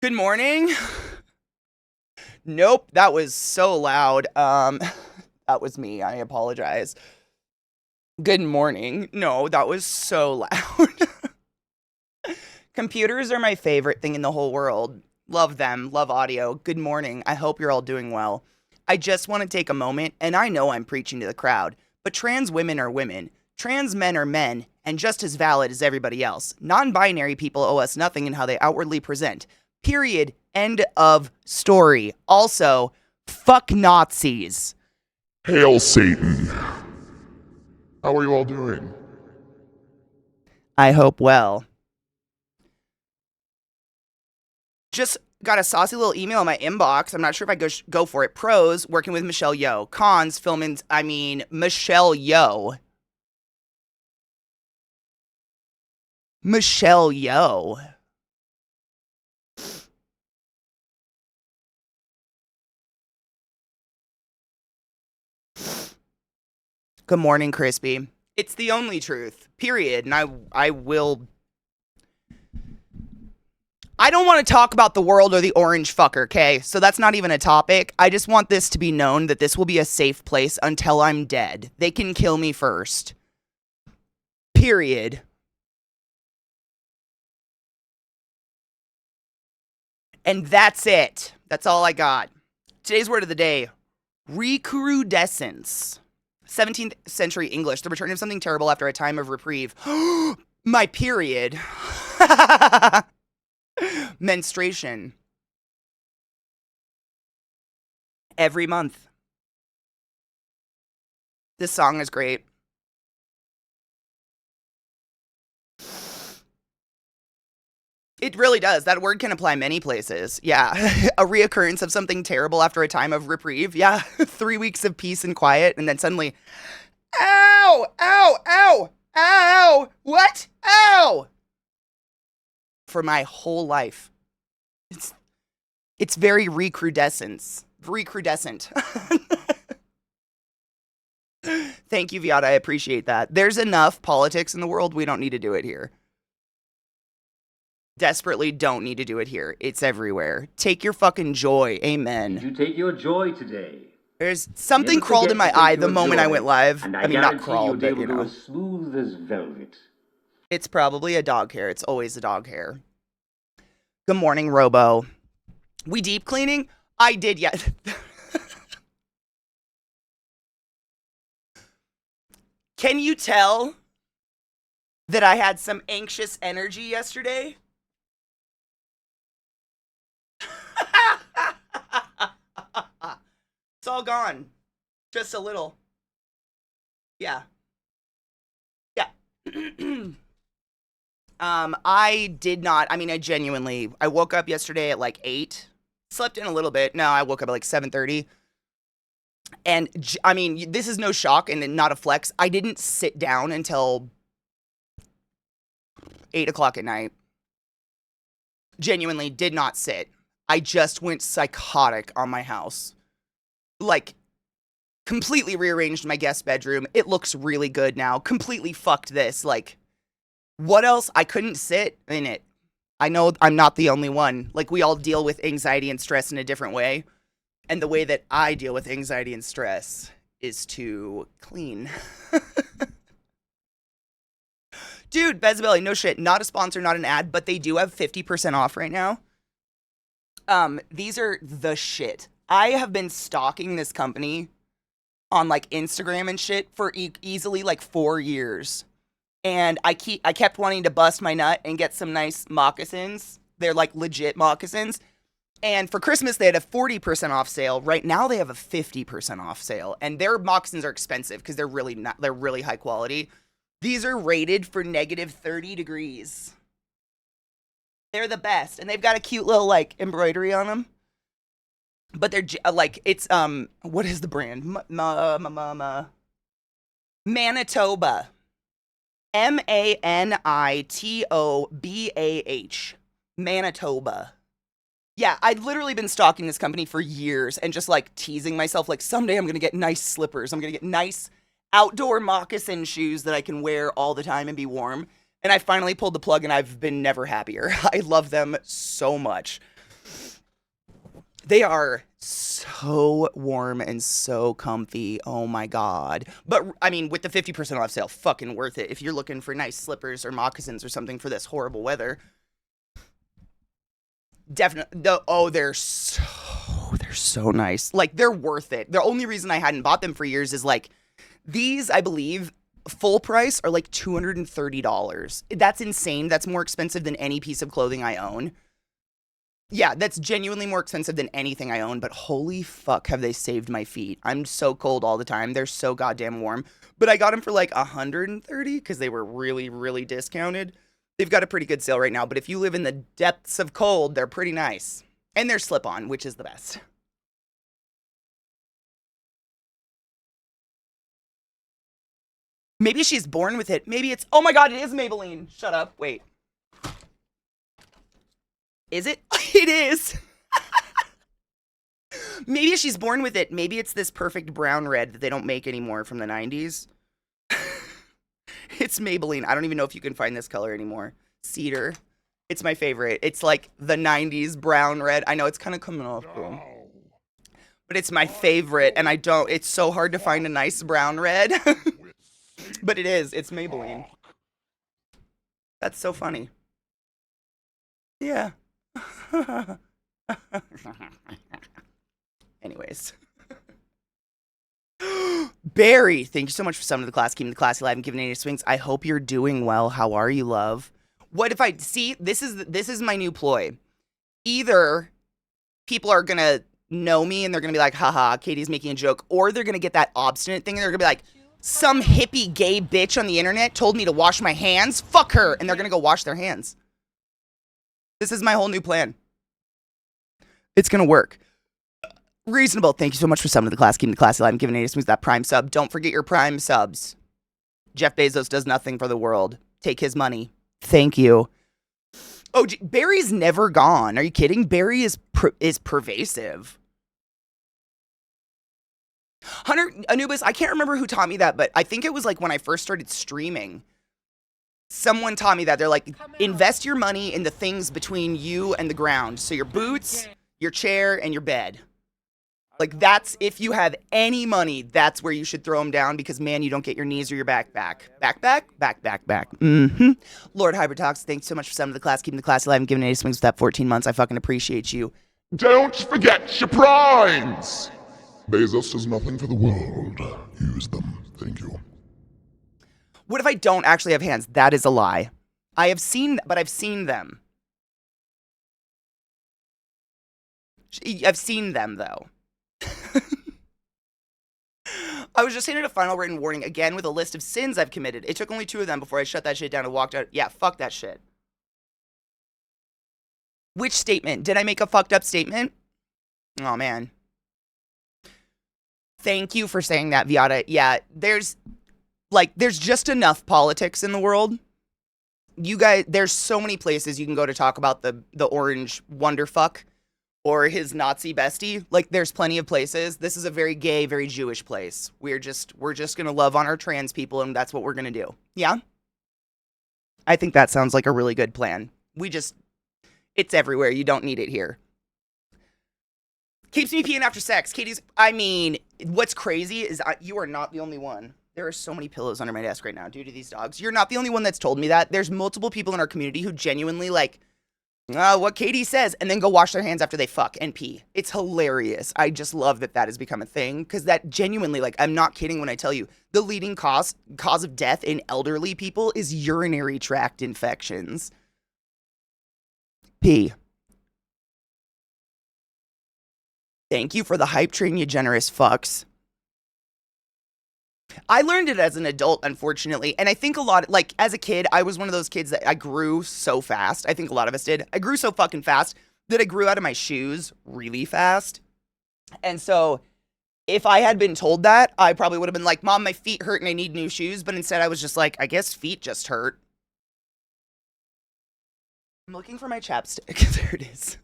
Good morning. Nope, that was so loud. That was me. I apologize. Good morning. No, that was so loud. Computers are my favorite thing in the whole world. Love them. Love audio. Good morning. I hope you're all doing well. I just want to take a moment, and I know I'm preaching to the crowd, but trans women are women. Trans men are men, and just as valid as everybody else. Non-binary people owe us nothing in how they outwardly present. Period. End of story. Also, fuck Nazis. Hail Satan. How are you all doing? I hope well. Just got a saucy little email in my inbox. I'm not sure if I go for it. Pros, working with Michelle Yeoh. Cons, Michelle Yeoh. Michelle Yeoh. Good morning, Crispy. It's the only truth, period. And I don't want to talk about the world or the orange fucker, okay? So that's not even a topic. I just want this to be known that this will be a safe place until I'm dead. They can kill me first. Period. And that's it. That's all I got. Today's word of the day, recrudescence. 17th century English, the return of something terrible after a time of reprieve. My period. Menstruation. Every month. This song is great. It really does. That word can apply many places. Yeah. A reoccurrence of something terrible after a time of reprieve. Yeah. 3 weeks of peace and quiet, and then suddenly, ow, ow, ow, ow, what? Ow! For my whole life. It's very recrudescent. Thank you, Viata. I appreciate that. There's enough politics in the world. We don't need to do it here. Desperately don't need to do it here. It's everywhere. Take your fucking joy. Amen. Did you take your joy today? There's something crawled in my eye the moment I went live. And I mean, not crawled, but you know. As smooth as velvet. It's probably a dog hair. It's always a dog hair. Good morning, Robo. We deep cleaning? I did, yeah. Can you tell that I had some anxious energy yesterday? It's all gone. Just a little. Yeah. Yeah. I did not, I woke up yesterday at like 8. Slept in a little bit. No, I woke up at like 7:30. And this is no shock and not a flex. I didn't sit down until 8 o'clock at night. Genuinely did not sit. I just went psychotic on my house. Like, completely rearranged my guest bedroom. It looks really good now. Completely fucked this. Like, what else? I couldn't sit in it. I know I'm not the only one. Like, we all deal with anxiety and stress in a different way. And the way that I deal with anxiety and stress is to clean. Dude, Bezabelli, no shit. Not a sponsor, not an ad, but they do have 50% off right now. These are the shit. I have been stalking this company on like Instagram and shit for easily like 4 years. And I kept wanting to bust my nut and get some nice moccasins. They're like legit moccasins. And for Christmas, they had a 40% off sale. Right now, they have a 50% off sale. And their moccasins are expensive because they're really high quality. These are rated for negative 30 degrees. They're the best. And they've got a cute little like embroidery on them. But they're like, it's, what is the brand? Manitoba. Manitobah. Manitoba. Yeah, I'd literally been stalking this company for years and just like teasing myself, like someday I'm going to get nice slippers. I'm going to get nice outdoor moccasin shoes that I can wear all the time and be warm. And I finally pulled the plug and I've been never happier. I love them so much. They are so warm and so comfy. Oh my God. But I mean, with the 50% off sale, fucking worth it. If you're looking for nice slippers or moccasins or something for this horrible weather. Definitely. They're so nice. Like, they're worth it. The only reason I hadn't bought them for years is like, these, I believe, full price are like $230. That's insane. That's more expensive than any piece of clothing I own. Yeah, that's genuinely more expensive than anything I own, but holy fuck have they saved my feet. I'm so cold all the time. They're so goddamn warm. But I got them for like $130 because they were really, really discounted. They've got a pretty good sale right now, but if you live in the depths of cold, they're pretty nice. And they're slip-on, which is the best. Maybe she's born with it. Maybe it's... Oh my God, it is Maybelline. Shut up. Wait. Is it? It is. Maybe she's born with it. Maybe it's this perfect brown red that they don't make anymore from the 90s. It's Maybelline. I don't even know if you can find this color anymore. Cedar. It's my favorite. It's like the 90s brown red. I know it's kind of coming off cool. But it's my favorite, and I don't... It's so hard to find a nice brown red. But it is. It's Maybelline. That's so funny. Yeah. Anyways. Barry, thank you so much for summoning the class, keeping the classy alive and giving any swings. I hope you're doing well. How are you, love? What if I see this is my new ploy. Either people are gonna know me and they're gonna be like, haha, Katie's making a joke, or they're gonna get that obstinate thing and they're gonna be like, some hippie gay bitch on the internet told me to wash my hands. Fuck her, and they're gonna go wash their hands. This is my whole new plan. It's gonna work. Reasonable. Thank you so much for summoning the class, keeping the class alive, and giving any smooth that Prime sub. Don't forget your Prime subs. Jeff Bezos does nothing for the world. Take his money. Thank you. Oh, Barry's never gone. Are you kidding? Barry is pervasive. Hunter Anubis, I can't remember who taught me that, but I think it was like when I first started streaming. Someone taught me that. They're like, invest your money in the things between you and the ground. So your boots, your chair, and your bed. Like, that's, if you have any money, that's where you should throw them down because, man, you don't get your knees or your back back. Back. Mm-hmm. Lord Hypertox, thanks so much for summoning the class, keeping the class alive, and giving 80 swings for that 14 months. I fucking appreciate you. Don't forget your primes! Bezos does nothing for the world. Use them. Thank you. What if I don't actually have hands? That is a lie. I've seen them. I've seen them, though. I was just handed a final written warning again with a list of sins I've committed. It took only 2 of them before I shut that shit down and walked out. Yeah, fuck that shit. Which statement? Did I make a fucked up statement? Oh, man. Thank you for saying that, Viata. Yeah, there's just enough politics in the world. You guys, there's so many places you can go to talk about the orange wonderfuck or his Nazi bestie. Like, there's plenty of places. This is a very gay, very Jewish place. We're just gonna love on our trans people, and that's what we're gonna do. Yeah? I think that sounds like a really good plan. It's everywhere. You don't need it here. Keeps me peeing after sex. What's crazy is you are not the only one. There are so many pillows under my desk right now due to these dogs. You're not the only one that's told me that. There's multiple people in our community who genuinely what Katie says, and then go wash their hands after they fuck and pee. It's hilarious. I just love that has become a thing, because that genuinely, I'm not kidding when I tell you, the leading cause of death in elderly people is urinary tract infections. Pee. Thank you for the hype train, you generous fucks. I learned it as an adult, unfortunately, and I think a lot, as a kid, I was one of those kids that I grew so fast. I think a lot of us did. I grew so fucking fast that I grew out of my shoes really fast. And so, if I had been told that, I probably would have been like, Mom, my feet hurt and I need new shoes. But instead, I was just like, I guess feet just hurt. I'm looking for my chapstick. There it is.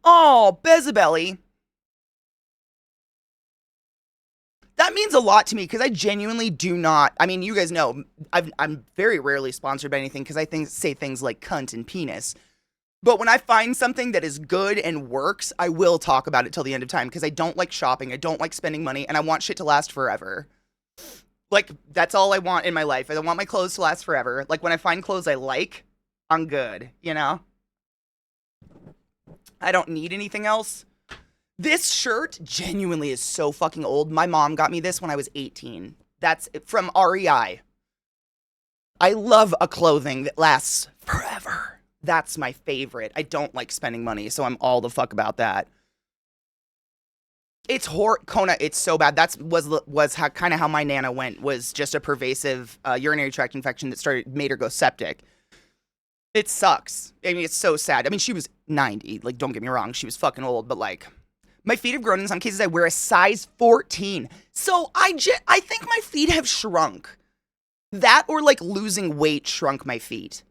Oh, Bezabelli. That means a lot to me because I genuinely do not. I mean, you guys know I'm very rarely sponsored by anything because I say things like cunt and penis. But when I find something that is good and works, I will talk about it till the end of time because I don't like shopping. I don't like spending money, and I want shit to last forever. Like, that's all I want in my life. I want my clothes to last forever. Like, when I find clothes I like, I'm good, you know? I don't need anything else. This shirt genuinely is so fucking old. My mom got me this when I was 18. That's from REI. I love a clothing that lasts forever. That's my favorite. I don't like spending money, so I'm all the fuck about that. It's Kona, it's so bad. That was kind of how my Nana went, was just a pervasive urinary tract infection that made her go septic. It sucks. I mean, it's so sad. I mean, she was 90. Like, don't get me wrong. She was fucking old, but like, my feet have grown. In some cases, I wear a size 14. So I think my feet have shrunk. That or like losing weight shrunk my feet.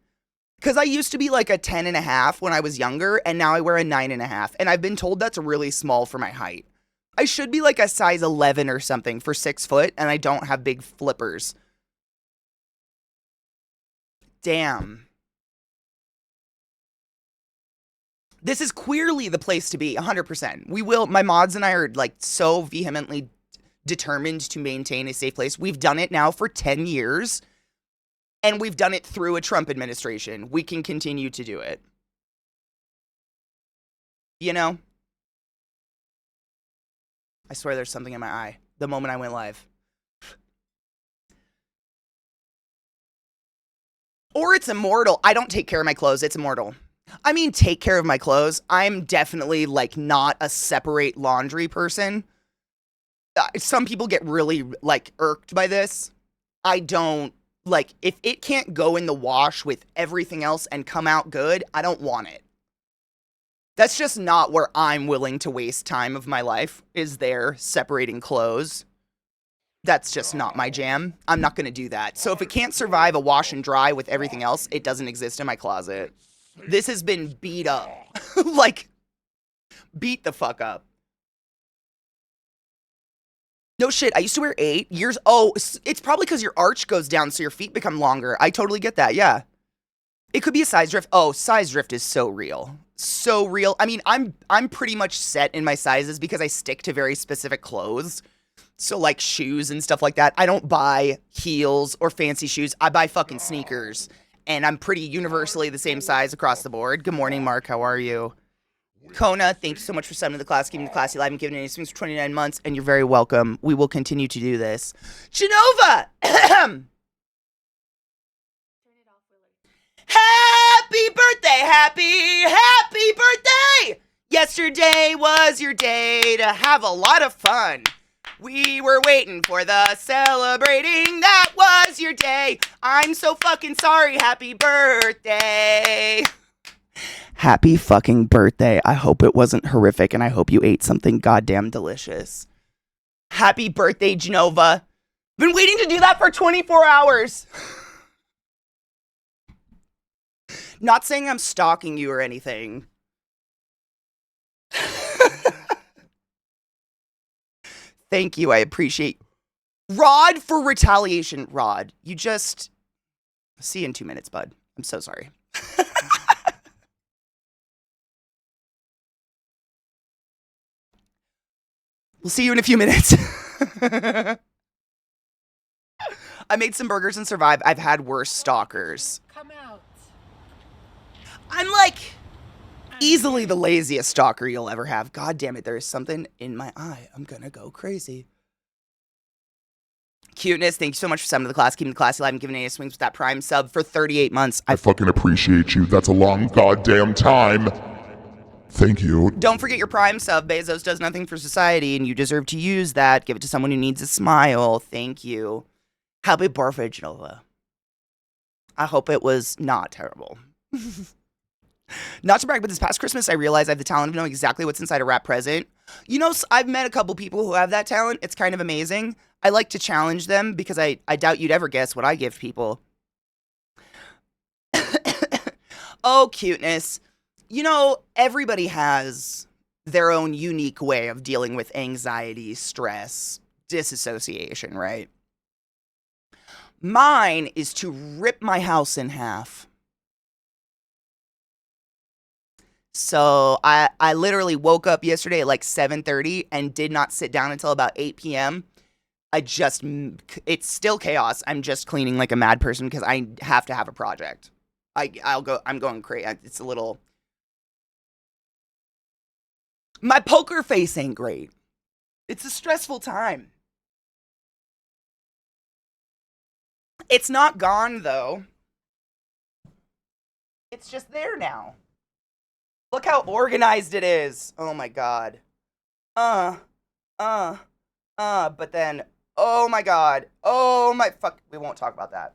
Because I used to be like a 10.5 when I was younger, and now I wear a 9.5. And I've been told that's really small for my height. I should be like a size 11 or something for 6 foot, and I don't have big flippers. Damn. This is queerly the place to be, 100%. My mods and I are like so vehemently determined to maintain a safe place. We've done it now for 10 years, and we've done it through a Trump administration. We can continue to do it. You know? I swear there's something in my eye the moment I went live. Or it's immortal. I don't take care of my clothes. It's immortal. I mean, take care of my clothes. I'm definitely like not a separate laundry person. Some people get really like irked by this. I don't like, if it can't go in the wash with everything else and come out good, I don't want it. That's just not where I'm willing to waste time of my life, is there separating clothes. That's just not my jam. I'm not going to do that. So if it can't survive a wash and dry with everything else, it doesn't exist in my closet. This has been beat up. Like, beat the fuck up. No shit, I used to wear 8 years. Oh, it's probably because your arch goes down so your feet become longer. I totally get that, yeah. It could be a size drift. Oh, size drift is so real. So real. I mean, I'm pretty much set in my sizes because I stick to very specific clothes. So like shoes and stuff like that. I don't buy heels or fancy shoes. I buy fucking sneakers. And I'm pretty universally the same size across the board. Good morning, Mark. How are you? Kona, thank you so much for subbing to the class, keeping the classy live and giving any swings for 29 months. And you're very welcome. We will continue to do this. Genova! Happy birthday! Happy birthday! Yesterday was your day to have a lot of fun. We were waiting for the celebrating. That was your day. I'm so fucking sorry. Happy birthday. Happy fucking birthday. I hope it wasn't horrific, and I hope you ate something goddamn delicious. Happy birthday, Genova. Been waiting to do that for 24 hours. Not saying I'm stalking you or anything. Thank you. I appreciate. Rod for retaliation. Rod, you just. See you in 2 minutes, bud. I'm so sorry. We'll see you in a few minutes. I made some burgers and survived. I've had worse stalkers. Come out. I'm like easily the laziest stalker you'll ever have. God damn it, there is something in my eye. I'm gonna go crazy. Cuteness, thank you so much for subbing to the class, keeping the classy live and giving any swings with that Prime sub for 38 months. I fucking appreciate you. That's a long goddamn time. Thank you. Don't forget your Prime sub. Bezos does nothing for society, and you deserve to use that. Give it to someone who needs a smile. Thank you. Happy birthday, Genova. I hope it was not terrible. Not to brag, but this past Christmas, I realized I have the talent of knowing exactly what's inside a wrap present. You know, I've met a couple people who have that talent. It's kind of amazing. I like to challenge them because I doubt you'd ever guess what I give people. Oh, cuteness. You know, everybody has their own unique way of dealing with anxiety, stress, disassociation, right? Mine is to rip my house in half. So I literally woke up yesterday at like 7:30 and did not sit down until about 8 p.m. It's still chaos. I'm just cleaning like a mad person because I have to have a project. I'm going crazy. It's a little. My poker face ain't great. It's a stressful time. It's not gone though. It's just there now. Look how organized it is. Oh my god. But then, oh my god. Oh my fuck. We won't talk about that.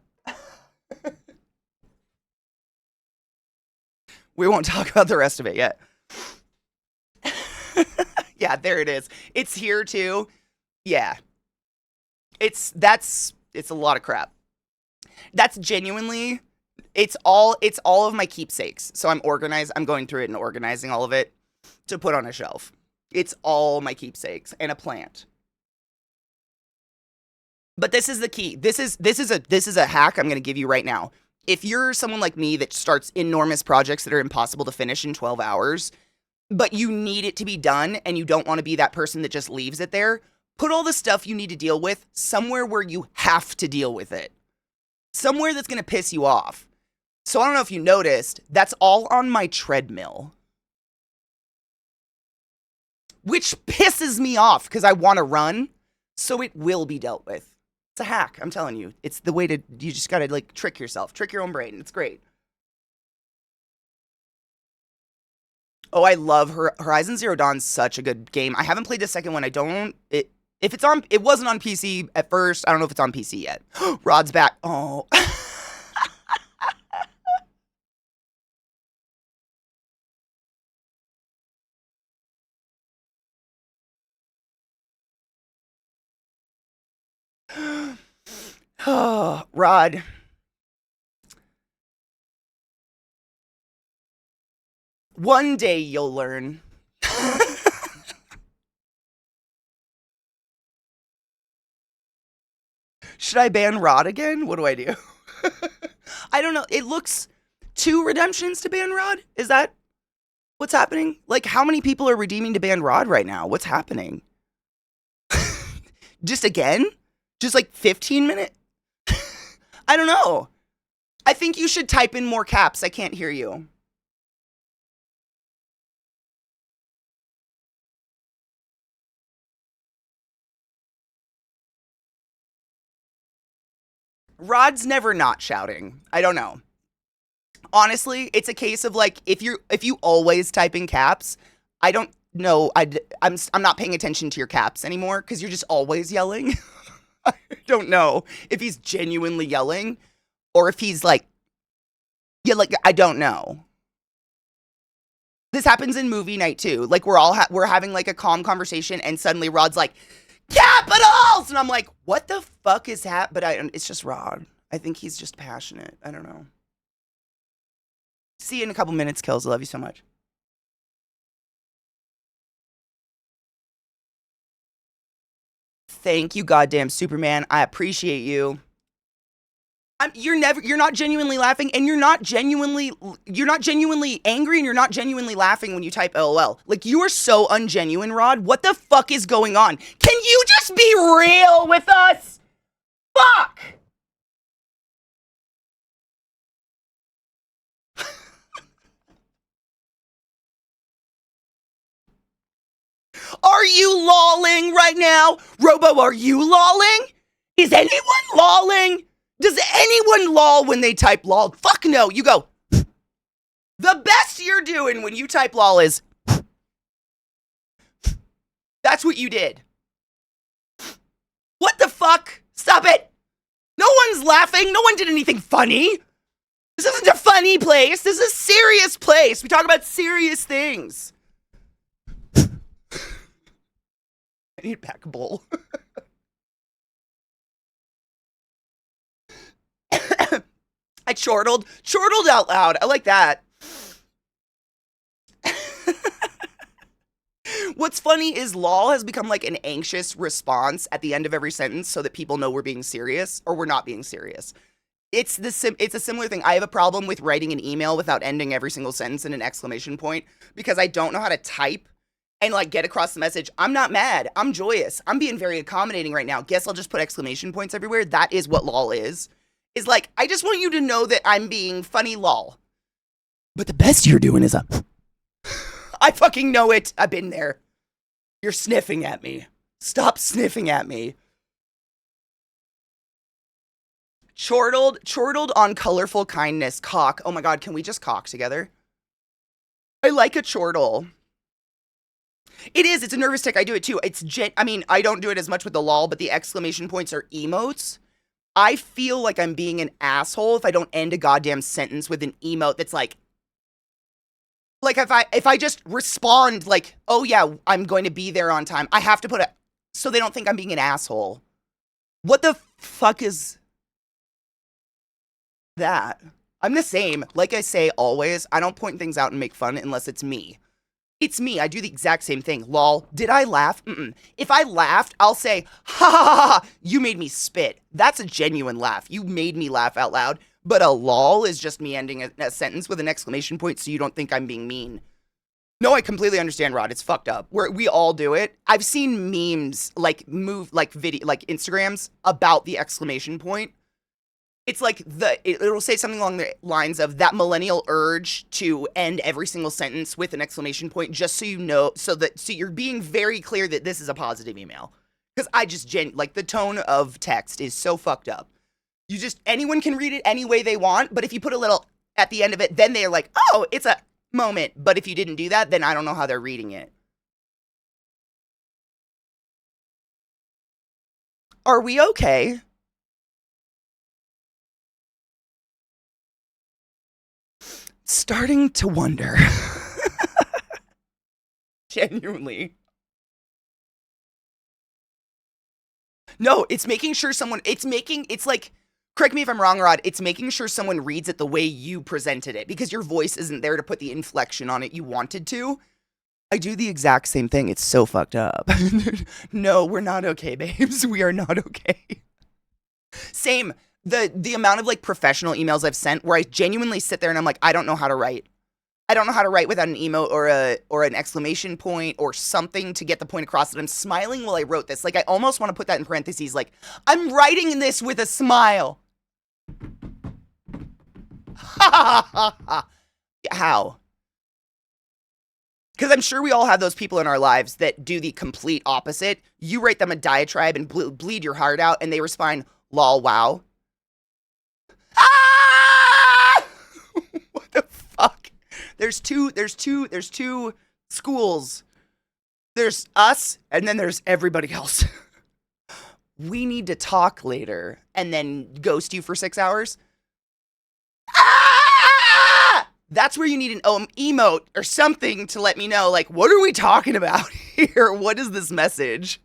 We won't talk about the rest of it yet. Yeah, there it is. It's here too. Yeah. It's a lot of crap. That's genuinely, it's all of my keepsakes. So I'm going through it and organizing all of it to put on a shelf. It's all my keepsakes and a plant. But this is the key. This is a hack I'm going to give you right now. If you're someone like me that starts enormous projects that are impossible to finish in 12 hours, but you need it to be done and you don't want to be that person that just leaves it there, put all the stuff you need to deal with somewhere where you have to deal with it. Somewhere that's going to piss you off. So I don't know if you noticed, that's all on my treadmill. Which pisses me off because I want to run, so it will be dealt with. It's a hack, I'm telling you. It's the way to, you just got to like trick yourself, trick your own brain. It's great. Oh, I love Horizon Zero Dawn's such a good game. I haven't played the second one. It wasn't on PC at first. I don't know if it's on PC yet. Rod's back. Oh. Oh, Rod. One day you'll learn. Should I ban Rod again? What do I do? I don't know. It looks 2 redemptions to ban Rod. Is that what's happening? Like, how many people are redeeming to ban Rod right now? What's happening? Just again? Just like 15 minutes? I don't know. I think you should type in more caps. I can't hear you. Rod's never not shouting. I don't know. Honestly, it's a case of like if you always type in caps, I don't know. I'm not paying attention to your caps anymore because you're just always yelling. I don't know if he's genuinely yelling or if he's like, yeah, like I don't know. This happens in movie night too. Like we're having like a calm conversation and suddenly Rod's like, capitals! And I'm like, what the fuck is But it's just Rod. I think he's just passionate. I don't know. See you in a couple minutes, Kills. I love you so much. Thank you, goddamn Superman. I appreciate you. You're not genuinely laughing, and you're not genuinely angry, and you're not genuinely laughing when you type LOL. Like, you are so ungenuine, Rod. What the fuck is going on? Can you just be real with us? Fuck! Are you lolling right now? Robo, are you lolling? Is anyone lolling? Does anyone lol when they type lol? Fuck no. You go. The best you're doing when you type lol is. That's what you did. What the fuck? Stop it. No one's laughing. No one did anything funny. This isn't a funny place. This is a serious place. We talk about serious things. I need back a bowl. I chortled out loud. I like that. What's funny is lol has become like an anxious response at the end of every sentence so that people know we're being serious or we're not being serious. It's a similar thing. I have a problem with writing an email without ending every single sentence in an exclamation point because I don't know how to type and like get across the message. I'm not mad. I'm joyous. I'm being very accommodating right now. Guess I'll just put exclamation points everywhere. That is what lol is. Is like, I just want you to know that I'm being funny lol. But the best you're doing is I fucking know it. I've been there. You're sniffing at me. Stop sniffing at me. Chortled on colorful kindness. Cock. Oh my god, can we just cock together? I like a chortle. It is. It's a nervous tick. I do it too. I mean, I don't do it as much with the lol, but the exclamation points are emotes. I feel like I'm being an asshole if I don't end a goddamn sentence with an emote that's like if I just respond like, oh yeah, I'm going to be there on time. I have to put a, so they don't think I'm being an asshole. What the fuck is that? I'm the same. Like I say always, I don't point things out and make fun unless it's me. It's me. I do the exact same thing. Lol. Did I laugh? If I laughed, I'll say, ha ha ha ha, you made me spit. That's a genuine laugh. You made me laugh out loud. But a lol is just me ending a sentence with an exclamation point so you don't think I'm being mean. No, I completely understand, Rod. It's fucked up. We all do it. I've seen memes, like video, like Instagrams about the exclamation point. It's like it'll say something along the lines of that millennial urge to end every single sentence with an exclamation point, just so you know, so you're being very clear that this is a positive email. Because I just like the tone of text is so fucked up. Anyone can read it any way they want, but if you put a little at the end of it, then they're like, oh, it's a moment. But if you didn't do that, then I don't know how they're reading it. Are we okay? Starting to wonder. Genuinely. No, it's making sure it's like, correct me if I'm wrong, Rod, it's making sure someone reads it the way you presented it, because your voice isn't there to put the inflection on it you wanted to. I do the exact same thing. It's so fucked up. No, we're not okay, babes. We are not okay. Same. The amount of like professional emails I've sent where I genuinely sit there and I'm like, I don't know how to write. I don't know how to write without an emote or an exclamation point or something to get the point across that I'm smiling while I wrote this. Like, I almost want to put that in parentheses, like, I'm writing this with a smile. How? Because I'm sure we all have those people in our lives that do the complete opposite. You write them a diatribe and bleed your heart out, and they respond, lol, wow. Ah! What the fuck? There's two schools. There's us, and then there's everybody else. We need to talk later, and then ghost you for 6 hours. Ah! That's where you need an emote or something to let me know, like, what are we talking about here? What is this message?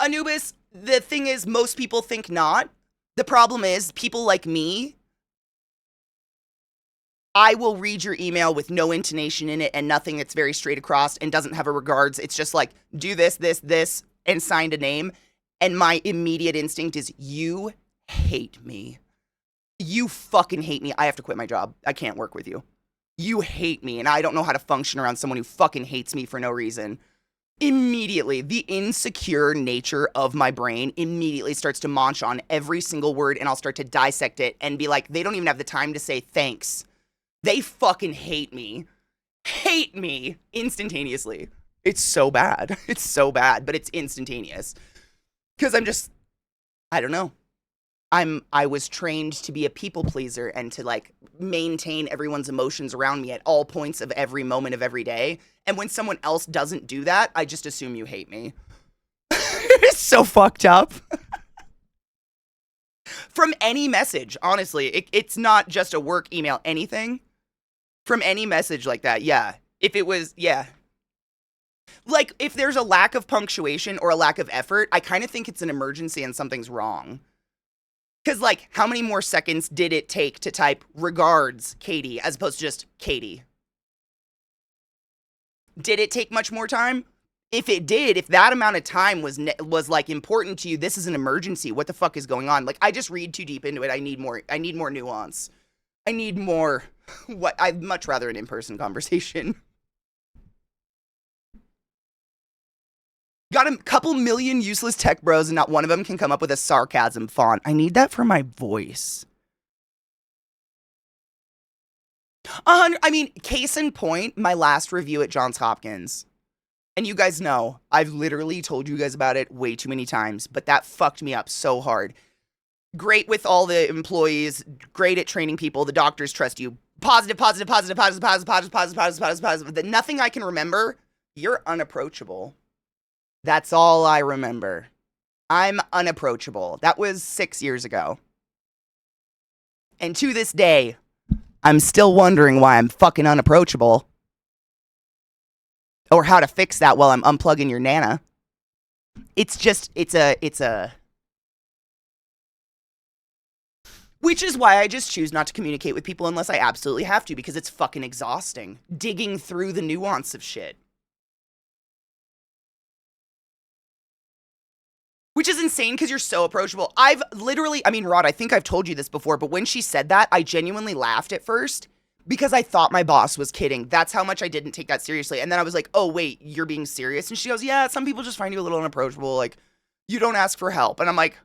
Anubis, the thing is, most people think not. The problem is, people like me, I will read your email with no intonation in it and nothing that's very straight across and doesn't have a regards. It's just like, do this, this, this, and signed a name. And my immediate instinct is, you hate me. You fucking hate me. I have to quit my job. I can't work with you. You hate me, and I don't know how to function around someone who fucking hates me for no reason. Immediately, the insecure nature of my brain immediately starts to munch on every single word, and I'll start to dissect it and be like, they don't even have the time to say thanks. They fucking hate me. Hate me instantaneously. It's so bad. It's so bad, but it's instantaneous. Because I don't know. I was trained to be a people pleaser and to like maintain everyone's emotions around me at all points of every moment of every day. And when someone else doesn't do that, I just assume you hate me. It's so fucked up. From any message, honestly, it's not just a work email, anything. From any message like that, yeah. If it was, yeah. Like, if there's a lack of punctuation or a lack of effort, I kind of think it's an emergency and something's wrong. Because, like, how many more seconds did it take to type regards, Katie, as opposed to just Katie? Did it take much more time? If it did, if that amount of time was like important to you, this is an emergency. What the fuck is going on? Like, I just read too deep into it. I need more nuance. I need more I'd much rather an in-person conversation. Got a couple million useless tech bros and not one of them can come up with a sarcasm font. I need that for my voice. I mean, case in point, my last review at Johns Hopkins. And you guys know, I've literally told you guys about it way too many times, but that fucked me up so hard. Great with all the employees, great at training people, the doctors trust you. Positive. Nothing I can remember, you're unapproachable. That's all I remember. I'm unapproachable. That was 6 years ago. And to this day, I'm still wondering why I'm fucking unapproachable. Or how to fix that while I'm unplugging your Nana. It's a... Which is why I just choose not to communicate with people unless I absolutely have to, because it's fucking exhausting. Digging through the nuance of shit. Which is insane because you're so approachable. I've literally, I mean, Rod, I think I've told you this before, but when she said that, I genuinely laughed at first because I thought my boss was kidding. That's how much I didn't take that seriously. And then I was like, oh, wait, you're being serious? And she goes, yeah, some people just find you a little unapproachable. Like, you don't ask for help. And I'm like,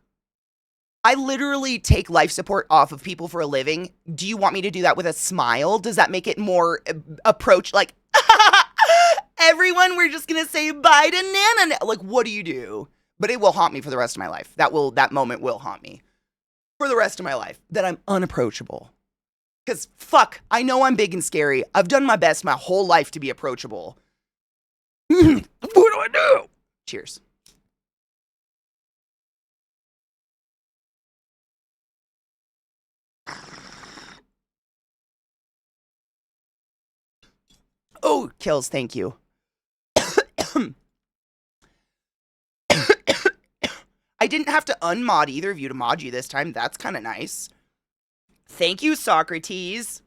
I literally take life support off of people for a living. Do you want me to do that with a smile? Does that make it more approach? Like, everyone, we're just going to say bye to Nana. Like, what do you do? But it will haunt me for the rest of my life. That moment will haunt me for the rest of my life. That I'm unapproachable. Because, fuck, I know I'm big and scary. I've done my best my whole life to be approachable. What do I do? Cheers. Oh, kills, thank you. I didn't have to unmod either of you to mod you this time. That's kind of nice. Thank you, Socrates.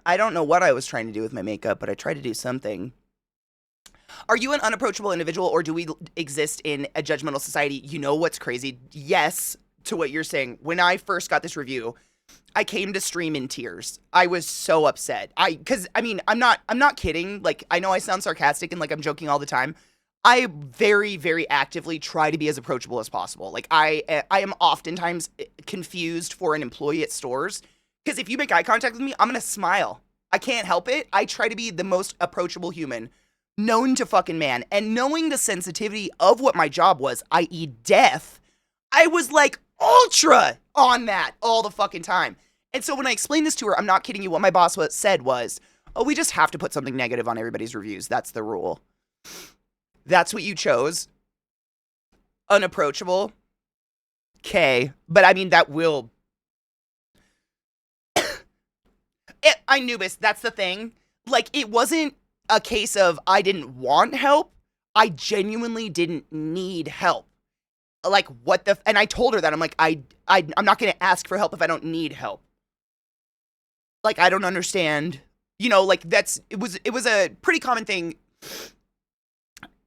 I don't know what I was trying to do with my makeup, but I tried to do something. Are you an unapproachable individual, or do we exist in a judgmental society? You know what's crazy? Yes, to what you're saying. When I first got this review, I came to stream in tears. I was so upset. Because I'm not kidding. Like, I know I sound sarcastic and like I'm joking all the time. I very, very actively try to be as approachable as possible. Like, I am oftentimes confused for an employee at stores. Because if you make eye contact with me, I'm going to smile. I can't help it. I try to be the most approachable human known to fucking man. And knowing the sensitivity of what my job was, i.e. death, I was like ultra on that all the fucking time. And so when I explained this to her, I'm not kidding you, what my boss said was, oh, we just have to put something negative on everybody's reviews. That's the rule. That's what you chose. Unapproachable. Okay. But I mean, that will... Anubis, that's the thing. Like, it wasn't a case of I didn't want help. I genuinely didn't need help. Like, what the... And I told her that. I'm like, I'm not going to ask for help if I don't need help. Like, I don't understand. You know, like, it was a pretty common thing.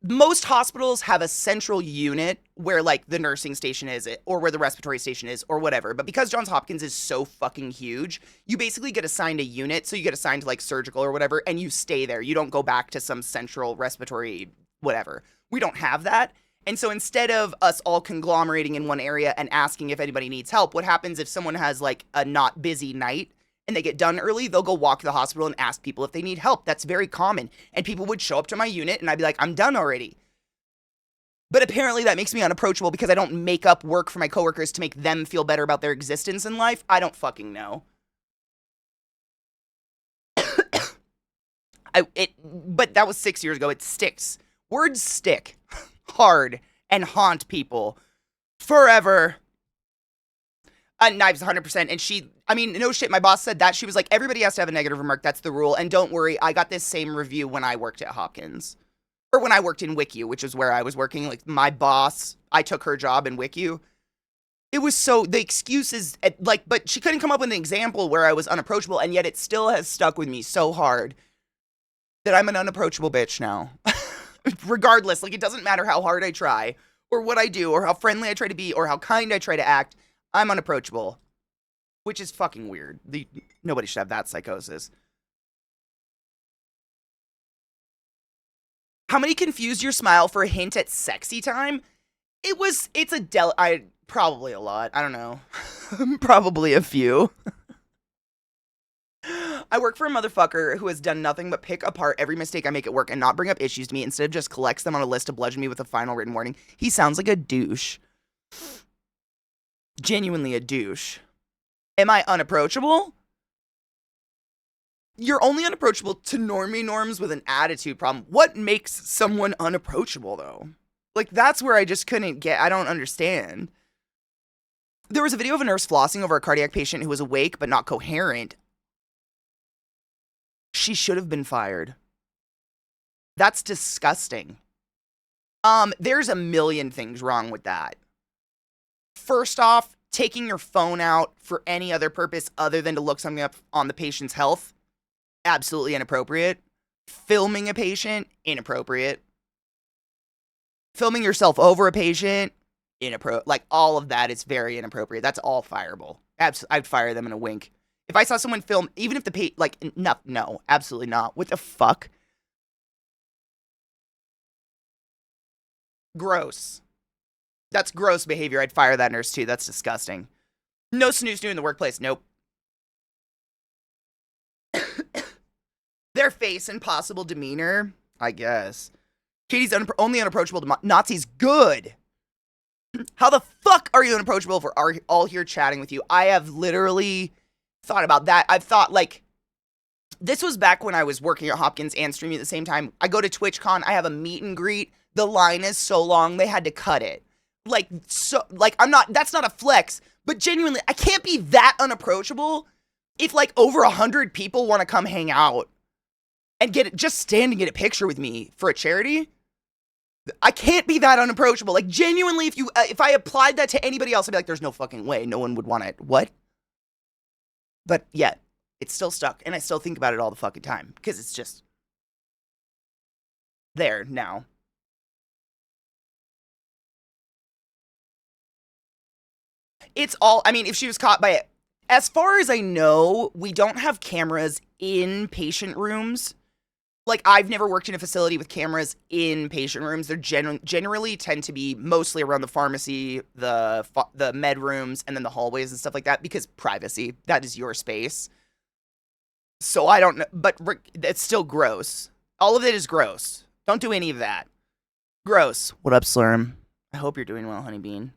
Most hospitals have a central unit where, like, the nursing station is, or where the respiratory station is, or whatever. But because Johns Hopkins is so fucking huge, you basically get assigned a unit. So you get assigned to, like, surgical or whatever, and you stay there. You don't go back to some central respiratory whatever. We don't have that. And so instead of us all conglomerating in one area and asking if anybody needs help, what happens if someone has, like, a not busy night and they get done early, they'll go walk to the hospital and ask people if they need help. That's very common. And people would show up to my unit and I'd be like, I'm done already. But apparently that makes me unapproachable because I don't make up work for my coworkers to make them feel better about their existence in life. I don't fucking know. But that was 6 years ago. It sticks. Words stick hard and haunt people forever. Knives 100%. And she, I mean, no shit, my boss said that. She was like, everybody has to have a negative remark. That's the rule. And don't worry, I got this same review when I worked at Hopkins. Or when I worked in WICU, which is where I was working. Like, my boss, I took her job in WICU. It was so, the excuses, like, but she couldn't come up with an example where I was unapproachable, and yet it still has stuck with me so hard that I'm an unapproachable bitch now. Regardless, like, it doesn't matter how hard I try, or what I do, or how friendly I try to be, or how kind I try to act, I'm unapproachable. Which is fucking weird. Nobody should have that psychosis. How many confused your smile for a hint at sexy time? Probably a lot. I don't know. Probably a few. I work for a motherfucker who has done nothing but pick apart every mistake I make at work and not bring up issues to me, instead of just collects them on a list to bludgeon me with a final written warning. He sounds like a douche. Genuinely a douche. Am I unapproachable? You're only unapproachable to normie norms with an attitude problem. What makes someone unapproachable, though? Like, that's where I just couldn't get. I don't understand. There was a video of a nurse flossing over a cardiac patient who was awake but not coherent. She should have been fired. That's disgusting. There's a million things wrong with that. First off, taking your phone out for any other purpose other than to look something up on the patient's health, absolutely inappropriate. Filming a patient, inappropriate. Filming yourself over a patient, inappropriate. Like, all of that is very inappropriate. That's all fireable. I'd fire them in a wink. If I saw someone film, even if the no, absolutely not. What the fuck? Gross. That's gross behavior. I'd fire that nurse too. That's disgusting. No snooze in the workplace. Nope. Their face and possible demeanor, I guess. Katie's only unapproachable to Nazis. Good. How the fuck are you unapproachable if we're all here chatting with you? I have literally thought about that. I've thought, like, this was back when I was working at Hopkins and streaming at the same time. I go to TwitchCon. I have a meet and greet. The line is so long, they had to cut it. That's not a flex, but genuinely, I can't be that unapproachable if, like, over 100 people want to come hang out and just stand and get a picture with me for a charity. I can't be that unapproachable. Like, genuinely, if I applied that to anybody else, I'd be like, there's no fucking way. No one would want it. What? But yeah, it's still stuck, and I still think about it all the fucking time, because it's just there now. It's all, I mean, if she was caught by it, as far as I know, we don't have cameras in patient rooms. Like, I've never worked in a facility with cameras in patient rooms. They're generally tend to be mostly around the pharmacy, the med rooms, and then the hallways and stuff like that, because privacy. That is your space. So I don't know, but it's still gross. All of it is gross. Don't do any of that. Gross. What up, Slurm? I hope you're doing well, Honey Bean.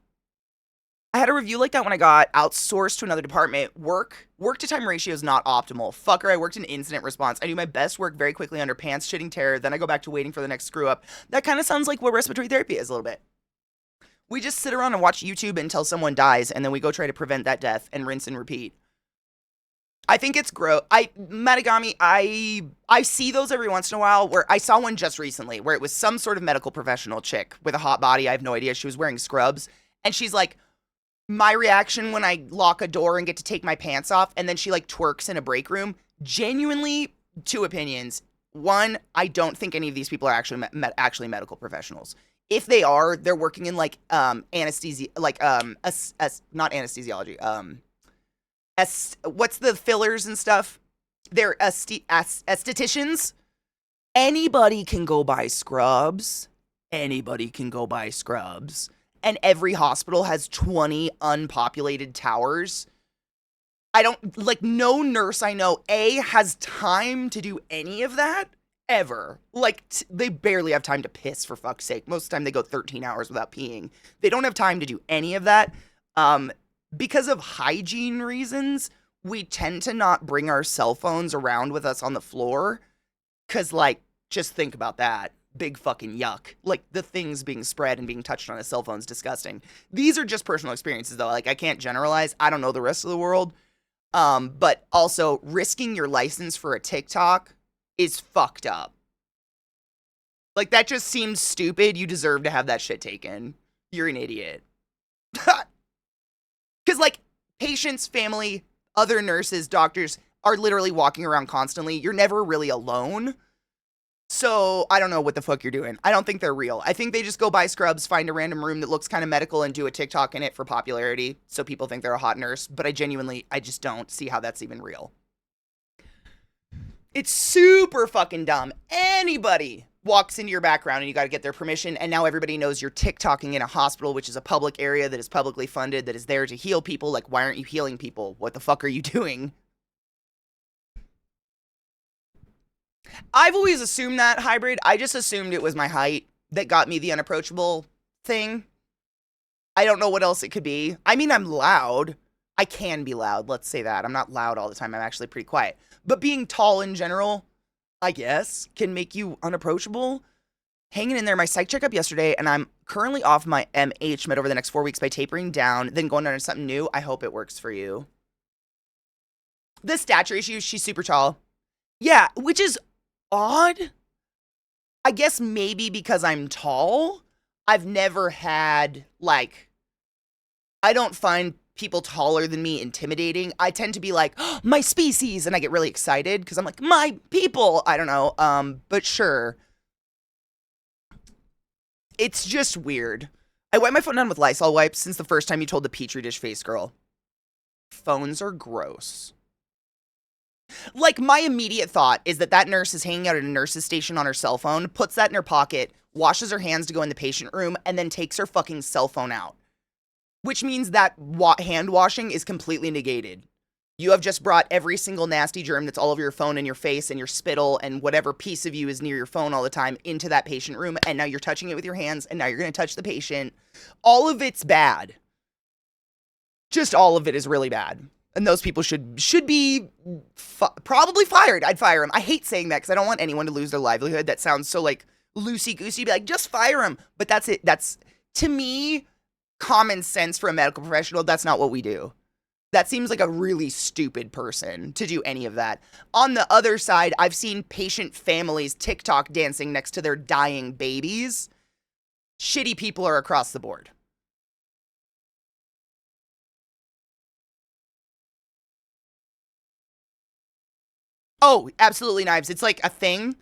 I had a review like that when I got outsourced to another department. Work to time ratio is not optimal. Fucker, I worked in incident response. I do my best work very quickly under pants shitting terror. Then I go back to waiting for the next screw up. That kind of sounds like what respiratory therapy is a little bit. We just sit around and watch YouTube until someone dies, and then we go try to prevent that death and rinse and repeat. I think it's gross. Matagami, I see those every once in a while, where I saw one just recently where it was some sort of medical professional chick with a hot body. I have no idea. She was wearing scrubs, and she's like, my reaction when I lock a door and get to take my pants off, and then she, like, twerks in a break room. Genuinely, two opinions. One, I don't think any of these people are actually medical professionals. If they are, they're working in, like, anesthesia, like, not anesthesiology, what's the fillers and stuff? They're estheticians. Anybody can go buy scrubs. Anybody can go buy scrubs. And every hospital has 20 unpopulated towers. No nurse I know, has time to do any of that, ever. Like, they barely have time to piss, for fuck's sake. Most of the time they go 13 hours without peeing. They don't have time to do any of that. Because of hygiene reasons, we tend to not bring our cell phones around with us on the floor. Because, like, just think about that. Big fucking yuck. Like, the things being spread and being touched on a cell phone is disgusting. These are just personal experiences, though. Like, I can't generalize. I don't know the rest of the world. But also, risking your license for a TikTok is fucked up. Like, that just seems stupid. You deserve to have that shit taken. You're an idiot. Patients, family, other nurses, doctors are literally walking around constantly. You're never really alone. So I don't know what the fuck you're doing. I don't think they're real. I think they just go buy scrubs, find a random room that looks kind of medical, and do a TikTok in it for popularity so people think they're a hot nurse. But I just don't see how that's even real. It's super fucking dumb. Anybody walks into your background and you got to get their permission, and now everybody knows you're TikToking in a hospital, which is a public area that is publicly funded, that is there to heal people. Like, why aren't you healing people? What the fuck are you doing? I've always assumed that hybrid. I just assumed it was my height that got me the unapproachable thing. I don't know what else it could be. I mean, I'm loud. I can be loud. Let's say that. I'm not loud all the time. I'm actually pretty quiet. But being tall in general, I guess, can make you unapproachable. Hanging in there, my psych checkup yesterday, and I'm currently off my MH med over the next 4 weeks by tapering down, then going on to something new. I hope it works for you. The stature issue, she's super tall. Yeah, which is odd. I guess maybe because I'm tall. I've never had, like, I don't find people taller than me intimidating. I tend to be like, oh, my species, and I get really excited because I'm like, my people. I don't know, but sure. It's just weird. I wipe my phone down with Lysol wipes since the first time you told the Petri dish face girl. Phones are gross. Like, my immediate thought is that nurse is hanging out at a nurse's station on her cell phone, puts that in her pocket, washes her hands to go in the patient room, and then takes her fucking cell phone out. Which means that hand washing is completely negated. You have just brought every single nasty germ that's all over your phone and your face and your spittle and whatever piece of you is near your phone all the time into that patient room, and now you're touching it with your hands, and now you're going to touch the patient. All of it's bad. Just all of it is really bad. And those people should be probably fired. I'd fire them. I hate saying that because I don't want anyone to lose their livelihood. That sounds so, like, loosey-goosey. Be like, just fire them. But that's it. That's, to me, common sense for a medical professional. That's not what we do. That seems like a really stupid person to do any of that. On the other side, I've seen patient families TikTok dancing next to their dying babies. Shitty people are across the board. Oh, absolutely knives. It's like a thing.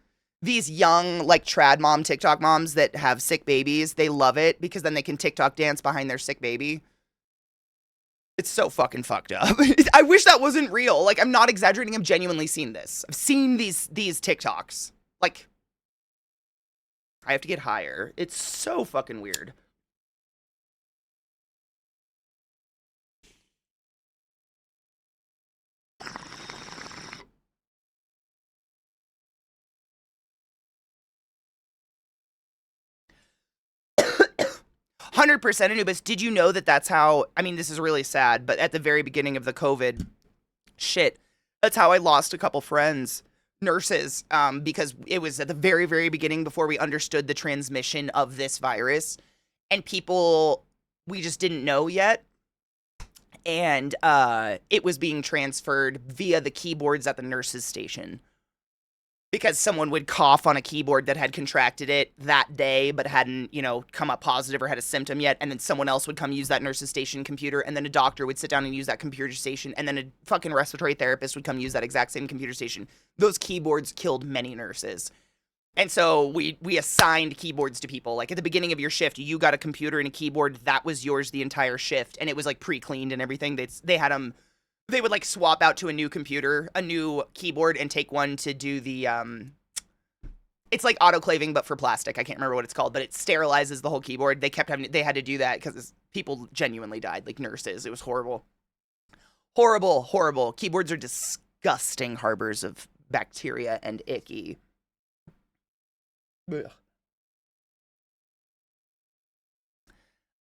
These young, like, trad mom TikTok moms that have sick babies, they love it because then they can TikTok dance behind their sick baby. It's so fucking fucked up. I wish that wasn't real. Like, I'm not exaggerating. I've genuinely seen this. I've seen these TikToks. Like, I have to get higher. It's so fucking weird. 100% Anubis. Did you know that that's how, I mean, this is really sad, but at the very beginning of the COVID shit, that's how I lost a couple friends, nurses, because it was at the very, very beginning before we understood the transmission of this virus, and people we just didn't know yet. And it was being transferred via the keyboards at the nurse's station. Because someone would cough on a keyboard that had contracted it that day, but hadn't, come up positive or had a symptom yet. And then someone else would come use that nurse's station computer. And then a doctor would sit down and use that computer station. And then a fucking respiratory therapist would come use that exact same computer station. Those keyboards killed many nurses. And so we assigned keyboards to people. Like, at the beginning of your shift, you got a computer and a keyboard. That was yours the entire shift. And it was, like, pre-cleaned and everything. They had them... They would, like, swap out to a new computer, a new keyboard, and take one to do the, it's like autoclaving, but for plastic. I can't remember what it's called, but it sterilizes the whole keyboard. They had to do that because people genuinely died, like nurses. It was horrible. Horrible, horrible. Keyboards are disgusting harbors of bacteria and icky. Ugh.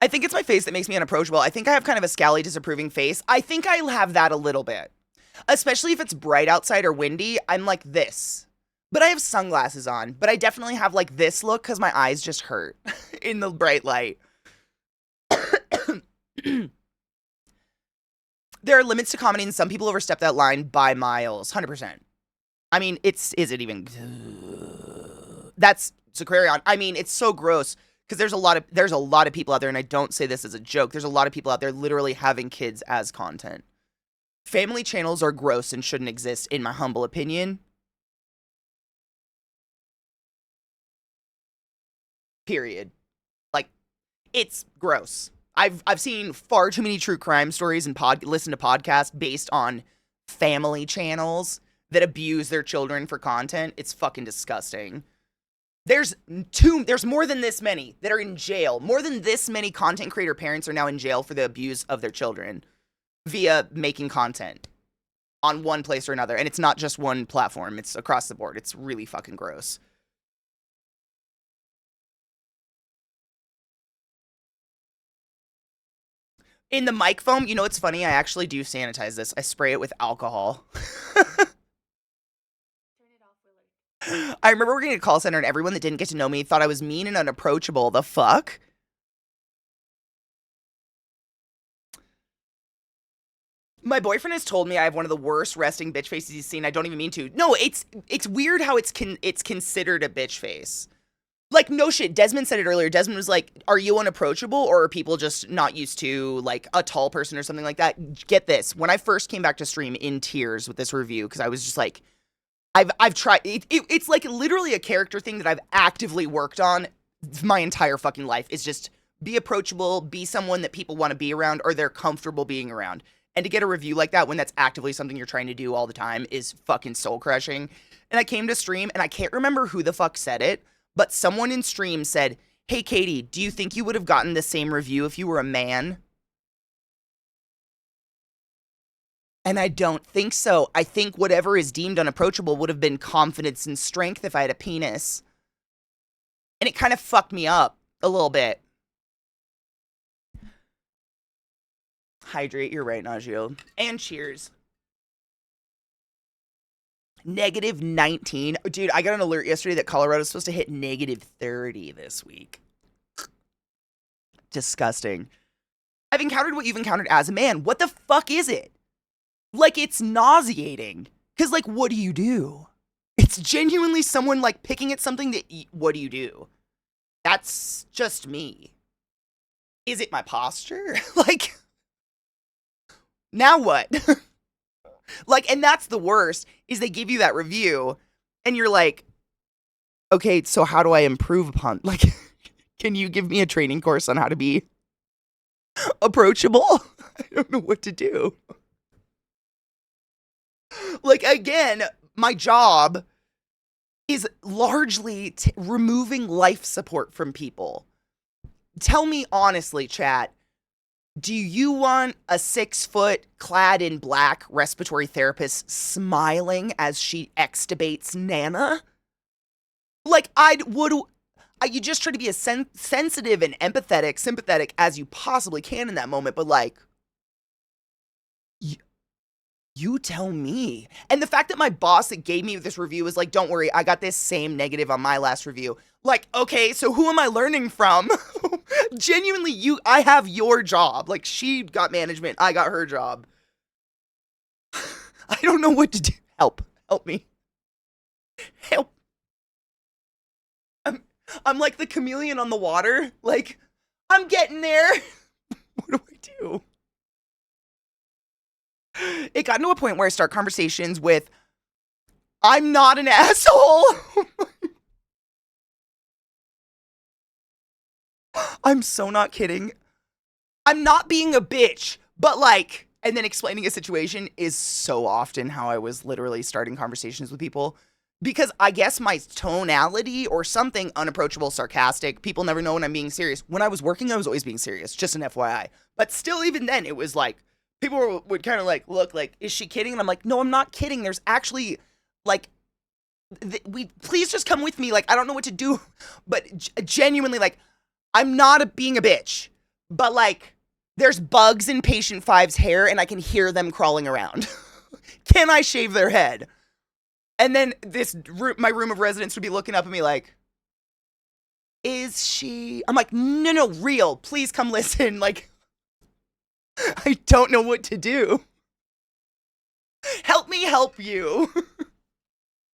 I think it's my face that makes me unapproachable. I think I have kind of a scally, disapproving face. I think I have that a little bit. Especially if it's bright outside or windy, I'm like this. But I have sunglasses on. But I definitely have like this look because my eyes just hurt in the bright light. There are limits to comedy and some people overstep that line by miles. 100%. I mean, is it even... That's Aquarion. I mean, it's so gross. because there's a lot of people out there, and I don't say this as a joke. There's a lot of people out there literally having kids as content. Family channels are gross and shouldn't exist, in my humble opinion. Period. Like, it's gross. I've seen far too many true crime stories and listen to podcasts based on family channels that abuse their children for content. It's fucking disgusting. There's more than this many that are in jail. More than this many content creator parents are now in jail for the abuse of their children via making content on one place or another. And it's not just one platform. It's across the board. It's really fucking gross. In the mic foam, you know what's funny? I actually do sanitize this. I spray it with alcohol. I remember working at a call center and everyone that didn't get to know me thought I was mean and unapproachable. The fuck? My boyfriend has told me I have one of the worst resting bitch faces he's seen. I don't even mean to. No, it's weird how it's considered a bitch face. Like, no shit. Desmond said it earlier. Desmond was like, are you unapproachable, or are people just not used to, like, a tall person or something like that? Get this. When I first came back to stream in tears with this review, because I was just like, I've tried. It's like literally a character thing that I've actively worked on my entire fucking life. Is just be approachable, be someone that people want to be around, or they're comfortable being around. And to get a review like that when that's actively something you're trying to do all the time is fucking soul crushing. And I came to stream, and I can't remember who the fuck said it, but someone in stream said, "Hey, Katie, do you think you would have gotten the same review if you were a man?" And I don't think so. I think whatever is deemed unapproachable would have been confidence and strength if I had a penis. And it kind of fucked me up a little bit. Hydrate, you're right, Najio. And cheers. -19. Dude, I got an alert yesterday that Colorado's supposed to hit -30 this week. Disgusting. I've encountered what you've encountered as a man. What the fuck is it? Like, it's nauseating. Because, like, what do you do? It's genuinely someone, like, picking at something that, what do you do? That's just me. Is it my posture? Like, now what? Like, and that's the worst, is they give you that review, and you're like, okay, so how do I improve upon, like, can you give me a training course on how to be approachable? I don't know what to do. Like, again, my job is largely removing life support from people. Tell me honestly, chat, do you want a 6-foot, clad in black respiratory therapist smiling as she extubates Nana? Like, you just try to be as sensitive and empathetic, sympathetic as you possibly can in that moment, but like, you tell me. And the fact that my boss that gave me this review was like, don't worry, I got this same negative on my last review. Like, okay, so who am I learning from? Genuinely, I have your job. Like, she got management, I got her job. I don't know what to do. Help me. Help. I'm like the chameleon on the water. Like, I'm getting there. What do I do? It got to a point where I start conversations with, I'm not an asshole. I'm so not kidding. I'm not being a bitch, but like, and then explaining a situation is so often how I was literally starting conversations with people. Because I guess my tonality or something, unapproachable, sarcastic, people never know when I'm being serious. When I was working, I was always being serious, just an FYI. But still, even then, it was like, people would kind of like, look, like, is she kidding? And I'm like, no, I'm not kidding. There's actually, like, please just come with me. Like, I don't know what to do. But genuinely, like, I'm not being a bitch. But, like, there's bugs in Patient 5's hair, and I can hear them crawling around. Can I shave their head? And then my room of residence would be looking up at me like, is she? I'm like, no, real. Please come listen. Like, I don't know what to do. Help me help you.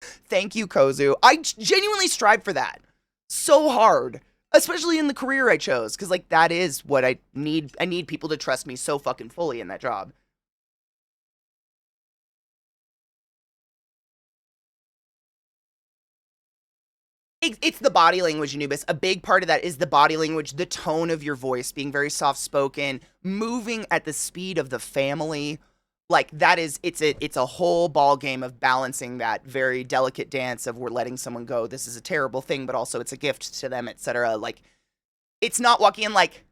Thank you, Kozu. I genuinely strive for that so hard. especially in the career I chose, because like that is what I need. I need people to trust me so fucking fully in that job. It's the body language, Anubis. A big part of that is the body language, the tone of your voice, being very soft spoken, moving at the speed of the family. Like that is, it's a whole ball game of balancing that very delicate dance of we're letting someone go. This is a terrible thing, but also it's a gift to them, etc. Like it's not walking in like,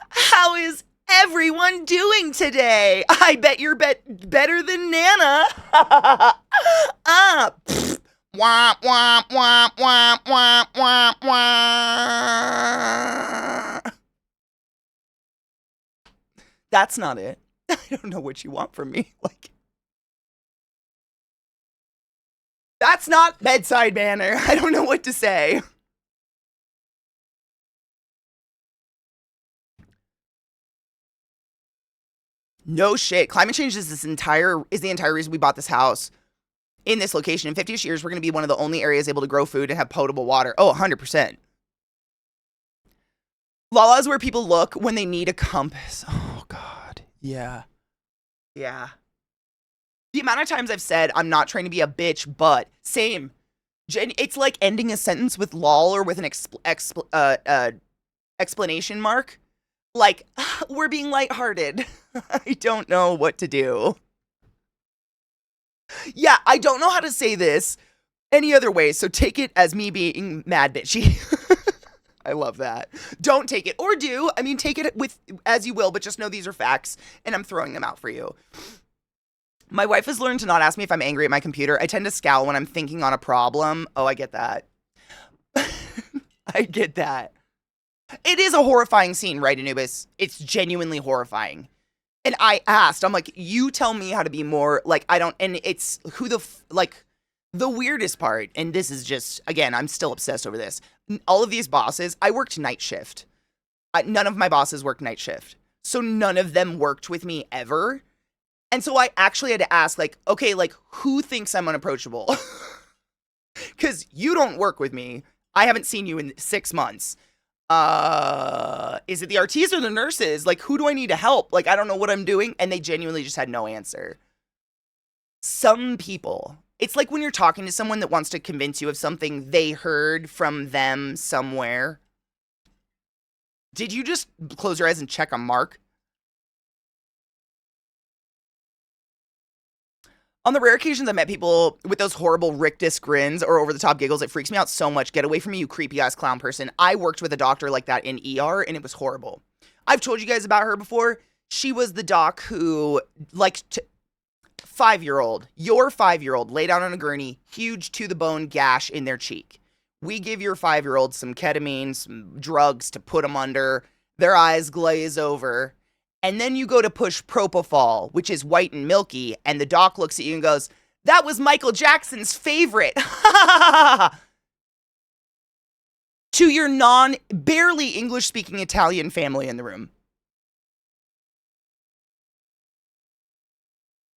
how is everyone doing today? I bet you're better than Nana. Ah. Wah, wah, wah, wah, wah, wah, wah. That's not it. I don't know what you want from me. Like, that's not bedside manner. I don't know what to say. No shit. Climate change is the entire reason we bought this house. In this location, in 50-ish years, we're going to be one of the only areas able to grow food and have potable water. Oh, 100%. Lala is where people look when they need a compass. Oh, God. Yeah. Yeah. The amount of times I've said, I'm not trying to be a bitch, but same. It's like ending a sentence with lol or with an explanation mark. Like, we're being lighthearted. I don't know what to do. Yeah, I don't know how to say this any other way, so take it as me being mad bitchy. I love that. Don't take it, or do. I mean, take it with as you will, but just know these are facts, and I'm throwing them out for you. My wife has learned to not ask me if I'm angry at my computer. I tend to scowl when I'm thinking on a problem. Oh, I get that. I get that. It is a horrifying scene, right, Anubis? It's genuinely horrifying. And I asked, I'm like, you tell me how to be more, like, I don't, and it's the weirdest part, and this is just, again, I'm still obsessed over this. All of these bosses, I worked night shift. None of my bosses worked night shift. So none of them worked with me ever. And so I actually had to ask, like, okay, like, who thinks I'm unapproachable? Because you don't work with me. I haven't seen you in 6 months. Is it the RTs or the nurses? Like, who do I need to help? Like, I don't know what I'm doing. And they genuinely just had no answer. Some people, it's like when you're talking to someone that wants to convince you of something they heard from them somewhere. Did you just close your eyes and check a mark? On the rare occasions I met people with those horrible rictus grins or over-the-top giggles, it freaks me out so much. Get away from me, you creepy-ass clown person. I worked with a doctor like that in ER, and it was horrible. I've told you guys about her before. She was the doc who, like, 5-year-old, your 5-year-old, lay down on a gurney, huge to-the-bone gash in their cheek. We give your 5-year-old some ketamine, some drugs to put them under. Their eyes glaze over. And then you go to push propofol, which is white and milky, and the doc looks at you and goes, that was Michael Jackson's favorite. To your barely English-speaking Italian family in the room.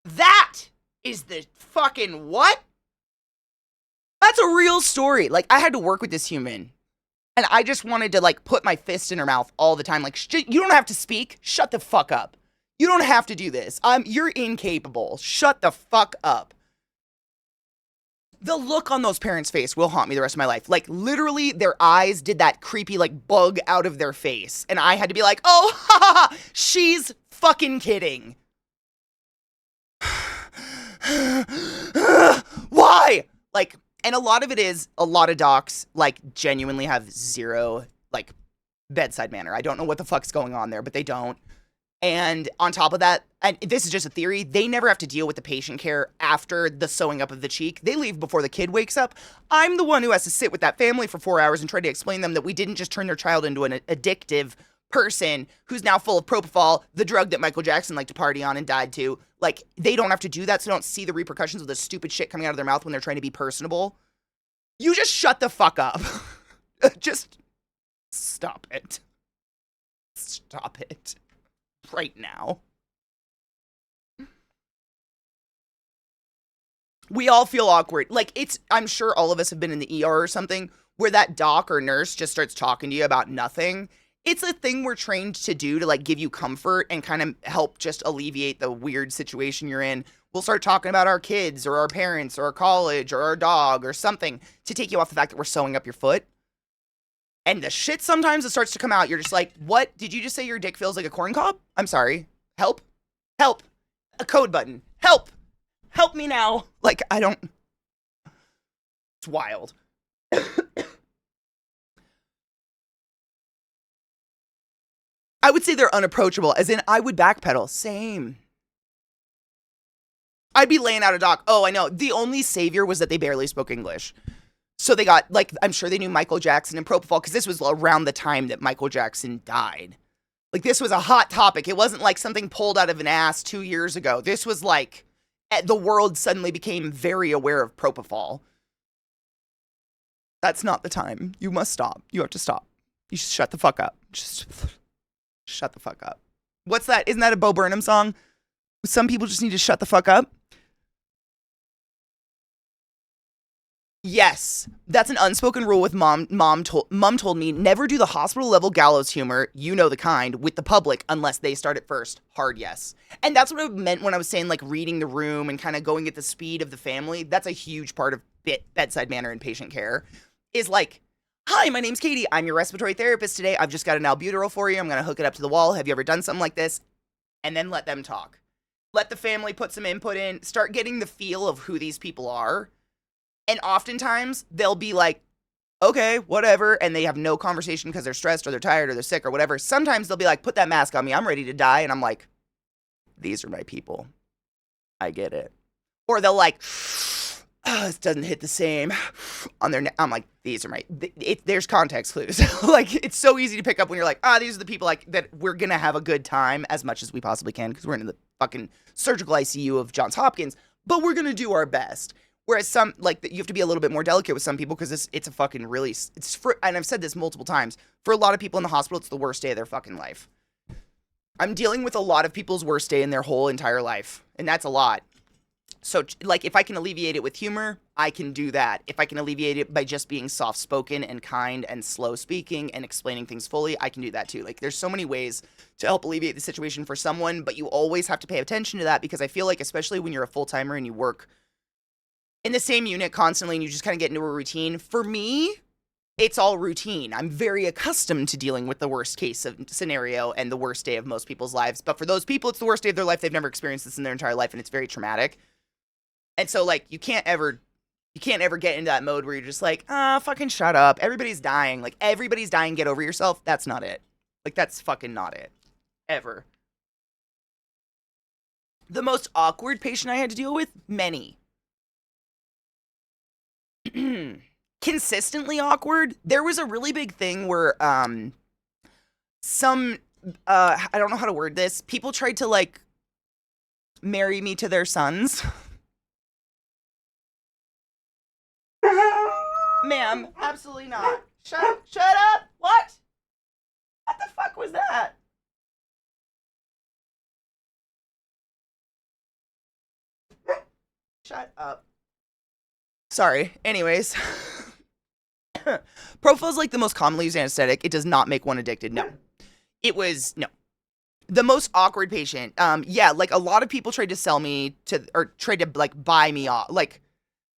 That is the fucking what? That's a real story. Like, I had to work with this human. And I just wanted to, like, put my fist in her mouth all the time. Like, you don't have to speak. Shut the fuck up. You don't have to do this. You're incapable. Shut the fuck up. The look on those parents' face will haunt me the rest of my life. Like, literally, their eyes did that creepy, like, bug out of their face. And I had to be like, oh, ha, ha, ha, she's fucking kidding. Why? Like, and a lot of it is, a lot of docs, like, genuinely have zero, like, bedside manner. I don't know what the fuck's going on there, but they don't. And on top of that, and this is just a theory, they never have to deal with the patient care after the sewing up of the cheek. They leave before the kid wakes up. I'm the one who has to sit with that family for 4 hours and try to explain them that we didn't just turn their child into an addictive person who's now full of propofol, the drug that Michael Jackson liked to party on and died to. Like, they don't have to do that, so they don't see the repercussions of the stupid shit coming out of their mouth when they're trying to be personable. You just shut the fuck up. Just stop it. Stop it. Right now. We all feel awkward. Like, I'm sure all of us have been in the ER or something where that doc or nurse just starts talking to you about nothing. It's a thing we're trained to do to like give you comfort and kind of help just alleviate the weird situation you're in. We'll start talking about our kids or our parents or our college or our dog or something to take you off the fact that we're sewing up your foot. And the shit sometimes it starts to come out. You're just like, what? Did you just say your dick feels like a corn cob? I'm sorry. Help. Help. A code button. Help. Help me now. Like, I don't. It's wild. I would say they're unapproachable, as in I would backpedal. Same. I'd be laying out a doc. Oh, I know. The only savior was that they barely spoke English. So they got, like, I'm sure they knew Michael Jackson and propofol, because this was around the time that Michael Jackson died. Like, this was a hot topic. It wasn't like something pulled out of an ass 2 years ago. This was like, the world suddenly became very aware of propofol. That's not the time. You must stop. You have to stop. You should shut the fuck up. Just shut the fuck up. What's that? Isn't that a Bo Burnham song? Some people just need to shut the fuck up. Yes, that's an unspoken rule with mom. Mom told me never do the hospital level gallows humor, you know the kind, with the public unless they start it first. Hard yes. And that's what I meant when I was saying like reading the room and kind of going at the speed of the family. That's a huge part of bedside manner and patient care. Is like, hi, my name's Katie. I'm your respiratory therapist today. I've just got an albuterol for you. I'm gonna hook it up to the wall. Have you ever done something like this? And then let them talk. Let the family put some input in. Start getting the feel of who these people are. And oftentimes, they'll be like, okay, whatever, and they have no conversation because they're stressed or they're tired or they're sick or whatever. Sometimes they'll be like, put that mask on me, I'm ready to die, and I'm like, these are my people. I get it. Or they'll like, oh, this doesn't hit the same on their neck. I'm like, these are my, there's context clues. Like, it's so easy to pick up when you're like, these are the people like that we're gonna have a good time as much as we possibly can because we're in the fucking surgical ICU of Johns Hopkins, but we're gonna do our best. Whereas some, like, you have to be a little bit more delicate with some people because it's a fucking really, and I've said this multiple times, for a lot of people in the hospital, it's the worst day of their fucking life. I'm dealing with a lot of people's worst day in their whole entire life, and that's a lot. So, like, if I can alleviate it with humor, I can do that. If I can alleviate it by just being soft-spoken and kind and slow-speaking and explaining things fully, I can do that too. Like, there's so many ways to help alleviate the situation for someone, but you always have to pay attention to that because I feel like, especially when you're a full-timer and you work in the same unit constantly and you just kind of get into a routine. For me, it's all routine. I'm very accustomed to dealing with the worst case of scenario and the worst day of most people's lives. But for those people, it's the worst day of their life. They've never experienced this in their entire life and it's very traumatic. And so like, you can't ever get into that mode where you're just like, fucking shut up. Everybody's dying. Like everybody's dying. Get over yourself. That's not it. Like that's fucking not it. Ever. The most awkward patient I had to deal with? Many. Consistently awkward. There was a really big thing where some I don't know how to word this. People tried to like marry me to their sons. Ma'am, absolutely not. Shut up. What the fuck was that? Shut up. Sorry. Anyways. Propofol is like the most commonly used anesthetic. It does not make one addicted. No. No. The most awkward patient. Yeah, like a lot of people tried to sell me to, or tried to like buy me off. Like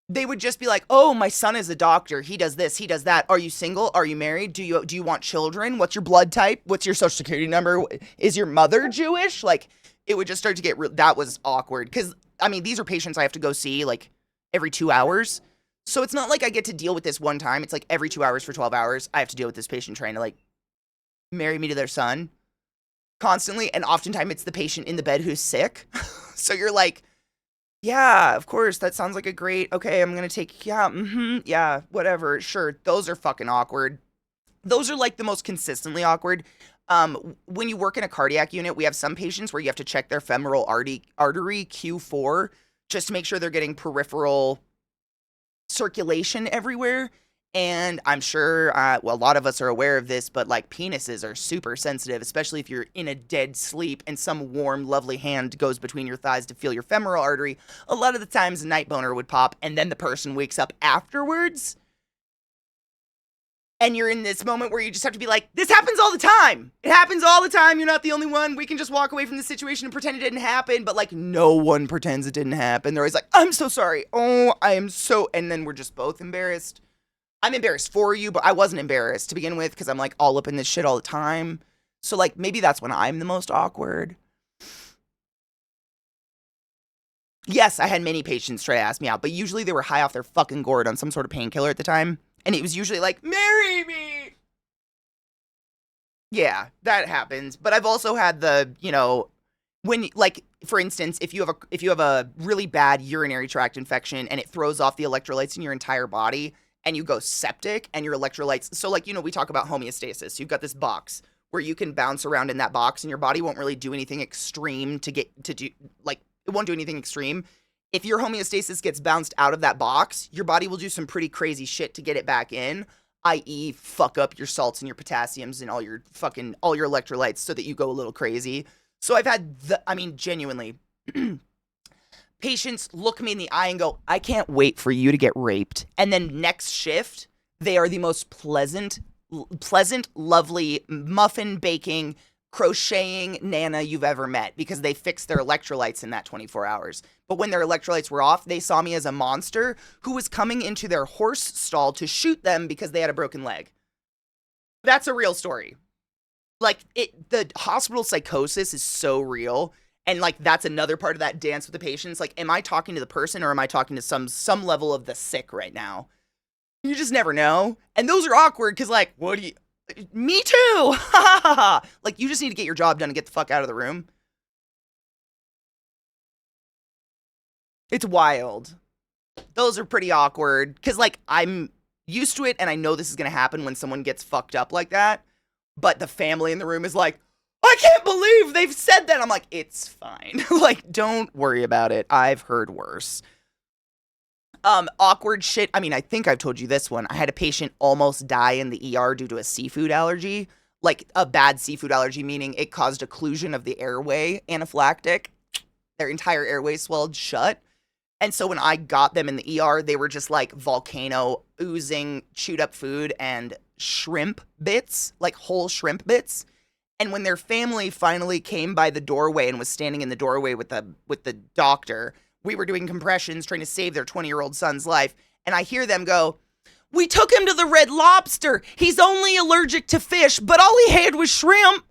they would just be like, oh, my son is a doctor. He does this. He does that. Are you single? Are you married? Do you want children? What's your blood type? What's your social security number? Is your mother Jewish? Like it would just start to get that was awkward. Cause I mean, these are patients I have to go see like every 2 hours. So it's not like I get to deal with this one time. It's like every 2 hours for 12 hours, I have to deal with this patient trying to like marry me to their son constantly. And oftentimes it's the patient in the bed who's sick. So you're like, yeah, of course. That sounds like a great, okay, I'm going to take, yeah, whatever. Sure. Those are fucking awkward. Those are like the most consistently awkward. When you work in a cardiac unit, we have some patients where you have to check their femoral artery Q4 just to make sure they're getting peripheral circulation everywhere. And I'm sure, a lot of us are aware of this, but like penises are super sensitive, especially if you're in a dead sleep and some warm, lovely hand goes between your thighs to feel your femoral artery. A lot of the times a night boner would pop and then the person wakes up afterwards. And you're in this moment where you just have to be like, this happens all the time. It happens all the time. You're not the only one. We can just walk away from the situation and pretend it didn't happen. But like, no one pretends it didn't happen. They're always like, I'm so sorry. Oh, I am so. And then we're just both embarrassed. I'm embarrassed for you, but I wasn't embarrassed to begin with because I'm like all up in this shit all the time. So like, maybe that's when I'm the most awkward. Yes, I had many patients try to ask me out, but usually they were high off their fucking gourd on some sort of painkiller at the time. And it was usually like, marry me. Yeah, that happens. But I've also had the, you know, when like, for instance, if you have a really bad urinary tract infection and it throws off the electrolytes in your entire body and you go septic and your electrolytes. So like, you know, we talk about homeostasis. You've got this box where you can bounce around in that box and your body won't really do anything extreme to do like, it won't do anything extreme. If your homeostasis gets bounced out of that box, your body will do some pretty crazy shit to get it back in, i.e. fuck up your salts and your potassiums and all your electrolytes so that you go a little crazy. So I've had genuinely, patients look me in the eye and go, I can't wait for you to get raped. And then next shift, they are the most pleasant, lovely, muffin baking, crocheting Nana you've ever met because they fixed their electrolytes in that 24 hours. But when their electrolytes were off, they saw me as a monster who was coming into their horse stall to shoot them because they had a broken leg. That's a real story. Like, the hospital psychosis is so real. And like, that's another part of that dance with the patients. Like, am I talking to the person or am I talking to some level of the sick right now? You just never know. And those are awkward because like, what do you... Me too! Like, you just need to get your job done and get the fuck out of the room. It's wild. Those are pretty awkward. Because, like, I'm used to it and I know this is going to happen when someone gets fucked up like that. But the family in the room is like, I can't believe they've said that. I'm like, it's fine. Like, don't worry about it. I've heard worse. Awkward shit. I mean, I think I've told you this one. I had a patient almost die in the ER due to a seafood allergy. Like a bad seafood allergy, meaning it caused occlusion of the airway, anaphylactic. Their entire airway swelled shut. And so when I got them in the ER, they were just like volcano oozing chewed up food and shrimp bits, like whole shrimp bits. And when their family finally came by the doorway and was standing in the doorway with the doctor, we were doing compressions trying to save their 20-year-old son's life. And I hear them go, we took him to the Red Lobster. He's only allergic to fish, but all he had was shrimp.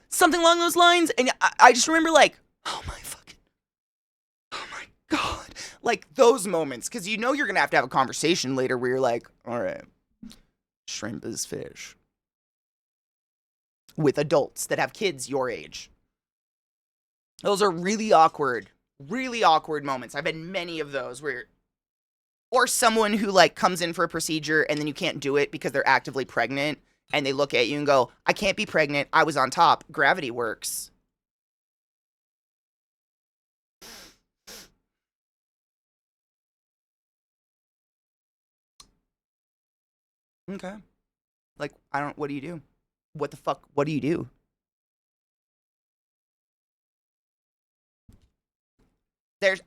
Something along those lines. And I just remember like, oh my God. Like those moments. Because you know you're going to have a conversation later where you're like, all right, shrimp is fish. With adults that have kids your age. Those are really awkward moments. I've had many of those where, or someone who like comes in for a procedure and then you can't do it because they're actively pregnant and they look at you and go, I can't be pregnant. I was on top. Gravity works. Okay. Like, what do you do? What the fuck? What do you do?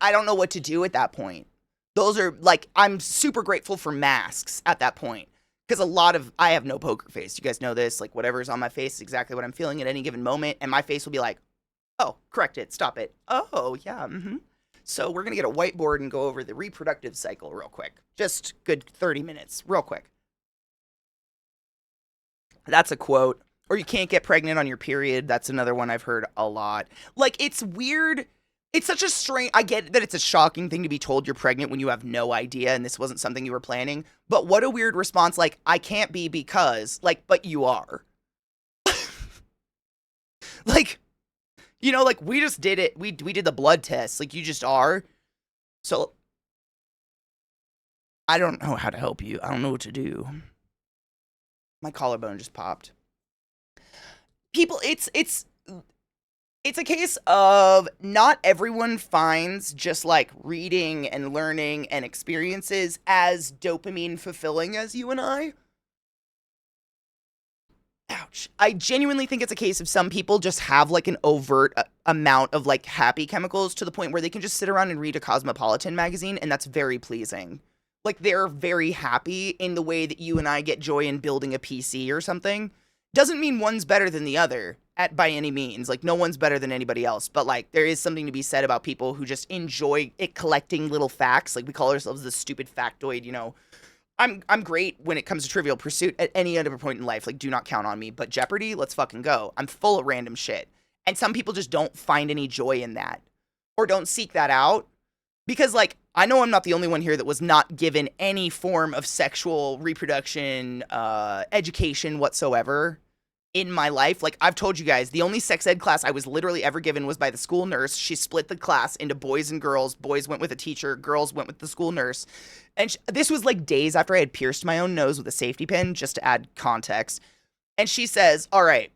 I don't know what to do at that point. Those are like, I'm super grateful for masks at that point. Because I have no poker face. You guys know this. Like, whatever's on my face is exactly what I'm feeling at any given moment. And my face will be like, oh, correct it. Stop it. Oh, yeah. Mm-hmm. So we're going to get a whiteboard and go over the reproductive cycle real quick. Just good 30 minutes. Real quick. That's a quote. Or you can't get pregnant on your period. That's another one I've heard a lot. Like, it's weird. It's such a strange... I get that it's a shocking thing to be told you're pregnant when you have no idea and this wasn't something you were planning. But what a weird response. Like, I can't be because... Like, but you are. Like, you know, like, we just did it. We did the blood test. Like, you just are. So, I don't know how to help you. I don't know what to do. My collarbone just popped. People, it's a case of not everyone finds just like reading and learning and experiences as dopamine fulfilling as you and I. Ow. ouch. I genuinely think it's a case of some people just have like an overt amount of like happy chemicals to the point where they can just sit around and read a Cosmopolitan magazine, and that's very pleasing. Like they're very happy in the way that you and I get joy in building a PC or something. Doesn't mean one's better than the other by any means. Like no one's better than anybody else, but like there is something to be said about people who just enjoy it collecting little facts. Like we call ourselves the stupid factoid, you know. I'm great when it comes to Trivial Pursuit at any other point in life. Like, do not count on me. But Jeopardy, let's fucking go. I'm full of random shit. And some people just don't find any joy in that or don't seek that out. Because, like, I know I'm not the only one here that was not given any form of sexual reproduction, education whatsoever in my life. Like, I've told you guys, the only sex ed class I was literally ever given was by the school nurse. She split the class into boys and girls. Boys went with a teacher, girls went with the school nurse. And this was like days after I had pierced my own nose with a safety pin, just to add context. And she says, all right,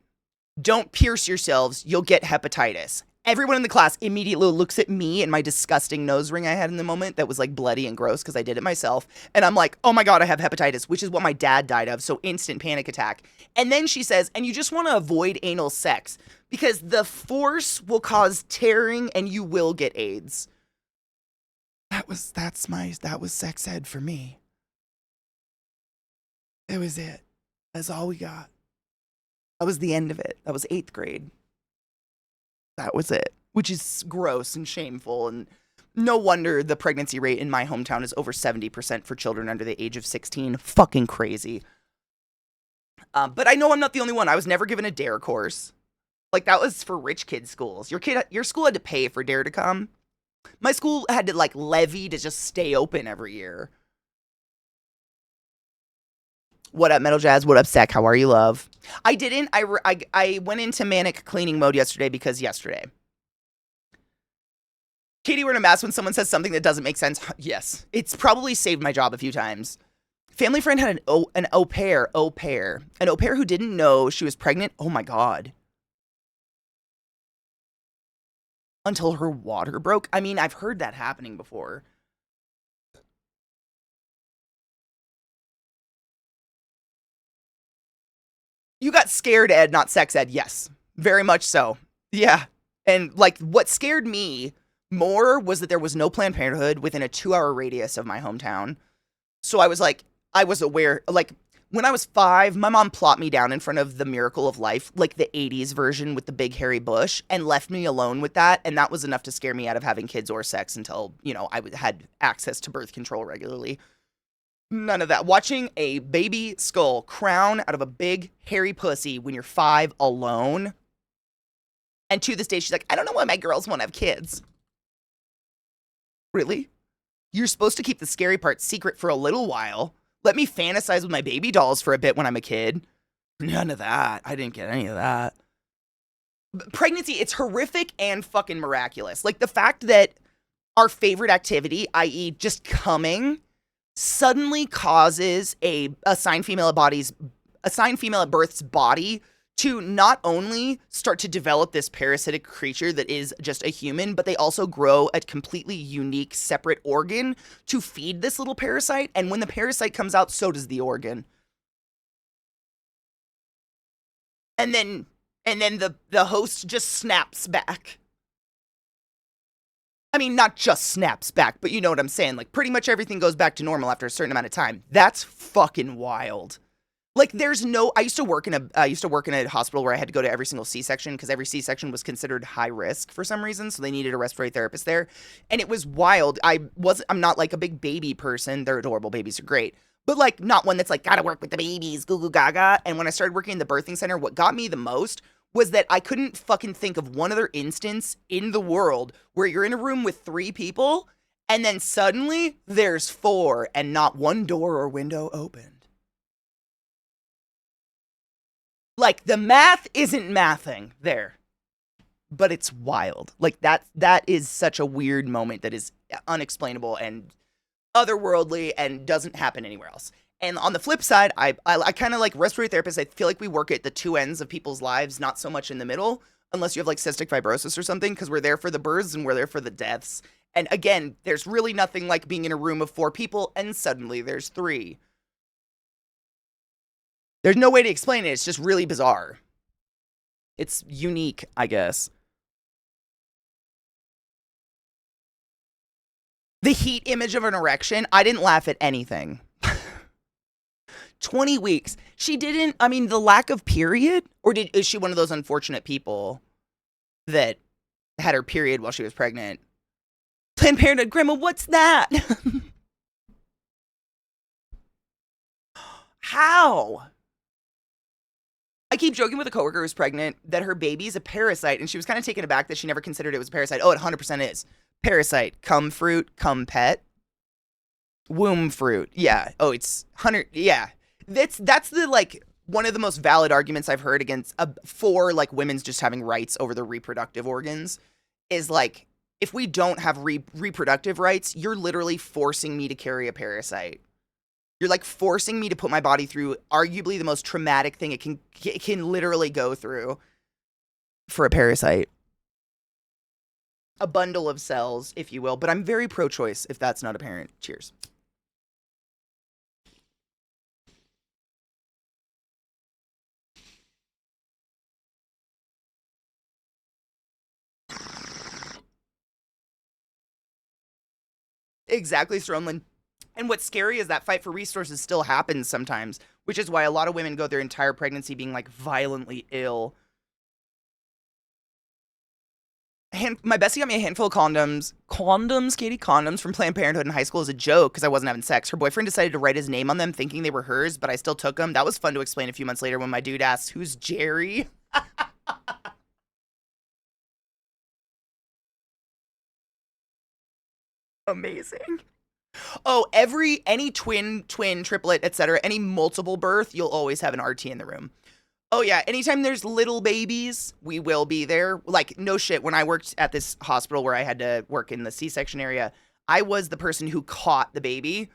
don't pierce yourselves. You'll get hepatitis. Everyone in the class immediately looks at me and my disgusting nose ring I had in the moment that was like bloody and gross because I did it myself. And I'm like, oh my God, I have hepatitis, which is what my dad died of. So instant panic attack. And then she says, and you just want to avoid anal sex because the force will cause tearing and you will get AIDS. That was sex ed for me. It was it. That's all we got. That was the end of it. That was 8th grade. That was it, which is gross and shameful. And no wonder the pregnancy rate in my hometown is over 70% for children under the age of 16. Fucking crazy. But I know I'm not the only one. I was never given a DARE course. Like, that was for rich kid schools. Your school had to pay for DARE to come. My school had to, like, levy to just stay open every year. What up, Metal Jazz? What up, Sec? How are you, love? I didn't. I went into manic cleaning mode yesterday because yesterday. Katie wearing a mask when someone says something that doesn't make sense. Yes. It's probably saved my job a few times. Family friend had an au pair. An au pair who didn't know she was pregnant. Oh my God. Until her water broke. I mean, I've heard that happening before. You got scared, Ed, not sex ed. Yes, very much so. Yeah. And like what scared me more was that there was no Planned Parenthood within a 2-hour radius of my hometown. So I was like, I was aware, like when I was 5, my mom plopped me down in front of The Miracle of Life, like the 80s version with the big hairy bush, and left me alone with that. And that was enough to scare me out of having kids or sex until, you know, I had access to birth control regularly. None of that. Watching a baby skull crown out of a big hairy pussy when you're 5 alone. And to this day, she's like, I don't know why my girls won't have kids. Really? You're supposed to keep the scary part secret for a little while. Let me fantasize with my baby dolls for a bit when I'm a kid. None of that. I didn't get any of that. But pregnancy, it's horrific and fucking miraculous. Like the fact that our favorite activity, i.e. just coming, suddenly causes a assigned female at birth's body to not only start to develop this parasitic creature that is just a human, but they also grow a completely unique separate organ to feed this little parasite. And when the parasite comes out, so does the organ. And then the host just snaps back. I mean, not just snaps back, but you know what I'm saying. Like, pretty much everything goes back to normal after a certain amount of time. That's fucking wild. Like, there's no. I used to work in a hospital where I had to go to every single C-section because every C-section was considered high risk for some reason, so they needed a respiratory therapist there, and it was wild. I'm not like a big baby person. They're adorable. Babies are great, but like not one that's like gotta work with the babies, goo goo gaga. And when I started working in the birthing center, what got me the most was that I couldn't fucking think of one other instance in the world where you're in a room with 3 people and then suddenly there's 4 and not one door or window opened. Like the math isn't mathing there, but it's wild. Like that is such a weird moment that is unexplainable and otherworldly and doesn't happen anywhere else. And on the flip side, I kind of like respiratory therapists. I feel like we work at the 2 ends of people's lives, not so much in the middle, unless you have like cystic fibrosis or something, because we're there for the births and we're there for the deaths. And again, there's really nothing like being in a room of 4 people and suddenly there's 3. There's no way to explain it. It's just really bizarre. It's unique, I guess. The heat image of an erection, I didn't laugh at anything. 20 weeks. She didn't, I mean, the lack of period? Or is she one of those unfortunate people that had her period while she was pregnant? Planned Parenthood, Grandma, what's that? How? I keep joking with a coworker who's pregnant that her baby's a parasite, and she was kind of taken aback that she never considered it was a parasite. Oh, it 100% is. Parasite. Cum fruit, cum pet. Womb fruit. Yeah. Oh, it's 100. Yeah. That's the, like, one of the most valid arguments I've heard against, for, like, women's just having rights over their reproductive organs is, like, if we don't have reproductive rights, you're literally forcing me to carry a parasite. You're, like, forcing me to put my body through arguably the most traumatic thing it can literally go through for a parasite. A bundle of cells, if you will. But I'm very pro-choice, if that's not apparent. Cheers. Exactly, Stronlin. And what's scary is that fight for resources still happens sometimes, which is why a lot of women go their entire pregnancy being, like, violently ill. My bestie got me a handful of condoms. Condoms, Katie? Condoms from Planned Parenthood in high school as a joke because I wasn't having sex. Her boyfriend decided to write his name on them thinking they were hers, but I still took them. That was fun to explain a few months later when my dude asked, "Who's Jerry?" Amazing. Oh, any twin, triplet, etc., any multiple birth, you'll always have an RT in the room. Oh, yeah. Anytime there's little babies, we will be there. Like, no shit. When I worked at this hospital where I had to work in the C-section area, I was the person who caught the baby.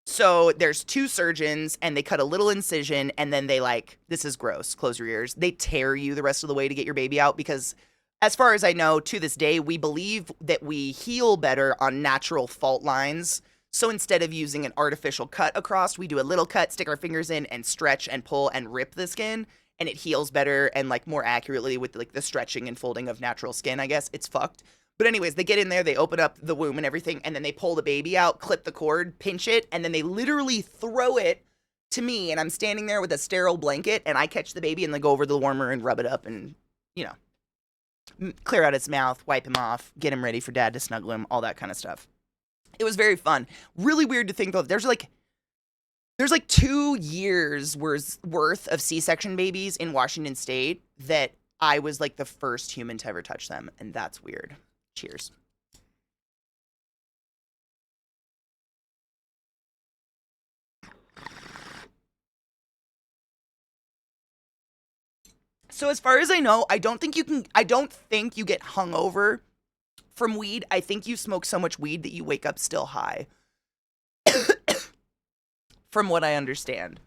So there's 2 surgeons, and they cut a little incision, and then they, like, this is gross, close your ears. They tear you the rest of the way to get your baby out because, as far as I know, to this day, we believe that we heal better on natural fault lines. So instead of using an artificial cut across, we do a little cut, stick our fingers in, and stretch and pull and rip the skin. And it heals better and, like, more accurately with, like, the stretching and folding of natural skin, I guess. It's fucked. But anyways, they get in there, they open up the womb and everything, and then they pull the baby out, clip the cord, pinch it, and then they literally throw it to me. And I'm standing there with a sterile blanket, and I catch the baby and then go over to the warmer and rub it up and, you know, clear out its mouth, wipe him off, get him ready for dad to snuggle him, all that kind of stuff. It was very fun. Really weird to think, though. There's like 2 years worth of C-section babies in Washington State that I was, like, the first human to ever touch them, and that's weird. Cheers. So as far as I know, I don't think you get hungover from weed. I think you smoke so much weed that you wake up still high. From what I understand.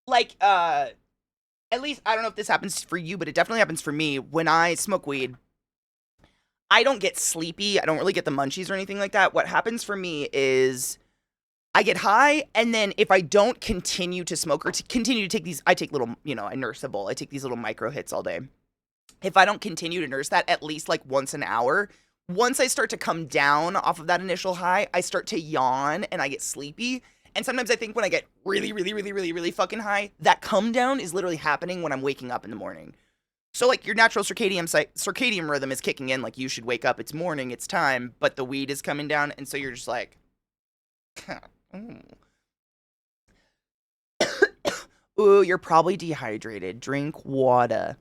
Like, at least, I don't know if this happens for you, but it definitely happens for me. When I smoke weed, I don't get sleepy. I don't really get the munchies or anything like that. What happens for me is I get high, and then if I don't continue to smoke or continue to take these, I take little, you know, I nurse a bowl. I take these little micro hits all day. If I don't continue to nurse that at least, like, once an hour, once I start to come down off of that initial high, I start to yawn and I get sleepy. And sometimes I think when I get really, really, really, really, really fucking high, that come down is literally happening when I'm waking up in the morning. So, like, your natural circadian rhythm is kicking in, like, you should wake up, it's morning, it's time, but the weed is coming down, and so you're just like, ooh, you're probably dehydrated. Drink water.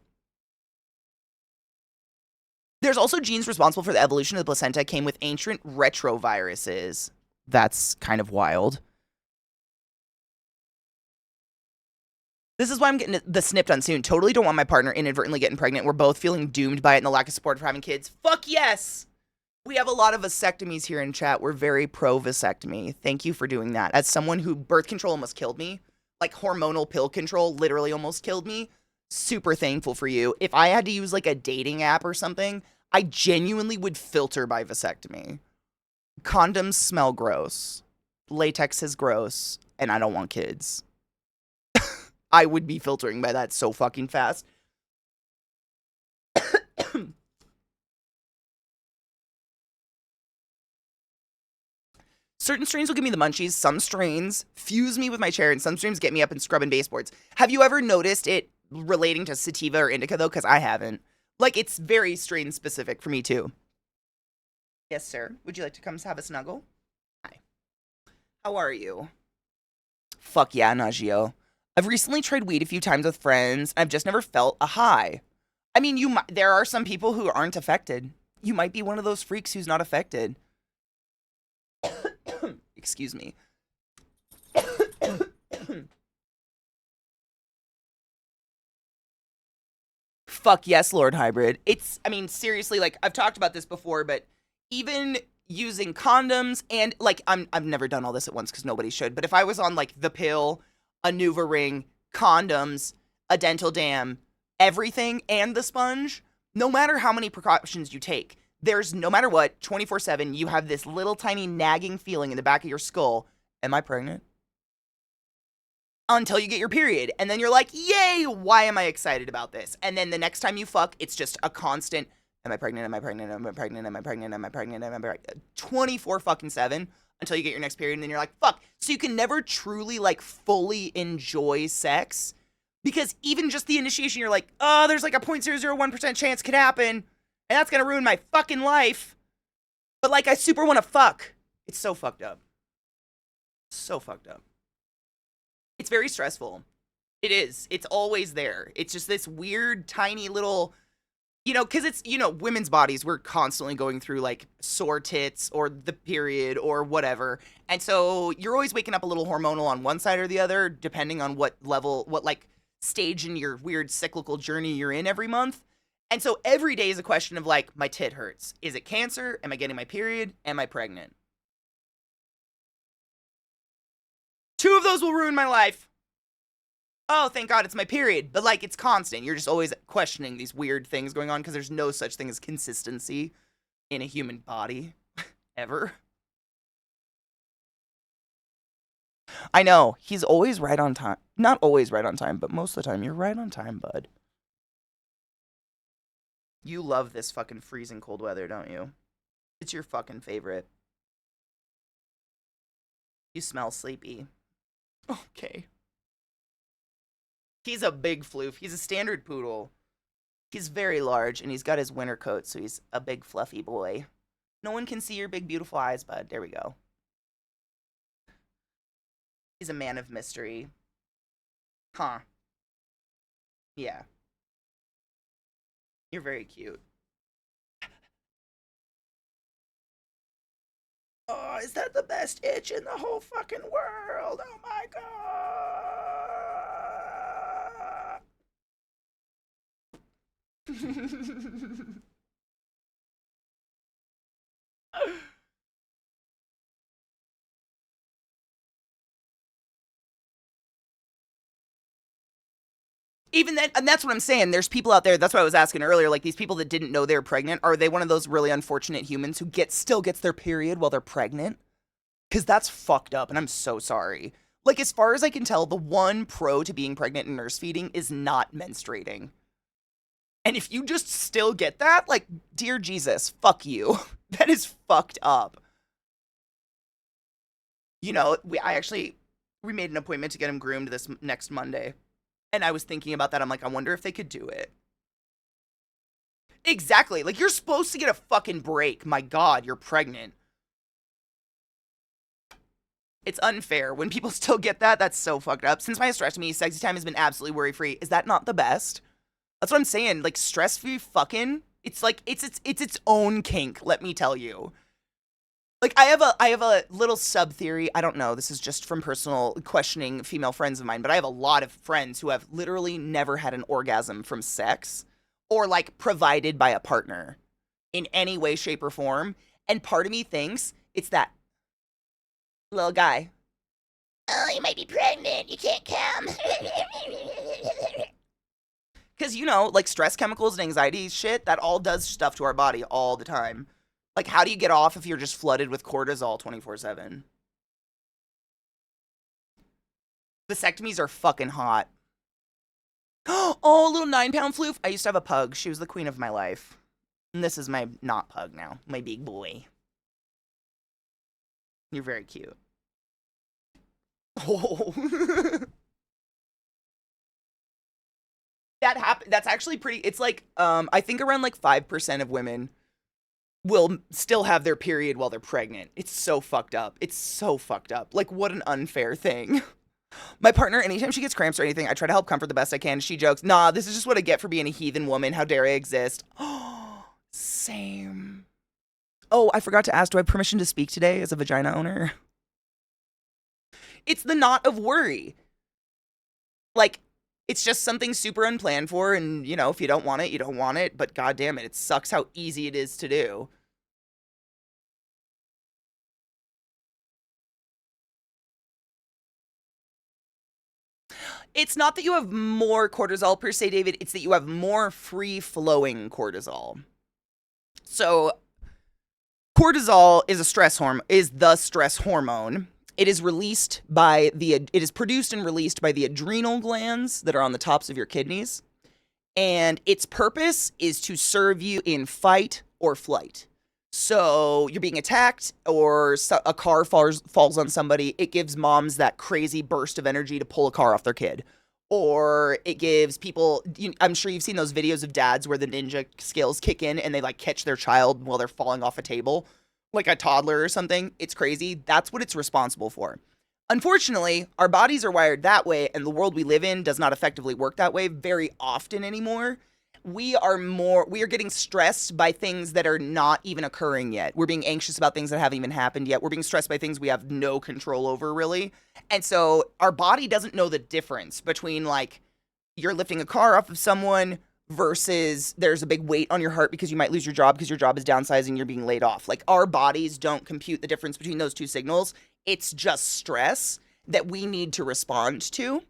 There's also genes responsible for the evolution of the placenta came with ancient retroviruses. That's kind of wild. This is why I'm getting the snip done soon. Totally don't want my partner inadvertently getting pregnant. We're both feeling doomed by it and the lack of support for having kids. Fuck yes! We have a lot of vasectomies here in chat. We're very pro-vasectomy. Thank you for doing that. As someone who birth control almost killed me, like hormonal pill control literally almost killed me, super thankful for you. If I had to use, like, a dating app or something, I genuinely would filter by vasectomy. Condoms smell gross. latex is gross, and I don't want kids. I would be filtering by that so fucking fast. Certain strains will give me the munchies. Some strains fuse me with my chair, and some strains get me up and scrubbing baseboards. Have you ever noticed it relating to sativa or indica, though? Because I haven't. Like, it's very strain specific for me, too. Yes, sir. Would you like to come have a snuggle? Hi. How are you? Fuck yeah, Nagio. I've recently tried weed a few times with friends. I've just never felt a high. I mean, there are some people who aren't affected. You might be one of those freaks who's not affected. Excuse me. Fuck yes, Lord Hybrid. I mean, seriously, like, I've talked about this before, but even using condoms and, like, I've never done all this at once because nobody should, but if I was on, like, the pill, a Nuva ring, condoms, a dental dam, everything, and the sponge, no matter how many precautions you take, there's, no matter what, 24/7, you have this little tiny nagging feeling in the back of your skull. Am I pregnant? Until you get your period. And then you're like, yay, why am I excited about this? And then the next time you fuck, it's just a constant, am I pregnant? Am I pregnant? Am I pregnant? Am I pregnant? Am I pregnant? Am I pregnant? 24/7 until you get your next period. And then you're like, fuck. So you can never truly, like, fully enjoy sex. Because even just the initiation, you're like, oh, there's like a 0.001% chance it could happen. And that's gonna ruin my fucking life. But, like, I super wanna fuck. It's so fucked up. So fucked up. It's very stressful. It is. It's always there. It's just this weird, tiny little, because it's, women's bodies, we're constantly going through, like, sore tits or the period or whatever. And so you're always waking up a little hormonal on one side or the other, depending on what level, like, stage in your weird cyclical journey you're in every month. And so every day is a question of, like, my tit hurts. Is it cancer? Am I getting my period? Am I pregnant? 2 of those will ruin my life. Oh, thank God it's my period. But, like, it's constant. You're just always questioning these weird things going on because there's no such thing as consistency in a human body. Ever. I know. He's always right on time. Not always right on time, but most of the time you're right on time, bud. You love this fucking freezing cold weather, don't you? It's your fucking favorite. You smell sleepy. Okay. He's a big floof. He's a standard poodle. He's very large, and he's got his winter coat, so he's a big fluffy boy. No one can see your big beautiful eyes, bud. There we go. He's a man of mystery. Huh. Yeah. You're very cute. Oh, is that the best itch in the whole fucking world? Oh my god. Even then, and that's what I'm saying. There's people out there, that's what I was asking earlier, like these people that didn't know they were pregnant, are they one of those really unfortunate humans who still gets their period while they're pregnant? Because that's fucked up, and I'm so sorry. Like, as far as I can tell, the one pro to being pregnant and nurse feeding is not menstruating. And if you just still get that, like, dear Jesus, fuck you. That is fucked up. We made an appointment to get him groomed this next Monday. And I was thinking about that. I'm like, I wonder if they could do it. Exactly. Like, you're supposed to get a fucking break. My God, you're pregnant. It's unfair. When people still get that, that's so fucked up. Since my hysterectomy, sexy time has been absolutely worry-free. Is that not the best? That's what I'm saying. Like, stress-free fucking, it's like, it's its own kink, let me tell you. Like, I have a little sub-theory. I don't know. This is just from personal questioning female friends of mine, but I have a lot of friends who have literally never had an orgasm from sex or, like, provided by a partner in any way, shape, or form. And part of me thinks it's that little guy. Oh, you might be pregnant. You can't come. Because, like, stress chemicals and anxiety shit, that all does stuff to our body all the time. Like, how do you get off if you're just flooded with cortisol 24/7? Vasectomies are fucking hot. Oh, little 9-pound floof. I used to have a pug. She was the queen of my life. And this is my not pug now. My big boy. You're very cute. Oh. That's actually pretty. It's like, I think around like 5% of women will still have their period while they're pregnant. It's so fucked up. It's so fucked up. Like, what an unfair thing. My partner, anytime she gets cramps or anything, I try to help comfort the best I can. She jokes, nah, this is just what I get for being a heathen woman. How dare I exist? Oh, same. Oh, I forgot to ask, do I have permission to speak today as a vagina owner? It's the knot of worry. Like, it's just something super unplanned for, and, you know, if you don't want it, you don't want it, but god damn it, it sucks how easy it is to do. It's not that you have more cortisol per se, David, it's that you have more free-flowing cortisol. So, cortisol is the stress hormone. It is produced and released by the adrenal glands that are on the tops of your kidneys. And its purpose is to serve you in fight or flight. So you're being attacked or a car falls on somebody. It gives moms that crazy burst of energy to pull a car off their kid. Or it gives people, I'm sure you've seen those videos of dads where the ninja skills kick in and they like catch their child while they're falling off a table. Like a toddler or something. It's crazy. That's what it's responsible for. Unfortunately, our bodies are wired that way, and the world we live in does not effectively work that way very often anymore. We are getting stressed by things that are not even occurring yet. We're being anxious about things that haven't even happened yet. We're being stressed by things we have no control over, really. And so our body doesn't know the difference between, like, you're lifting a car off of someone versus there's a big weight on your heart because you might lose your job because your job is downsizing, you're being laid off. Like, our bodies don't compute the difference between those two signals. It's just stress that we need to respond to.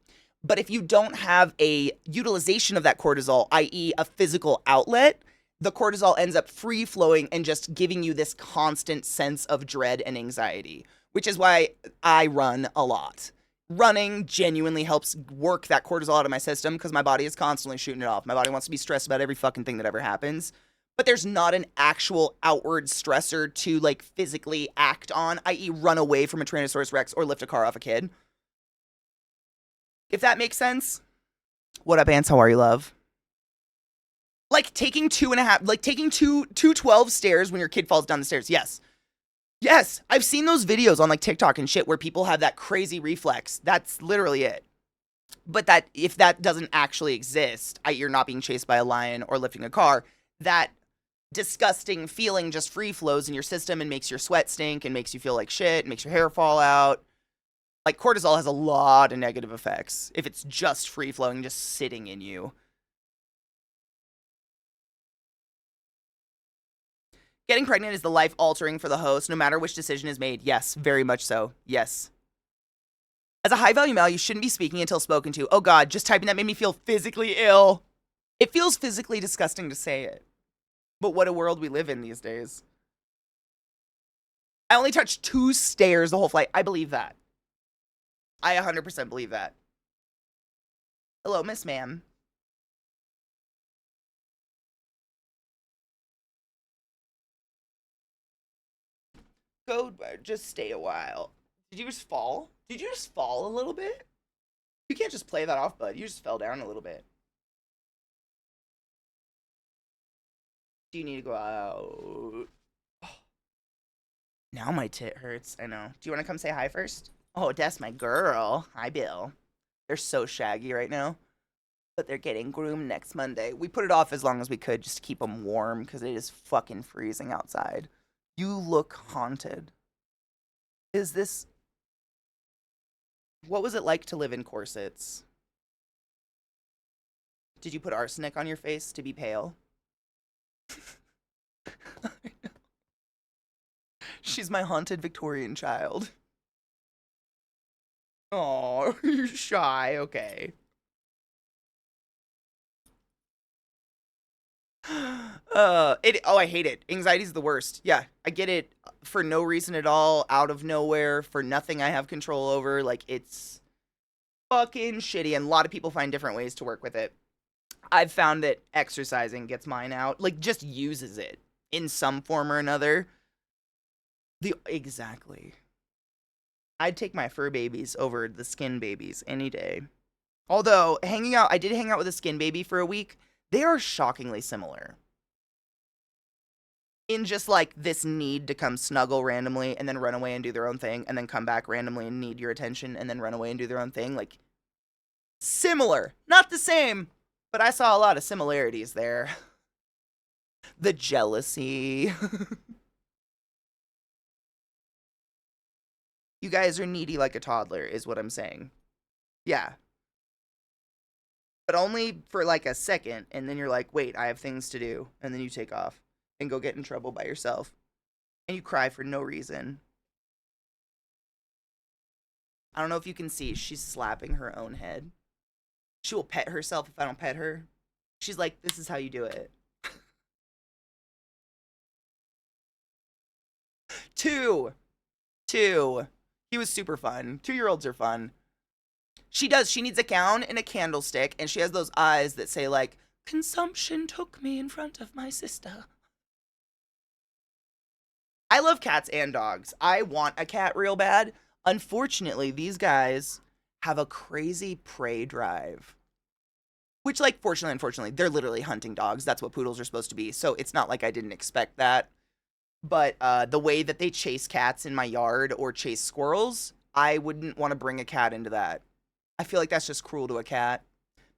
But if you don't have a utilization of that cortisol, i.e. a physical outlet, the cortisol ends up free flowing and just giving you this constant sense of dread and anxiety, which is why I run a lot. Running genuinely helps work that cortisol out of my system because my body is constantly shooting it off. My body wants to be stressed about every fucking thing that ever happens. But there's not an actual outward stressor to, like, physically act on, i.e. run away from a Tyrannosaurus Rex or lift a car off a kid. If that makes sense. What up, Ants? How are you, love? Like taking two 12 stairs when your kid falls down the stairs. Yes. Yes, I've seen those videos on like TikTok and shit where people have that crazy reflex. That's literally it. But that if that doesn't actually exist, you're not being chased by a lion or lifting a car, that disgusting feeling just free flows in your system and makes your sweat stink and makes you feel like shit, makes your hair fall out. Like, cortisol has a lot of negative effects if it's just free flowing, just sitting in you. Getting pregnant is the life altering for the host, no matter which decision is made. Yes, very much so. Yes. As a high value male, you shouldn't be speaking until spoken to. Oh God, just typing that made me feel physically ill. It feels physically disgusting to say it. But what a world we live in these days. I only touched 2 stairs the whole flight. I believe that. I 100% believe that. Hello, Miss Ma'am. Go, just stay a while. Did you just fall? Did you just fall a little bit? You can't just play that off, bud. You just fell down a little bit. Do you need to go out? Oh. Now my tit hurts. I know. Do you want to come say hi first? Oh, that's my girl. Hi, Bill. They're so shaggy right now. But they're getting groomed next Monday. We put it off as long as we could just to keep them warm because it is fucking freezing outside. You look haunted. Is this... What was it like to live in corsets? Did you put arsenic on your face to be pale? She's my haunted Victorian child. Oh, you're shy. Okay. I hate it. Anxiety's the worst. Yeah, I get it for no reason at all, out of nowhere, for nothing I have control over. Like, it's fucking shitty, and a lot of people find different ways to work with it. I've found that exercising gets mine out, like just uses it in some form or another. Exactly. I'd take my fur babies over the skin babies any day. Although I did hang out with a skin baby for a week. They are shockingly similar. In just like this need to come snuggle randomly and then run away and do their own thing and then come back randomly and need your attention and then run away and do their own thing. Like, similar. Not the same, but I saw a lot of similarities there. The jealousy. You guys are needy like a toddler, is what I'm saying. Yeah. But only for like a second, and then you're like, wait, I have things to do. And then you take off and go get in trouble by yourself. And you cry for no reason. I don't know if you can see, she's slapping her own head. She will pet herself if I don't pet her. She's like, this is how you do it. Two. He was super fun. 2-year-olds are fun. She needs a gown and a candlestick, and she has those eyes that say, like, consumption took me in front of my sister. I love cats and dogs. I want a cat real bad. Unfortunately, these guys have a crazy prey drive. Which, like, fortunately, unfortunately, they're literally hunting dogs. That's what poodles are supposed to be. So it's not like I didn't expect that. But the way that they chase cats in my yard or chase squirrels, I wouldn't want to bring a cat into that. I feel like that's just cruel to a cat.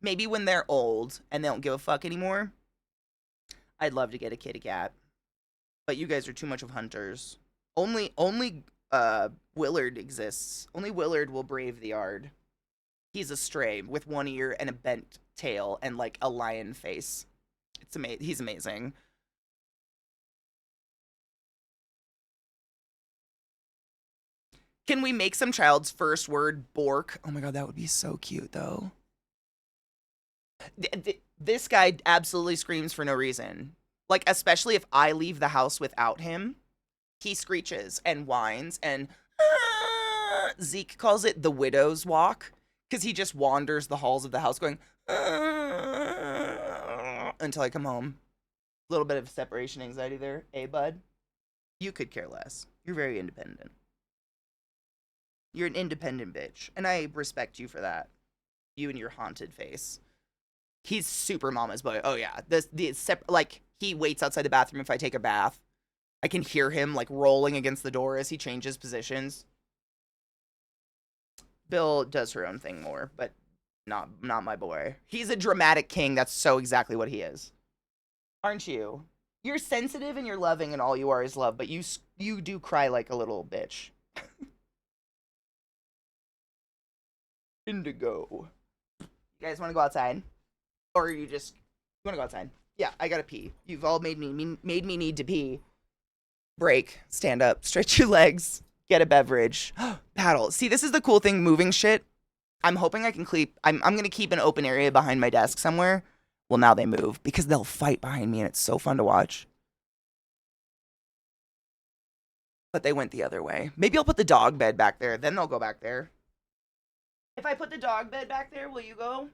Maybe when they're old and they don't give a fuck anymore, I'd love to get a kitty cat. But you guys are too much of hunters. Only Willard exists. Only Willard will brave the yard. He's a stray with one ear and a bent tail and like a lion face. It's amazing. He's amazing. Can we make some child's first word Bork? Oh my god, that would be so cute, though. This guy absolutely screams for no reason. Like, especially if I leave the house without him, he screeches and whines and Zeke calls it the widow's walk because he just wanders the halls of the house going until I come home. A little bit of separation anxiety there, eh, bud? You could care less. You're very independent. You're an independent bitch, and I respect you for that. You and your haunted face. He's super mama's boy. Oh yeah, like he waits outside the bathroom if I take a bath. I can hear him like rolling against the door as he changes positions. Bill does her own thing more, but not my boy. He's a dramatic king. That's so exactly what he is. Aren't you? You're sensitive and you're loving, and all you are is love. But you do cry like a little bitch. Indigo. You guys want to go outside? Or you want to go outside? Yeah, I gotta pee. You've all made me need to pee. Break. Stand up. Stretch your legs. Get a beverage. Paddle. See, this is the cool thing, moving shit. I'm hoping I can keep... I'm gonna keep an open area behind my desk somewhere. Well, now they move because they'll fight behind me and it's so fun to watch. But they went the other way. Maybe I'll put the dog bed back there. Then they'll go back there. If I put the dog bed back there, will you go?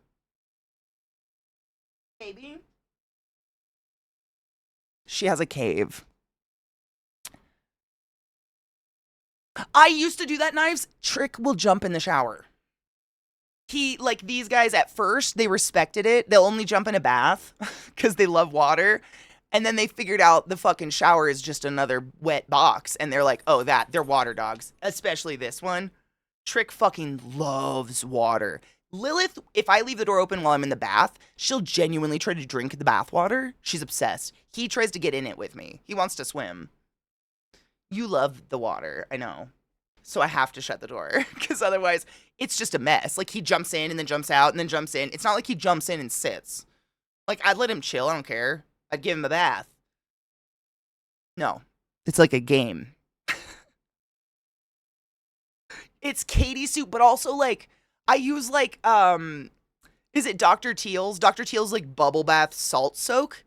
Maybe. She has a cave. I used to do that, Knives. Trick will jump in the shower. Like these guys at first, they respected it. They'll only jump in a bath because they love water. And then they figured out the fucking shower is just another wet box. And they're like, oh, they're water dogs. Especially this one. Trick fucking loves water. Lilith, if I leave the door open while I'm in the bath, she'll genuinely try to drink the bath water. She's obsessed. He tries to get in it with me. He wants to swim. You love the water, I know. So I have to shut the door because otherwise it's just a mess. Like he jumps in and then jumps out and then jumps in. It's not like he jumps in and sits. Like I'd let him chill. I don't care. I'd give him a bath. No, it's like a game. It's Katie soup, but also like I use like is it Dr. Teal's? Dr. Teal's like bubble bath salt soak.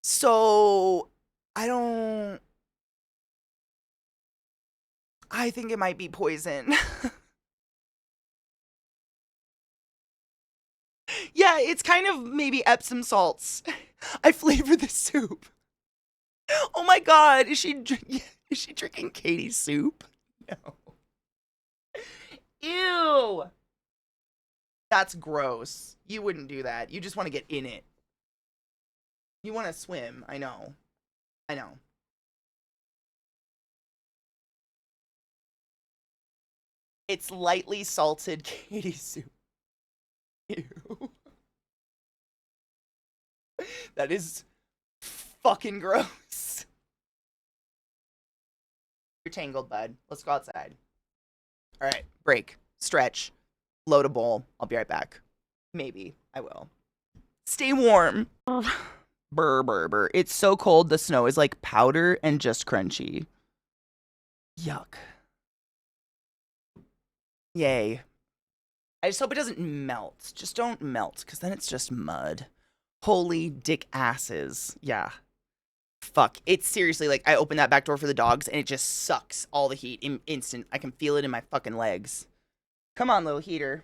So I think it might be poison. Yeah, it's kind of maybe Epsom salts. I flavor the soup. Oh my god, is she drinking Katie's soup? No. Ew. That's gross. You wouldn't do that. You just want to get in it. You want to swim. I know. I know. It's lightly salted Katie soup. Ew. That is fucking gross. You're tangled, bud. Let's go outside. All right, break, stretch, load a bowl. I'll be right back. Maybe I will. Stay warm. Burr, burr, burr. It's so cold, the snow is like powder and just crunchy. Yuck. Yay. I just hope it doesn't melt. Just don't melt, because then it's just mud. Holy dick asses. Yeah. Fuck. It's seriously like I open that back door for the dogs and it just sucks all the heat in instant. I can feel it in my fucking legs. Come on, little heater.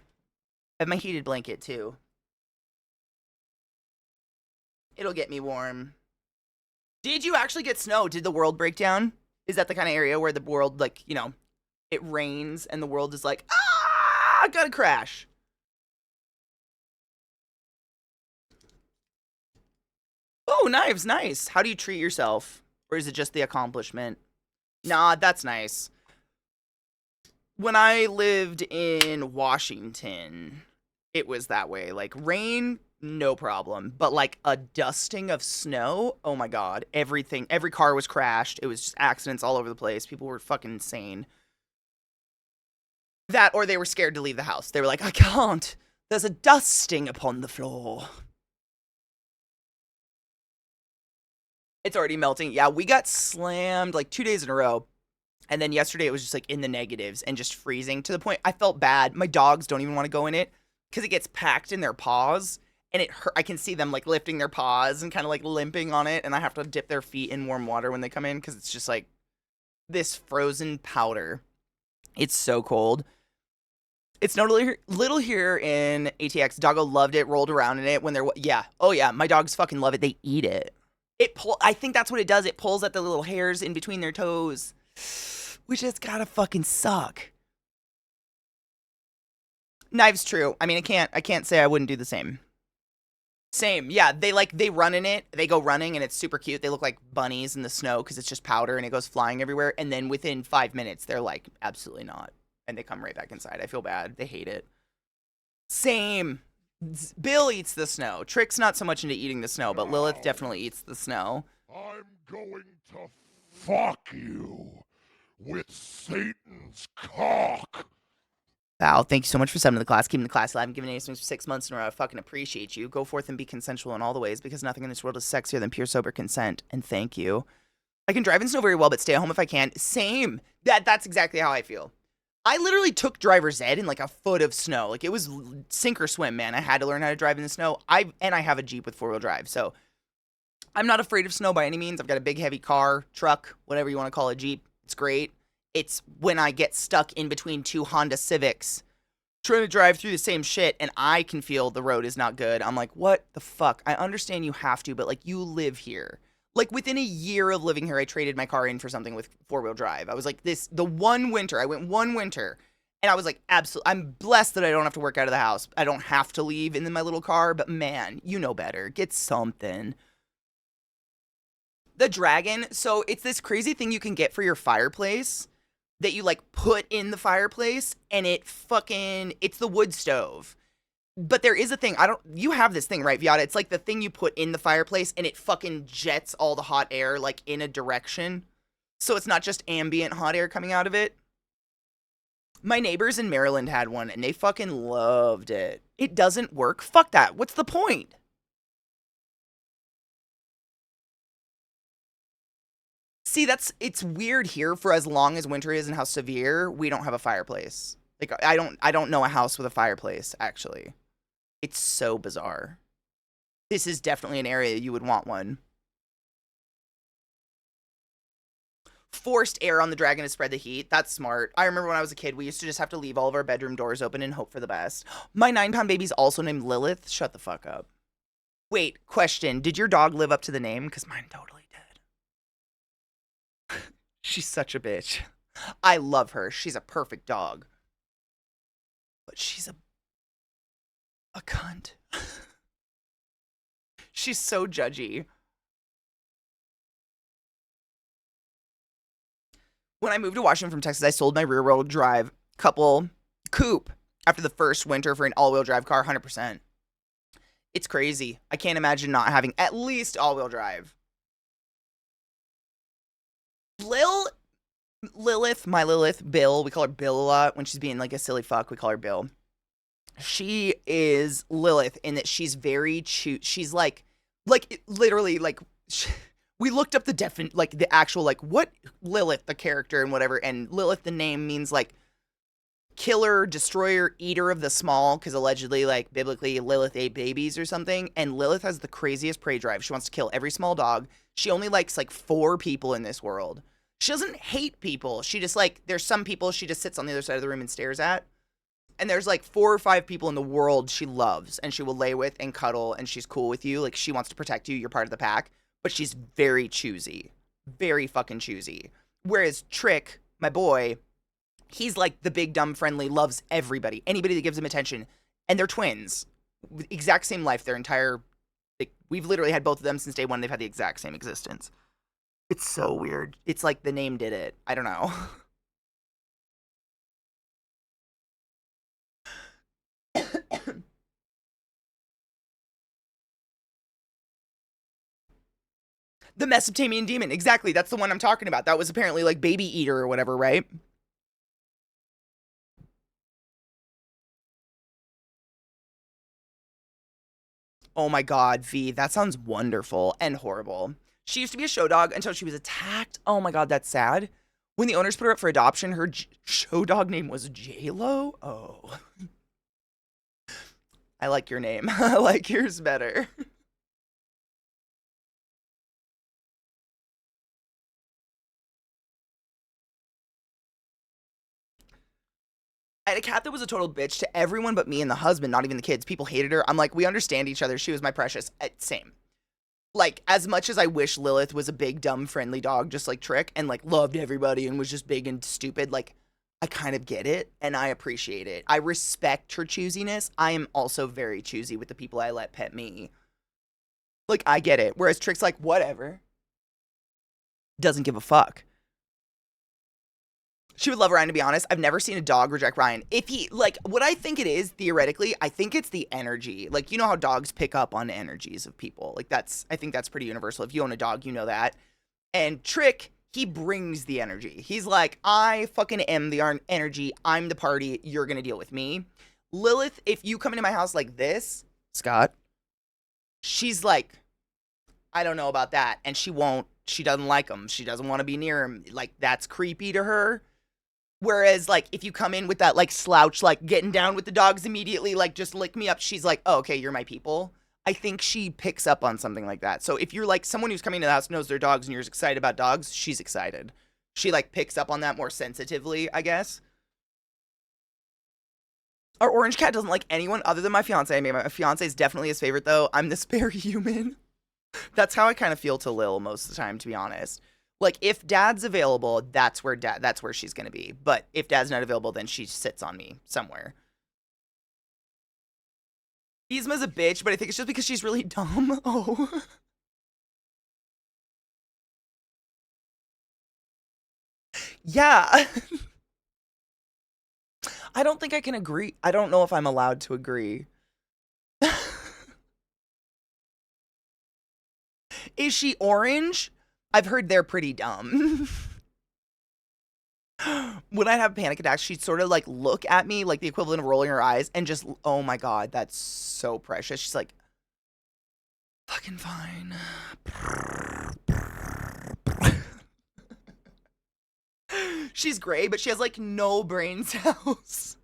I have my heated blanket too. It'll get me warm. Did you actually get snow? Did the world break down? Is that the kind of area where the world, like, you know, it rains and the world is like, ah, gotta crash? Oh, knives, nice. How do you treat yourself? Or is it just the accomplishment? Nah, that's nice. When I lived in Washington, it was that way. Like, rain, no problem. But, like, a dusting of snow, oh my god. Everything, every car was crashed. It was just accidents all over the place. People were fucking insane. That, or they were scared to leave the house. They were like, I can't. There's a dusting upon the floor. It's already melting. Yeah, we got slammed like 2 days in a row. And then yesterday it was just like in the negatives and just freezing to the point I felt bad. My dogs don't even want to go in it because it gets packed in their paws and it hurt. I can see them like lifting their paws and kind of like limping on it. And I have to dip their feet in warm water when they come in because it's just like this frozen powder. It's so cold. It's notably little here in ATX. Doggo loved it, rolled around in it when they're, yeah. Oh yeah, my dogs fucking love it. They eat it. I think that's what it does. It pulls at the little hairs in between their toes, which has gotta fucking suck. Knives, true. I mean, I can't say I wouldn't do the same. Same, yeah. They run in it. They go running, and it's super cute. They look like bunnies in the snow because it's just powder and it goes flying everywhere. And then within 5 minutes, they're like, absolutely not, and they come right back inside. I feel bad. They hate it. Same. Bill eats the snow. Trick's not so much into eating the snow, but Lilith definitely eats the snow. I'm going to fuck you with Satan's cock. Val, thank you so much for subbing to the class. Keeping the class alive and giving anything for 6 months in a row. I fucking appreciate you. Go forth and be consensual in all the ways because nothing in this world is sexier than pure sober consent. And thank you. I can drive in snow very well, but stay at home if I can. Same. That's exactly how I feel. I literally took driver's ed in like a foot of snow. Like it was sink or swim, man. I had to learn how to drive in the snow. I have a Jeep with 4-wheel drive, so I'm not afraid of snow by any means. I've got a big heavy car, truck, whatever you want to call a Jeep. It's great. It's when I get stuck in between two Honda Civics trying to drive through the same shit and I can feel the road is not good. I'm like, what the fuck? I understand you have to, but like you live here. Like within a year of living here, I traded my car in for something with 4-wheel drive. I was like the one winter, I went one winter and I was like, absolutely, I'm blessed that I don't have to work out of the house. I don't have to leave in my little car, but man, you know better. Get something. The dragon, so it's this crazy thing you can get for your fireplace that you like put in the fireplace and it's the wood stove. But there is a thing, you have this thing, right, Viata? It's like the thing you put in the fireplace and it fucking jets all the hot air, like, in a direction. So it's not just ambient hot air coming out of it. My neighbors in Maryland had one and they fucking loved it. It doesn't work. Fuck that. What's the point? See, it's weird here for as long as winter is and how severe, we don't have a fireplace. Like, I don't know a house with a fireplace, actually. It's so bizarre. This is definitely an area you would want one. forced air on the dragon to spread the heat. That's smart. I remember when I was a kid, we used to just have to leave all of our bedroom doors open and hope for the best. My 9-pound baby's also named Lilith. Shut the fuck up. Wait, question. Did your dog live up to the name? Because mine totally did. She's such a bitch. I love her. She's a perfect dog. But she's a cunt. She's so judgy. When I moved to Washington from Texas, I sold my rear-wheel drive coupe after the first winter for an all-wheel drive car, 100%. It's crazy. I can't imagine not having at least all-wheel drive. Lilith, my Lilith, Bill, we call her Bill a lot. When she's being like a silly fuck, we call her Bill. She is Lilith in that she's very she's like literally like we looked up the actual like what Lilith the character and whatever, and Lilith the name means like killer, destroyer, eater of the small, because allegedly like biblically Lilith ate babies or something, and Lilith has the craziest prey drive. She wants to kill every small dog. She only likes like 4 people in this world. She doesn't hate people. She just like there's some people she just sits on the other side of the room and stares at. And there's like 4 or 5 people in the world she loves and she will lay with and cuddle and she's cool with you. Like she wants to protect you. You're part of the pack. But she's very choosy. Very fucking choosy. Whereas Trick, my boy, he's like the big, dumb, friendly, loves everybody. Anybody that gives him attention. And they're twins. Exact same life their entire... Like, we've literally had both of them since day one. They've had the exact same existence. It's so weird. It's like the name did it. I don't know. The Mesopotamian demon. Exactly. That's the one I'm talking about. That was apparently like baby eater or whatever, right? Oh my God, V. That sounds wonderful and horrible. She used to be a show dog until she was attacked. Oh my God, that's sad. When the owners put her up for adoption, her show dog name was J-Lo. Oh. I like your name. I like yours better. I had a cat that was a total bitch to everyone but me and the husband, not even the kids. People hated her. I'm like, we understand each other. She was my precious. Same. Like, as much as I wish Lilith was a big, dumb, friendly dog, just like Trick, and like loved everybody and was just big and stupid, like, I kind of get it and I appreciate it. I respect her choosiness. I am also very choosy with the people I let pet me. Like, I get it. Whereas Trick's like, whatever. Doesn't give a fuck. She would love Ryan, to be honest. I've never seen a dog reject Ryan. If he, like, what I think it is, theoretically, I think it's the energy. Like, you know how dogs pick up on energies of people. Like, I think that's pretty universal. If you own a dog, you know that. And Trick, he brings the energy. He's like, I fucking am the energy. I'm the party. You're going to deal with me. Lilith, if you come into my house like this, Scott, she's like, I don't know about that. And she doesn't like him. She doesn't want to be near him. Like, that's creepy to her. Whereas, like, if you come in with that, like, slouch, like, getting down with the dogs immediately, like, just lick me up, she's like, oh, okay, you're my people. I think she picks up on something like that. So if you're, like, someone who's coming to the house knows their dogs and you're excited about dogs, she's excited. She, like, picks up on that more sensitively, I guess. Our orange cat doesn't like anyone other than my fiance. I mean, my fiance is definitely his favorite, though. I'm the spare human. That's how I kind of feel to Lil most of the time, to be honest. Like, if dad's available, that's where she's gonna be. But if dad's not available, then she sits on me somewhere. Yzma's a bitch, but I think it's just because she's really dumb. Oh. Yeah. I don't think I can agree. I don't know if I'm allowed to agree. Is she orange? I've heard they're pretty dumb. When I'd have panic attacks, she'd sort of like look at me like the equivalent of rolling her eyes and just, oh my God, that's so precious. She's like, fucking fine. She's gray, but she has like no brain cells.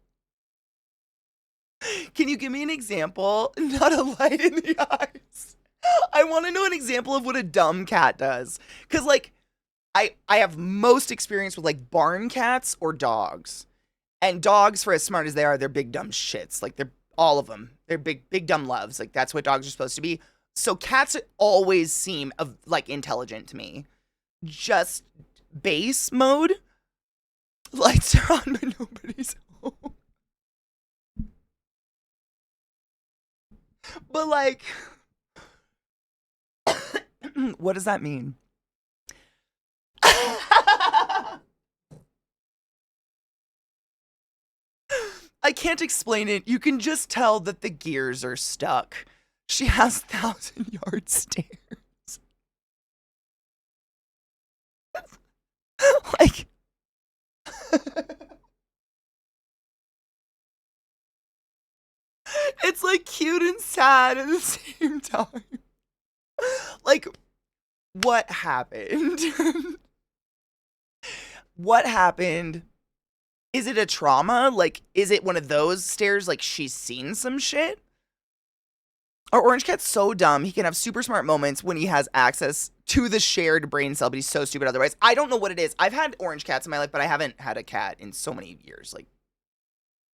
Can you give me an example? Not a light in the eyes. I want to know an example of what a dumb cat does. Because, like, I have most experience with like barn cats or dogs. And dogs, for as smart as they are, they're big dumb shits. Like they're all of them. They're big dumb loves. Like that's what dogs are supposed to be. So cats always seem of like intelligent to me. Just base mode, lights are on, but nobody's home. But like, what does that mean? I can't explain it. You can just tell that the gears are stuck. She has 1,000-yard stairs. Like, it's like cute and sad at the same time. Like, what happened? What happened? Is it a trauma? Like, is it one of those stairs like she's seen some shit? Our orange cat's so dumb. He can have super smart moments when he has access to the shared brain cell, but he's so stupid otherwise. I don't know what it is. I've had orange cats in my life, but I haven't had a cat in so many years. Like,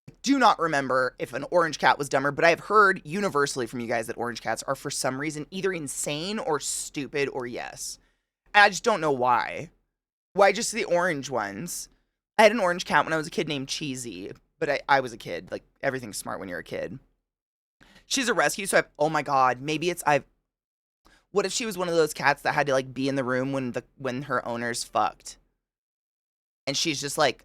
I do not remember if an orange cat was dumber, but I've heard universally from you guys that orange cats are for some reason either insane or stupid or yes. And I just don't know why. Why just the orange ones? I had an orange cat when I was a kid named Cheesy, but I was a kid. Like, everything's smart when you're a kid. She's a rescue, so oh my god, maybe what if she was one of those cats that had to like be in the room when her owners fucked? And she's just like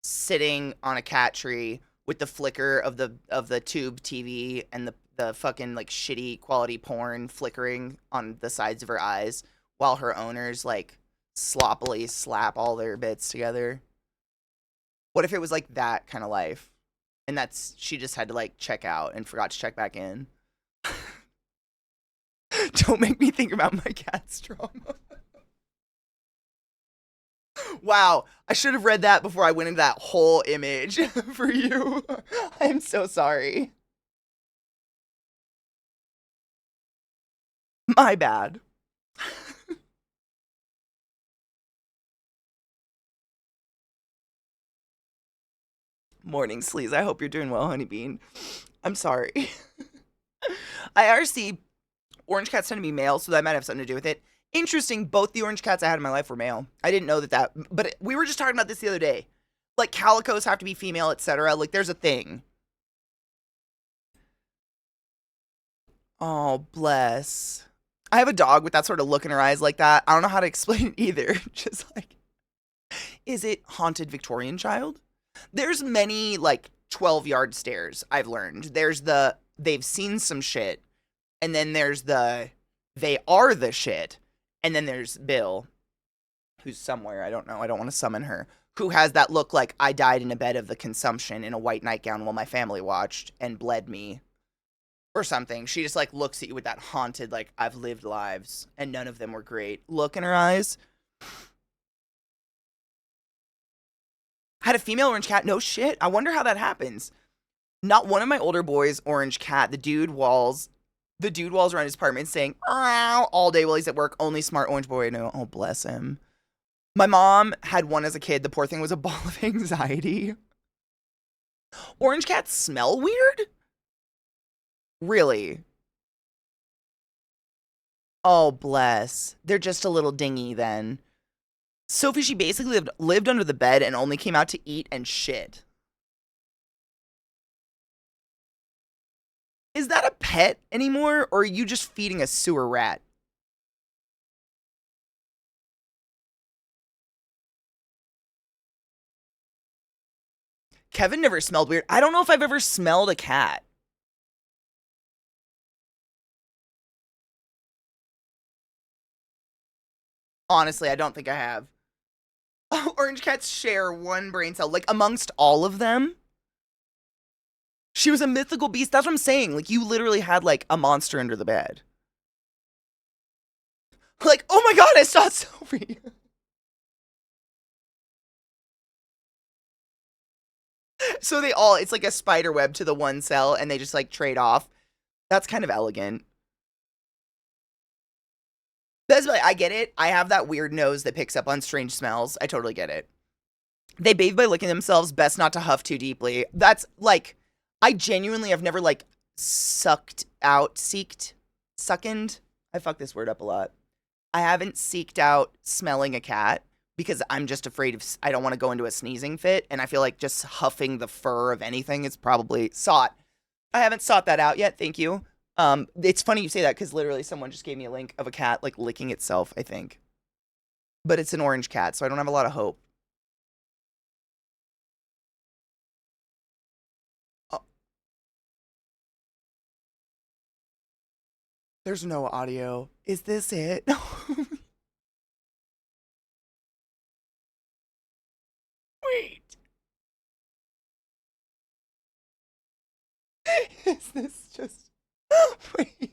sitting on a cat tree with the flicker of the tube TV and the fucking like shitty quality porn flickering on the sides of her eyes while her owners like sloppily slap all their bits together. What if it was like that kind of life? And she just had to like check out and forgot to check back in. Don't make me think about my cat's trauma. Wow, I should have read that before I went into that whole image for you. I'm so sorry. My bad. Morning, Sleaze. I hope you're doing well, Honeybean. I'm sorry. IRC, orange cats tend to be male, so that might have something to do with it. Interesting, both the orange cats I had in my life were male. I didn't know that, but we were just talking about this the other day. Like, calicos have to be female, etc. Like, there's a thing. Oh, bless. I have a dog with that sort of look in her eyes like that. I don't know how to explain it either. Just like, is it haunted Victorian child? There's many, like, 12-yard stares, I've learned. There's they've seen some shit, and then there's they are the shit, and then there's Bill, who's somewhere, I don't know, I don't want to summon her, who has that look like I died in a bed of the consumption in a white nightgown while my family watched and bled me, or something. She just, like, looks at you with that haunted, like, I've lived lives, and none of them were great look in her eyes. Had a female orange cat. No shit. I wonder how that happens. Not one of my older boys' orange cat. The dude walls around his apartment saying "Meow" all day while he's at work. Only smart orange boy I know. Oh, bless him. My mom had one as a kid. The poor thing was a ball of anxiety. Orange cats smell weird? Really? Oh, bless. They're just a little dingy then. Sophie, she basically lived under the bed and only came out to eat and shit. Is that a pet anymore, or are you just feeding a sewer rat? Kevin never smelled weird. I don't know if I've ever smelled a cat. Honestly, I don't think I have. Orange cats share one brain cell, like amongst all of them. She was a mythical beast. That's what I'm saying. Like, you literally had like a monster under the bed. Like, oh my god, I saw Sophie. So it's like a spider web to the one cell, and they just like trade off. That's kind of elegant. Basically, I get it. I have that weird nose that picks up on strange smells. I totally get it. They bathe by licking themselves. Best not to huff too deeply. That's like, I genuinely have never like sucked out, suckened. I fuck this word up a lot. I haven't seeked out smelling a cat because I'm just afraid of, I don't want to go into a sneezing fit. And I feel like just huffing the fur of anything is probably sought. I haven't sought that out yet. Thank you. It's funny you say that because literally someone just gave me a link of a cat like licking itself, I think. But it's an orange cat, so I don't have a lot of hope. Oh, there's no audio. Is this it? Wait. Is this just. Wait.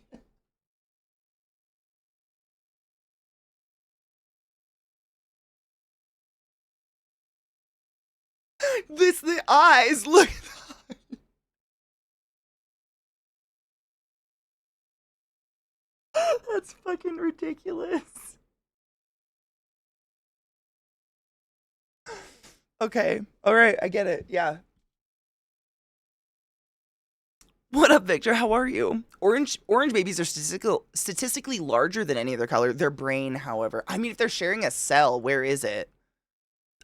The eyes. Look at that. That's fucking ridiculous. Okay. All right. I get it. Yeah. What up, Victor? How are you? Orange babies are statistically larger than any other color. Their brain, however, I mean, if they're sharing a cell, where is it?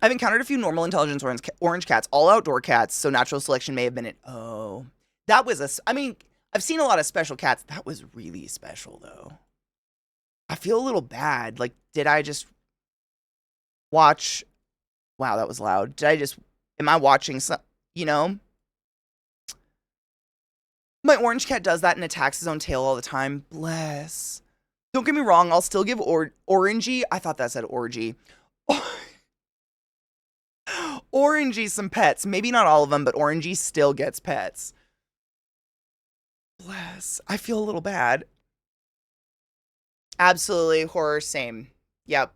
I've encountered a few normal intelligence orange cats, all outdoor cats, so natural selection may have been it. Oh, that was I mean, I've seen a lot of special cats. That was really special, though. I feel a little bad. Like, did I just watch? Wow, that was loud. Am I watching some, you know? My orange cat does that and attacks his own tail all the time. Bless. Don't get me wrong, I'll still give Orangey. I thought that said orgy. Orangey some pets. Maybe not all of them, but Orangey still gets pets. Bless. I feel a little bad. Absolutely. Horror, same. Yep.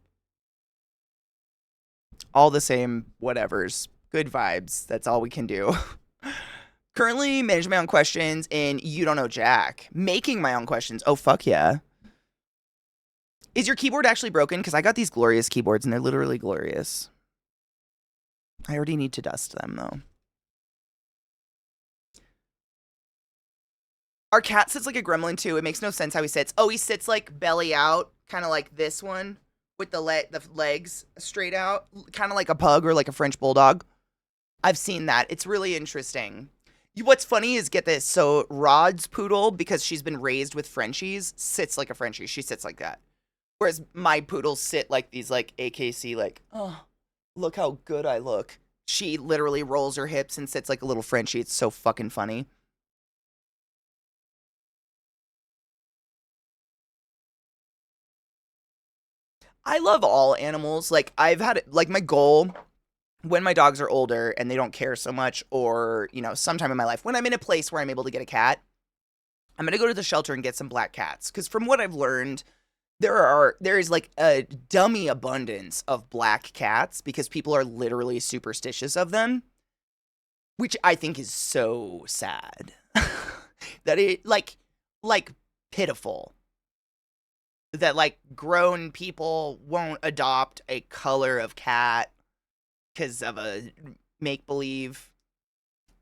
All the same whatevers. Good vibes. That's all we can do. Currently managing my own questions in You Don't Know Jack. Making my own questions. Oh, fuck yeah. Is your keyboard actually broken? Because I got these glorious keyboards and they're literally glorious. I already need to dust them, though. Our cat sits like a gremlin, too. It makes no sense how he sits. Oh, he sits like belly out, kind of like this one, with the legs straight out, kind of like a pug or like a French bulldog. I've seen that. It's really interesting. What's funny is, get this, so Rod's poodle, because she's been raised with Frenchies, sits like a Frenchie. She sits like that. Whereas my poodles sit like these, like, AKC, like, oh, look how good I look. She literally rolls her hips and sits like a little Frenchie. It's so fucking funny. I love all animals. Like, I've had, like, my goal when my dogs are older and they don't care so much, or, you know, sometime in my life, when I'm in a place where I'm able to get a cat, I'm going to go to the shelter and get some black cats. Because from what I've learned, there is like a dummy abundance of black cats because people are literally superstitious of them, which I think is so sad. That it, like pitiful. That, like, grown people won't adopt a color of cat because of a make-believe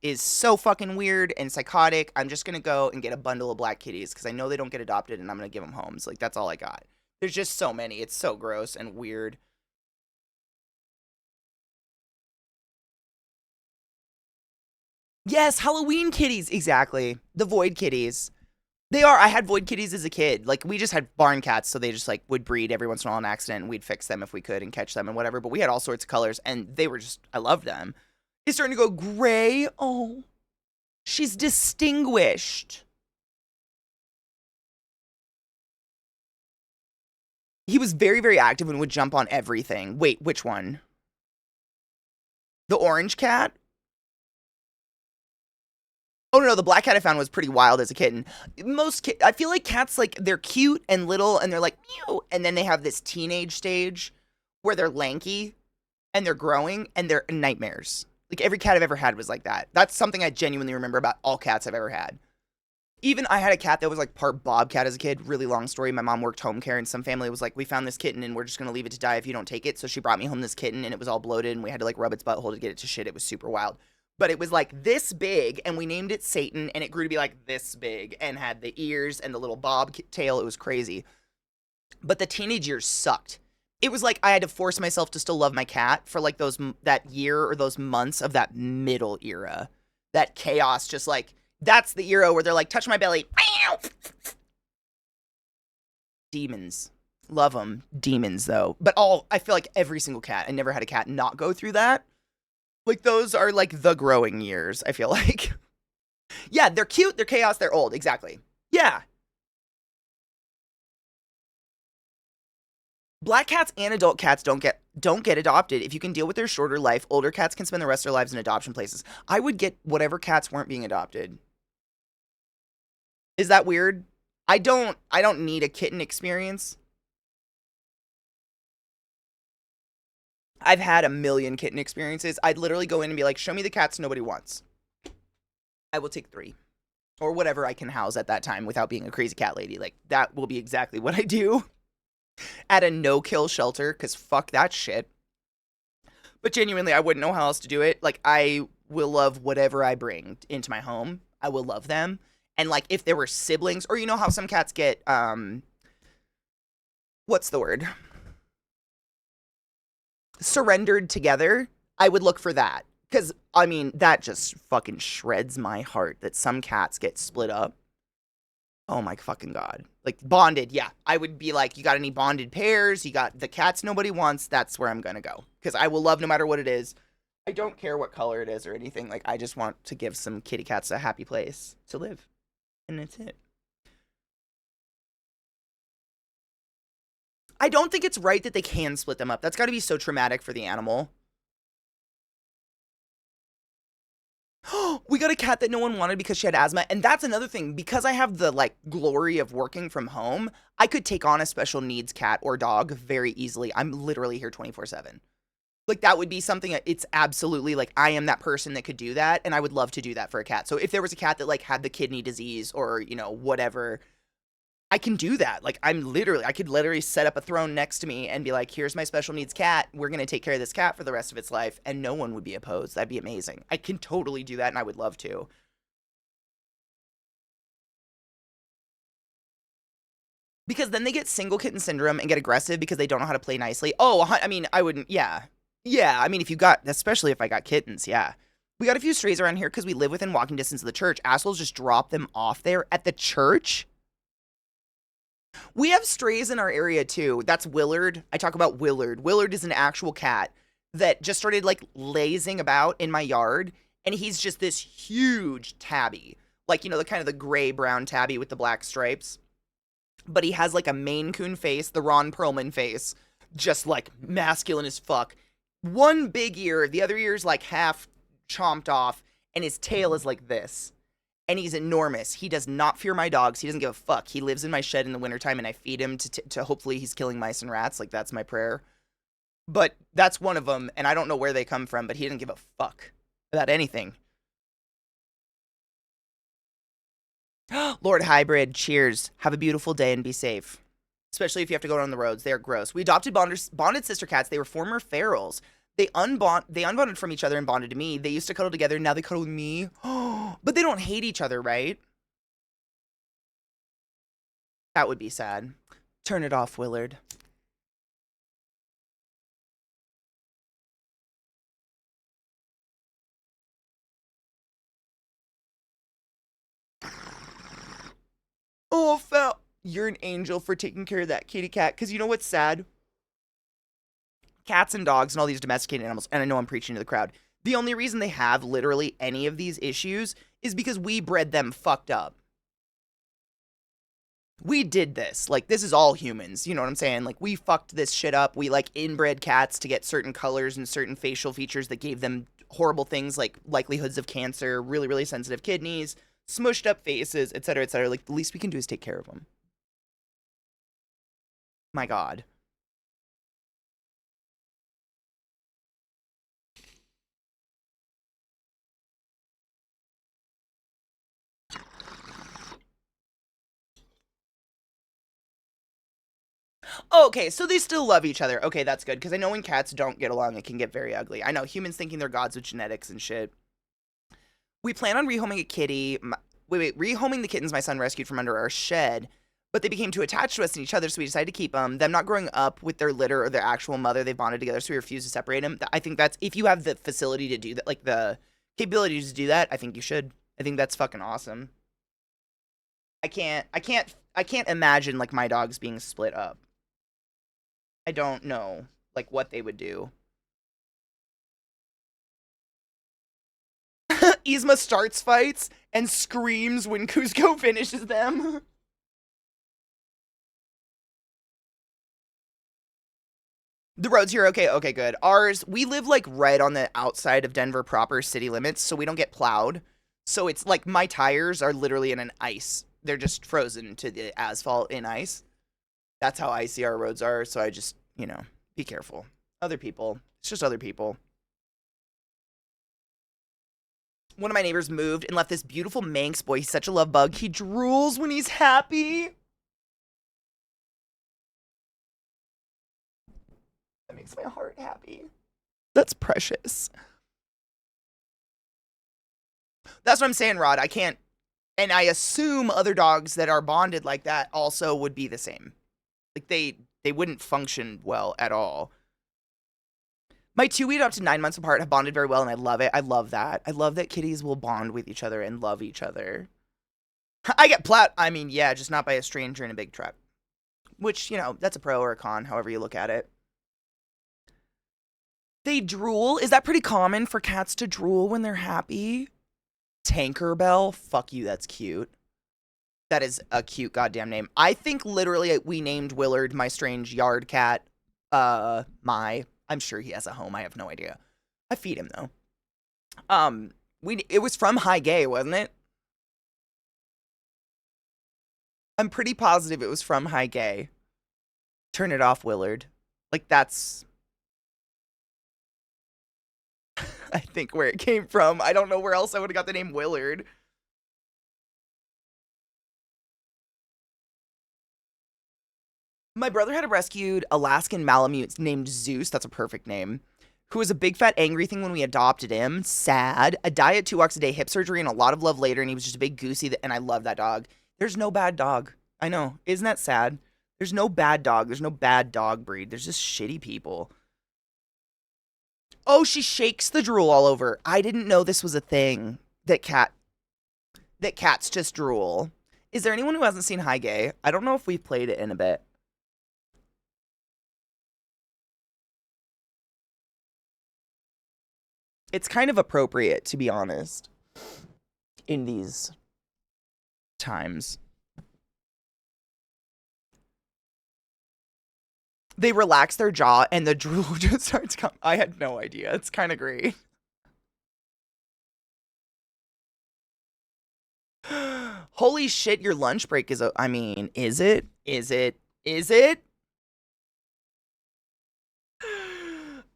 is so fucking weird and psychotic. I'm just gonna go and get a bundle of black kitties because I know they don't get adopted and I'm gonna give them homes. Like, that's all I got. There's just so many. It's so gross and weird. Yes, Halloween kitties. Exactly. The void kitties. They are. I had void kitties as a kid. Like, we just had barn cats, so they just, like, would breed every once in a while on accident, and we'd fix them if we could and catch them and whatever. But we had all sorts of colors, and they were just, I loved them. He's starting to go gray. Oh, she's distinguished. He was very, very active and would jump on everything. Wait, which one? The orange cat? Oh, no, the black cat I found was pretty wild as a kitten. I feel like cats, like, they're cute and little, and they're like, meow, and then they have this teenage stage where they're lanky, and they're growing, and they're nightmares. Like, every cat I've ever had was like that. That's something I genuinely remember about all cats I've ever had. Even I had a cat that was like part bobcat as a kid. Really long story. My mom worked home care, and some family was like, "We found this kitten, and we're just gonna leave it to die if you don't take it." So she brought me home this kitten, and it was all bloated, and we had to like rub its butthole to get it to shit. It was super wild, but it was like this big, and we named it Satan, and it grew to be like this big, and had the ears and the little bob tail. It was crazy. But the teenage years sucked. It was like I had to force myself to still love my cat for like that year or those months of that middle era, that chaos. Just like that's the era where they're like, touch my belly, demons, love them, demons though. But I feel like every single cat. I never had a cat not go through that. Like those are like the growing years. I feel like, yeah, they're cute, they're chaos, they're old. Exactly. Yeah. Black cats and adult cats don't get adopted. If you can deal with their shorter life, older cats can spend the rest of their lives in adoption places. I would get whatever cats weren't being adopted. Is that weird? I don't need a kitten experience. I've had a million kitten experiences. I'd literally go in and be like, "Show me the cats nobody wants. I will take 3." Or whatever I can house at that time without being a crazy cat lady. Like that will be exactly what I do at a no-kill shelter, cuz fuck that shit. But genuinely, I wouldn't know how else to do it. Like, I will love whatever I bring into my home. I will love them. And, like, if there were siblings, or you know how some cats get, what's the word? Surrendered together, I would look for that. Because, I mean, that just fucking shreds my heart that some cats get split up. Oh my fucking God. Like, bonded, yeah. I would be like, you got any bonded pairs? You got the cats nobody wants? That's where I'm gonna go. Because I will love no matter what it is. I don't care what color it is or anything. Like, I just want to give some kitty cats a happy place to live. And that's it. I don't think it's right that they can split them up. That's got to be so traumatic for the animal. We got a cat that no one wanted because she had asthma. And that's another thing. Because I have the like glory of working from home, I could take on a special needs cat or dog very easily. I'm literally here 24/7. Like that would be something that it's absolutely like I am that person that could do that. And I would love to do that for a cat. So if there was a cat that like had the kidney disease or, you know, whatever, I can do that. Like I could literally set up a throne next to me and be like, here's my special needs cat. We're going to take care of this cat for the rest of its life. And no one would be opposed. That'd be amazing. I can totally do that and I would love to. Because then they get single kitten syndrome and get aggressive because they don't know how to play nicely. Oh, I mean, I wouldn't, yeah. Yeah, I mean, if you got, especially if I got kittens, yeah. We got a few strays around here because we live within walking distance of the church. Assholes just drop them off there at the church. We have strays in our area too. That's Willard. I talk about Willard. Willard is an actual cat that just started like lazing about in my yard. And he's just this huge tabby. Like, you know, the kind of the gray brown tabby with the black stripes. But he has like a Maine Coon face, the Ron Perlman face, just like masculine as fuck. One big ear, the other ear's like half chomped off, and his tail is like this. And he's enormous. He does not fear my dogs. He doesn't give a fuck. He lives in my shed in the wintertime, and I feed him to hopefully he's killing mice and rats. Like, that's my prayer. But that's one of them, and I don't know where they come from, but he doesn't give a fuck about anything. Lord Hybrid, cheers. Have a beautiful day and be safe. Especially if you have to go on the roads. They're gross. We adopted bonded sister cats. They were former ferals. They unbonded from each other and bonded to me. They used to cuddle together. Now they cuddle with me. But they don't hate each other, right? That would be sad. Turn it off, Willard. Oh, Fel, you're an angel for taking care of that kitty cat. Because you know what's sad? Cats and dogs and all these domesticated animals, and I know I'm preaching to the crowd, the only reason they have literally any of these issues is because we bred them fucked up. We did this. Like, this is all humans. You know what I'm saying? Like, we fucked this shit up. We, like, inbred cats to get certain colors and certain facial features that gave them horrible things like likelihoods of cancer, really, really sensitive kidneys, smushed up faces, etc., etc. Like, the least we can do is take care of them. My God. Oh, okay, so they still love each other. Okay, that's good, because I know when cats don't get along, it can get very ugly. I know, humans thinking they're gods with genetics and shit. We plan on rehoming a kitty. Rehoming the kittens my son rescued from under our shed, but they became too attached to us and each other, so we decided to keep them. Them not growing up with their litter or their actual mother, they bonded together, so we refused to separate them. I think that's, if you have the facility to do that, like the capability to do that, I think you should. I think that's fucking awesome. I can't imagine like my dogs being split up. I don't know like what they would do. Yzma starts fights and screams when Kuzco finishes them. The roads here, okay, okay, good. Ours, we live like right on the outside of Denver proper city limits, so we don't get plowed. So it's like my tires are literally in an ice. They're just frozen to the asphalt in ice. That's how icy our roads are, so I just, be careful. Other people, it's just other people. One of my neighbors moved and left this beautiful Manx boy. He's such a love bug. He drools when he's happy. That makes my heart happy. That's precious. That's what I'm saying, Rod. I can't. And I assume other dogs that are bonded like that also would be the same. Like they wouldn't function well at all. My two we adopted 9 months apart have bonded very well, and I love it. I love that. I love that kitties will bond with each other and love each other. I get plowed. I mean, yeah, just not by a stranger in a big truck. Which, that's a pro or a con, however you look at it. They drool. Is that pretty common for cats to drool when they're happy? Tankerbell? Fuck you, that's cute. That is a cute goddamn name. I think literally we named Willard, my strange yard cat, I'm sure he has a home. I have no idea. I feed him though. It was from High Gay, wasn't it? I'm pretty positive it was from High Gay. Turn it off, Willard. Like that's I think where it came from. I don't know where else I would have got the name Willard. My brother had a rescued Alaskan Malamute named Zeus. That's a perfect name. Who was a big fat angry thing when we adopted him. Sad. A diet, 2 walks a day, hip surgery, and a lot of love later. And he was just a big goosey. And I love that dog. There's no bad dog. I know. Isn't that sad? There's no bad dog. There's no bad dog breed. There's just shitty people. Oh, she shakes the drool all over. I didn't know this was a thing that cats just drool. Is there anyone who hasn't seen High Gay? I don't know if we've played it in a bit. It's kind of appropriate, to be honest, in these times. They relax their jaw and the drool just starts coming. I had no idea. It's kind of great. Holy shit, your lunch break is I mean, is it? Is it? Is it?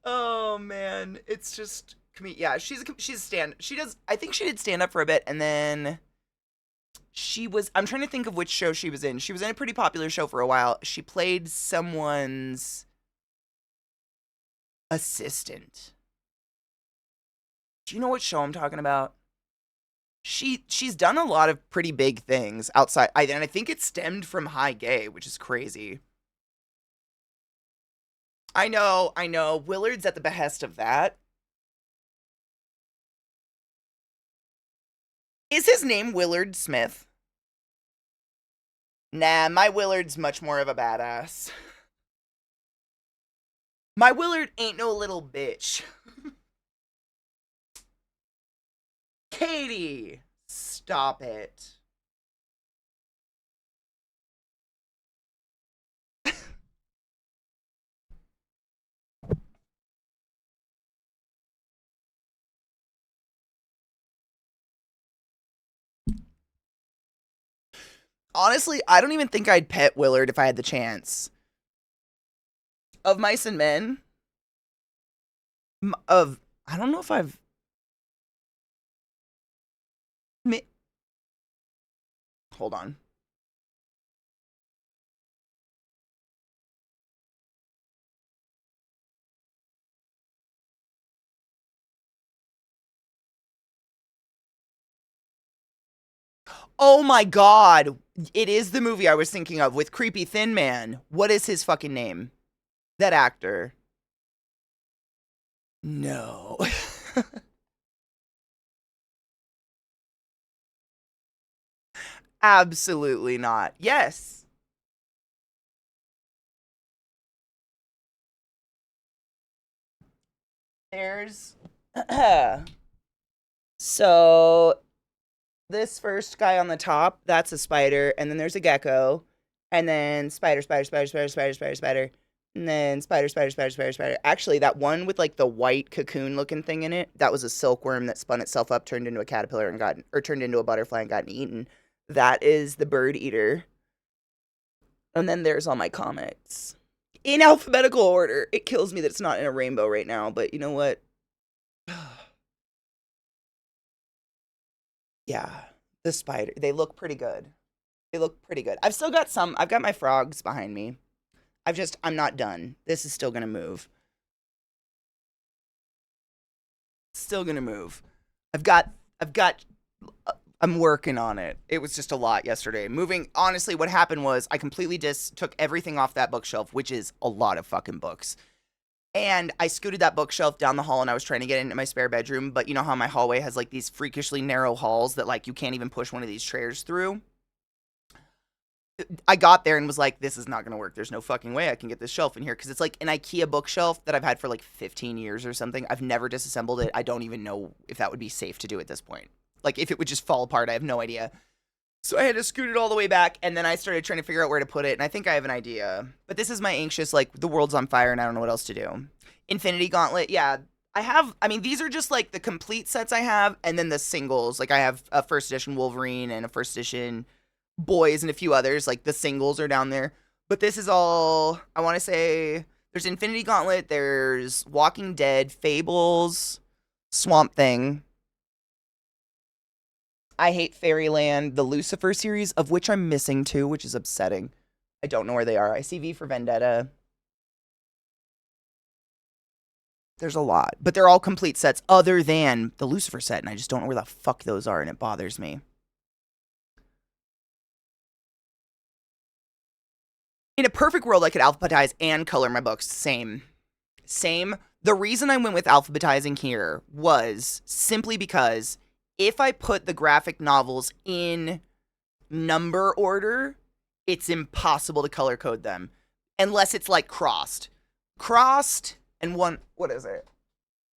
Oh man, it's just yeah, she's she does I think she did stand up for a bit and then I'm trying to think of which show she was in. She was in a pretty popular show for a while. She played someone's assistant. Do you know what show I'm talking about? She's done a lot of pretty big things outside. And I think it stemmed from High Gay, which is crazy. I know. Willard's at the behest of that. Is his name Willard Smith? Nah, my Willard's much more of a badass. My Willard ain't no little bitch. Katie! Stop it. Honestly, I don't even think I'd pet Willard if I had the chance. Of Mice and Men, I don't know if I've hold on. Oh my god. It is the movie I was thinking of with Creepy Thin Man. What is his fucking name? That actor. No. Absolutely not. Yes. There's so this first guy on the top, that's a spider, and then there's a gecko, and then spider, spider, spider, spider, spider, spider, spider, and then spider, spider, spider, spider, spider. Actually, that one with like the white cocoon looking thing in it, that was a silkworm that spun itself up, turned into a caterpillar and got, or turned into a butterfly and gotten eaten. That is the bird eater. And then there's all my comics. In alphabetical order. It kills me that it's not in a rainbow right now, but you know what? Yeah, the spider. They look pretty good. They look pretty good. I've still got some. I've got my frogs behind me. I'm not done. This is still gonna move. Still gonna move. I've got, I'm working on it. It was just a lot yesterday. Moving, honestly, what happened was I completely took everything off that bookshelf, which is a lot of fucking books. And I scooted that bookshelf down the hall and I was trying to get into my spare bedroom. But you know how my hallway has like these freakishly narrow halls that like you can't even push one of these chairs through? I got there and was like, this is not going to work. There's no fucking way I can get this shelf in here. Because it's like an IKEA bookshelf that I've had for like 15 years or something. I've never disassembled it. I don't even know if that would be safe to do at this point. Like if it would just fall apart, I have no idea. So I had to scoot it all the way back, and then I started trying to figure out where to put it, and I think I have an idea. But this is my anxious, like, the world's on fire, and I don't know what else to do. Infinity Gauntlet, yeah. I mean, these are just, like, the complete sets I have, and then the singles. Like, I have a first edition Wolverine and a first edition Boys and a few others. Like, the singles are down there. But this is all, I want to say, there's Infinity Gauntlet, there's Walking Dead, Fables, Swamp Thing. I Hate Fairyland, the Lucifer series, of which I'm missing two, which is upsetting. I don't know where they are. I see V for Vendetta. There's a lot, but they're all complete sets other than the Lucifer set, and I just don't know where the fuck those are, and it bothers me. In a perfect world, I could alphabetize and color my books. Same. Same. The reason I went with alphabetizing here was simply because if I put the graphic novels in number order, it's impossible to color code them unless it's like crossed. Crossed and one, what is it?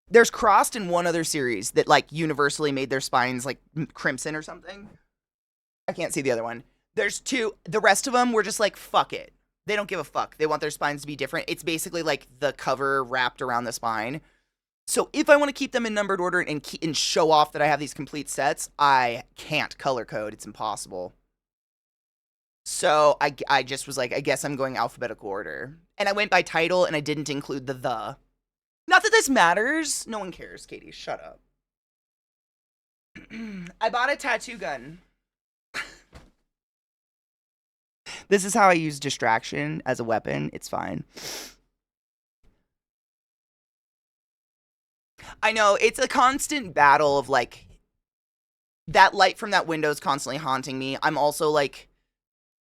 There's Crossed in one other series that like universally made their spines like crimson or something. I can't see the other one. There's two. The rest of them were just like, fuck it. They don't give a fuck. They want their spines to be different. It's basically like the cover wrapped around the spine. So if I want to keep them in numbered order and show off that I have these complete sets, I can't color code. It's impossible. So I just was like, I guess I'm going alphabetical order. And I went by title and I didn't include the. Not that this matters. No one cares, Katie. Shut up. I bought a tattoo gun. This is how I use distraction as a weapon. It's fine. I know, it's a constant battle of like, that light from that window is constantly haunting me. I'm also like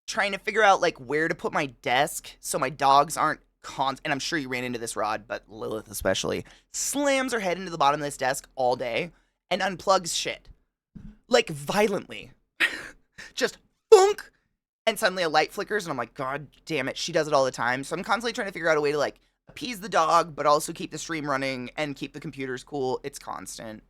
trying to figure out like where to put my desk so my dogs aren't and I'm sure you ran into this, Rod, but Lilith especially slams her head into the bottom of this desk all day and unplugs shit like violently. Just boonk, and suddenly a light flickers and I'm like, god damn it, she does it all the time. So I'm constantly trying to figure out a way to like appease the dog but also keep the stream running and keep the computers cool. It's constant.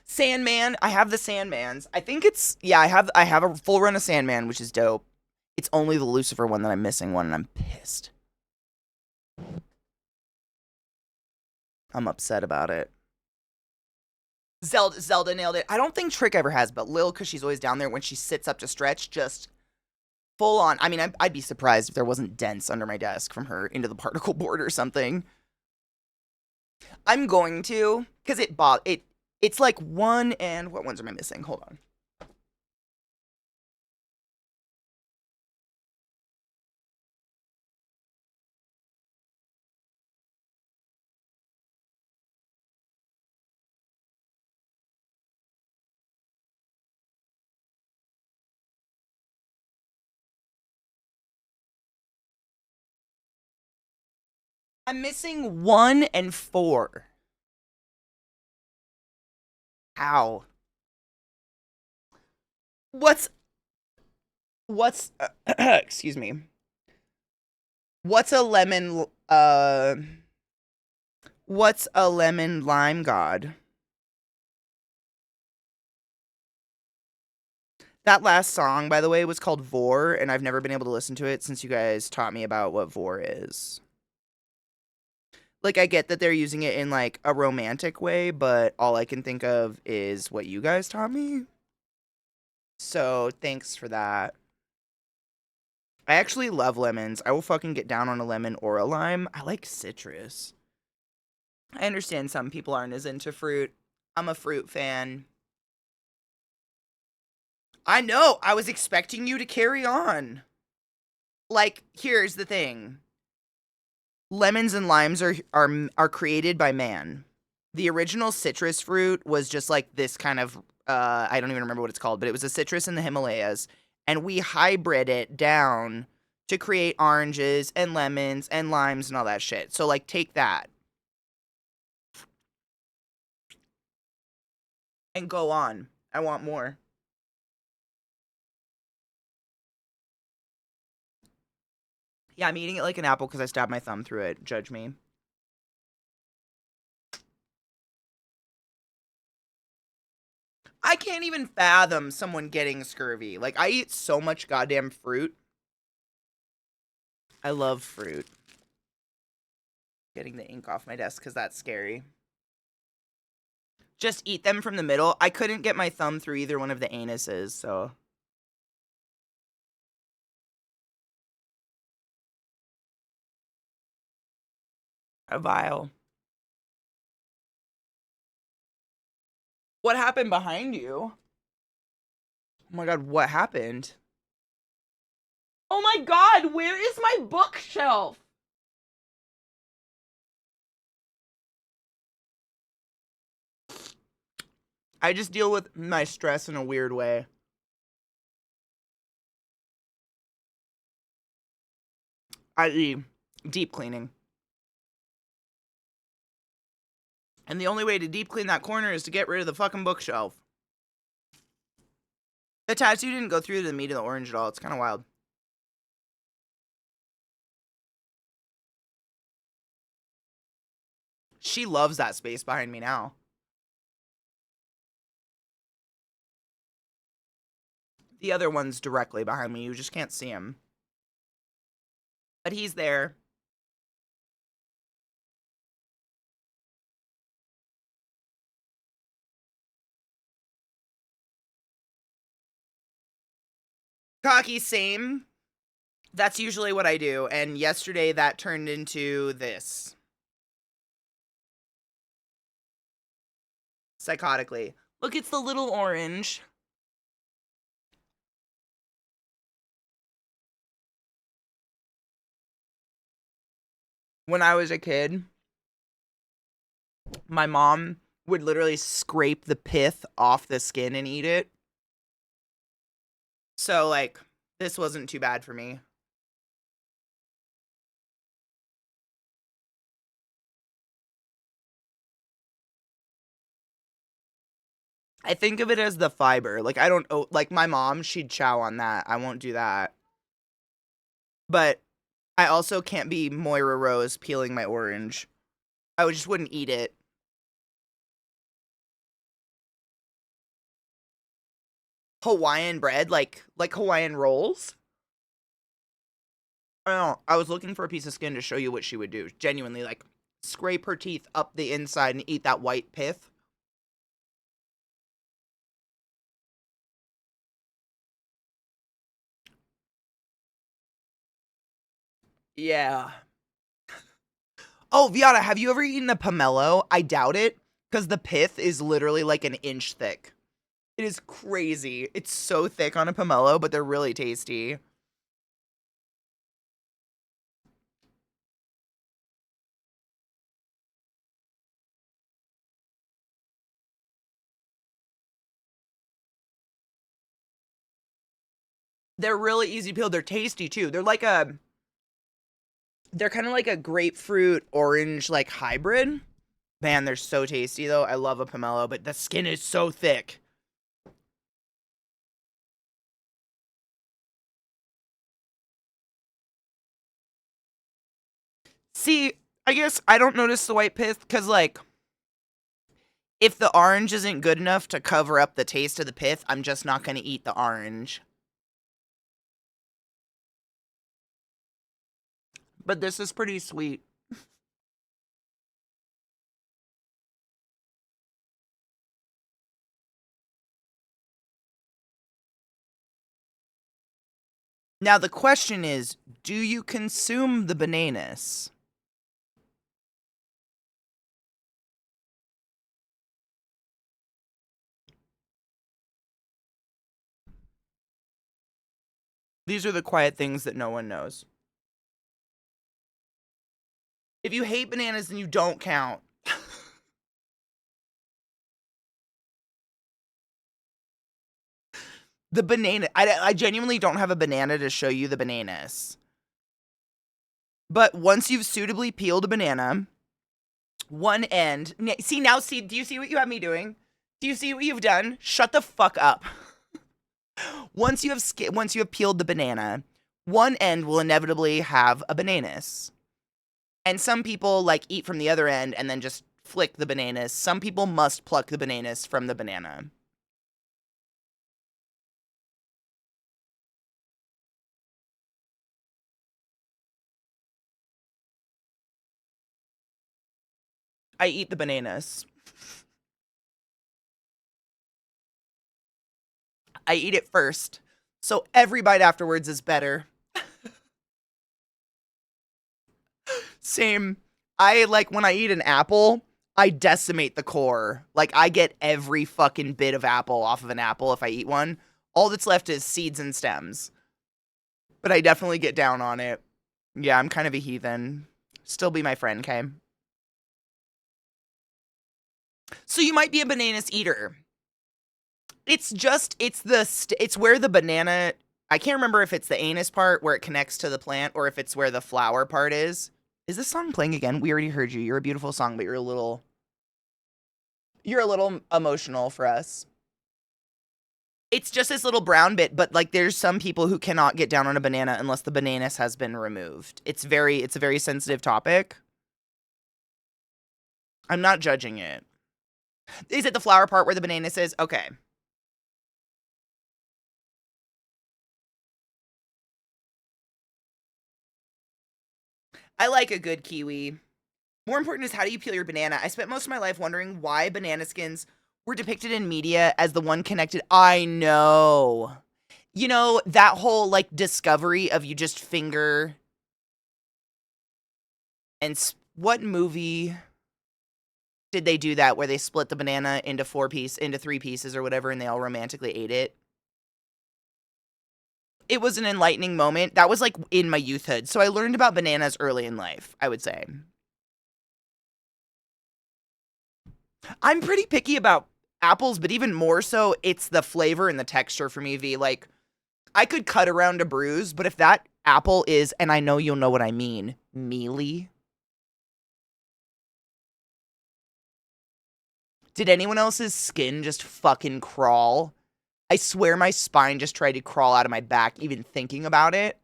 Sandman, I have the Sandmans. I think it's, yeah, I have a full run of Sandman, which is dope. It's only the Lucifer one that I'm missing one, and I'm pissed. I'm upset about it. Zelda nailed it. I don't think Trick ever has, but Lil, because she's always down there when she sits up to stretch, just full on. I mean, I'd be surprised if there wasn't dents under my desk from her into the particle board or something. I'm going to, because it's like one and, what ones am I missing? Hold on. I'm missing 1 and 4. How? What's excuse me. What's a lemon what's a lemon lime god? That last song, by the way, was called Vor, and I've never been able to listen to it since you guys taught me about what Vor is. Like, I get that they're using it in, like, a romantic way, but all I can think of is what you guys taught me. So, thanks for that. I actually love lemons. I will fucking get down on a lemon or a lime. I like citrus. I understand some people aren't as into fruit. I'm a fruit fan. I know. I was expecting you to carry on. Like, here's the thing. Lemons and limes are created by man. The original citrus fruit was just like this kind of I don't even remember what it's called, but it was a citrus in the Himalayas, and we hybrid it down to create oranges and lemons and limes and all that shit. So like take that. And go on. I want more. Yeah, I'm eating it like an apple because I stabbed my thumb through it. Judge me. I can't even fathom someone getting scurvy. Like, I eat so much goddamn fruit. I love fruit. Getting the ink off my desk because that's scary. Just eat them from the middle. I couldn't get my thumb through either one of the anuses, so. A vial. What happened behind you? Oh my god, what happened? Oh my god, where is my bookshelf? I just deal with my stress in a weird way. I.e., deep cleaning. And the only way to deep clean that corner is to get rid of the fucking bookshelf. The tattoo didn't go through the meat of the orange at all. It's kind of wild. She loves that space behind me now. The other one's directly behind me. You just can't see him. But he's there. Cocky, same. That's usually what I do. And yesterday that turned into this. Psychotically. Look, it's the little orange. When I was a kid, my mom would literally scrape the pith off the skin and eat it. So, like, this wasn't too bad for me. I think of it as the fiber. Like, I don't, like, my mom, she'd chow on that. I won't do that. But I also can't be Moira Rose peeling my orange. I just wouldn't eat it. Hawaiian bread, like Hawaiian rolls. I don't know. I was looking for a piece of skin to show you what she would do. Genuinely, like, scrape her teeth up the inside and eat that white pith. Yeah. Oh, Viata, have you ever eaten a pomelo? I doubt it, because the pith is literally like an inch thick. It is crazy. It's so thick on a pomelo, but they're really tasty. They're really easy to peel. They're tasty too. They're like a They're kind of like a grapefruit orange like hybrid. Man, they're so tasty though. I love a pomelo, but the skin is so thick. See, I guess I don't notice the white pith because, like, if the orange isn't good enough to cover up the taste of the pith, I'm just not going to eat the orange. But this is pretty sweet. Now, the question is, do you consume the bananas? These are the quiet things that no one knows. If you hate bananas, then you don't count. The banana, I genuinely don't have a banana to show you the bananas. But once you've suitably peeled a banana, one end, see, do you see what you have me doing? Do you see what you've done? Shut the fuck up. Once you have peeled the banana, one end will inevitably have a bananas. And some people like eat from the other end and then just flick the bananas. Some people must pluck the bananas from the banana. I eat the bananas. I eat it first, so every bite afterwards is better. Same. I like when I eat an apple, I decimate the core. Like, I get every fucking bit of apple off of an apple if I eat one. All that's left is seeds and stems. But I definitely get down on it. Yeah, I'm kind of a heathen. Still be my friend, okay? So you might be a bananas eater. It's where the banana, I can't remember if it's the anus part where it connects to the plant or if it's where the flower part is. Is this song playing again? We already heard you. You're a beautiful song, but you're a little emotional for us. It's just this little brown bit, but like there's some people who cannot get down on a banana unless the bananas has been removed. It's a very sensitive topic. I'm not judging it. Is it the flower part where the bananas is? Okay. I like a good kiwi. More important is how do you peel your banana? I spent most of my life wondering why banana skins were depicted in media as the one connected. I know. You know, that whole like discovery of you just finger and what movie did they do that where they split the banana into into 3 pieces or whatever and they all romantically ate it? It was an enlightening moment. That was like in my youthhood. So I learned about bananas early in life, I would say. I'm pretty picky about apples, but even more so, it's the flavor and the texture for me, V. Like, I could cut around a bruise, but if that apple is, and I know you'll know what I mean, mealy. Did anyone else's skin just fucking crawl? I swear my spine just tried to crawl out of my back even thinking about it.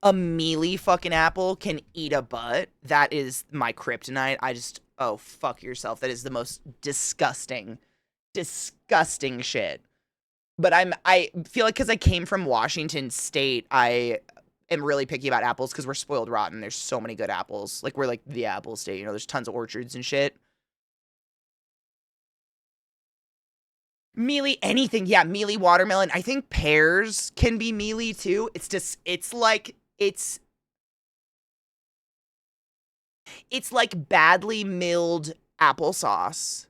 A mealy fucking apple can eat a butt. That is my kryptonite. Oh, fuck yourself. That is the most disgusting shit. But I feel like because I came from Washington State, I am really picky about apples because we're spoiled rotten. There's so many good apples. Like, we're like the apple state, you know, there's tons of orchards and shit. Mealy anything. Yeah, mealy watermelon. I think pears can be mealy too. It's like badly milled applesauce.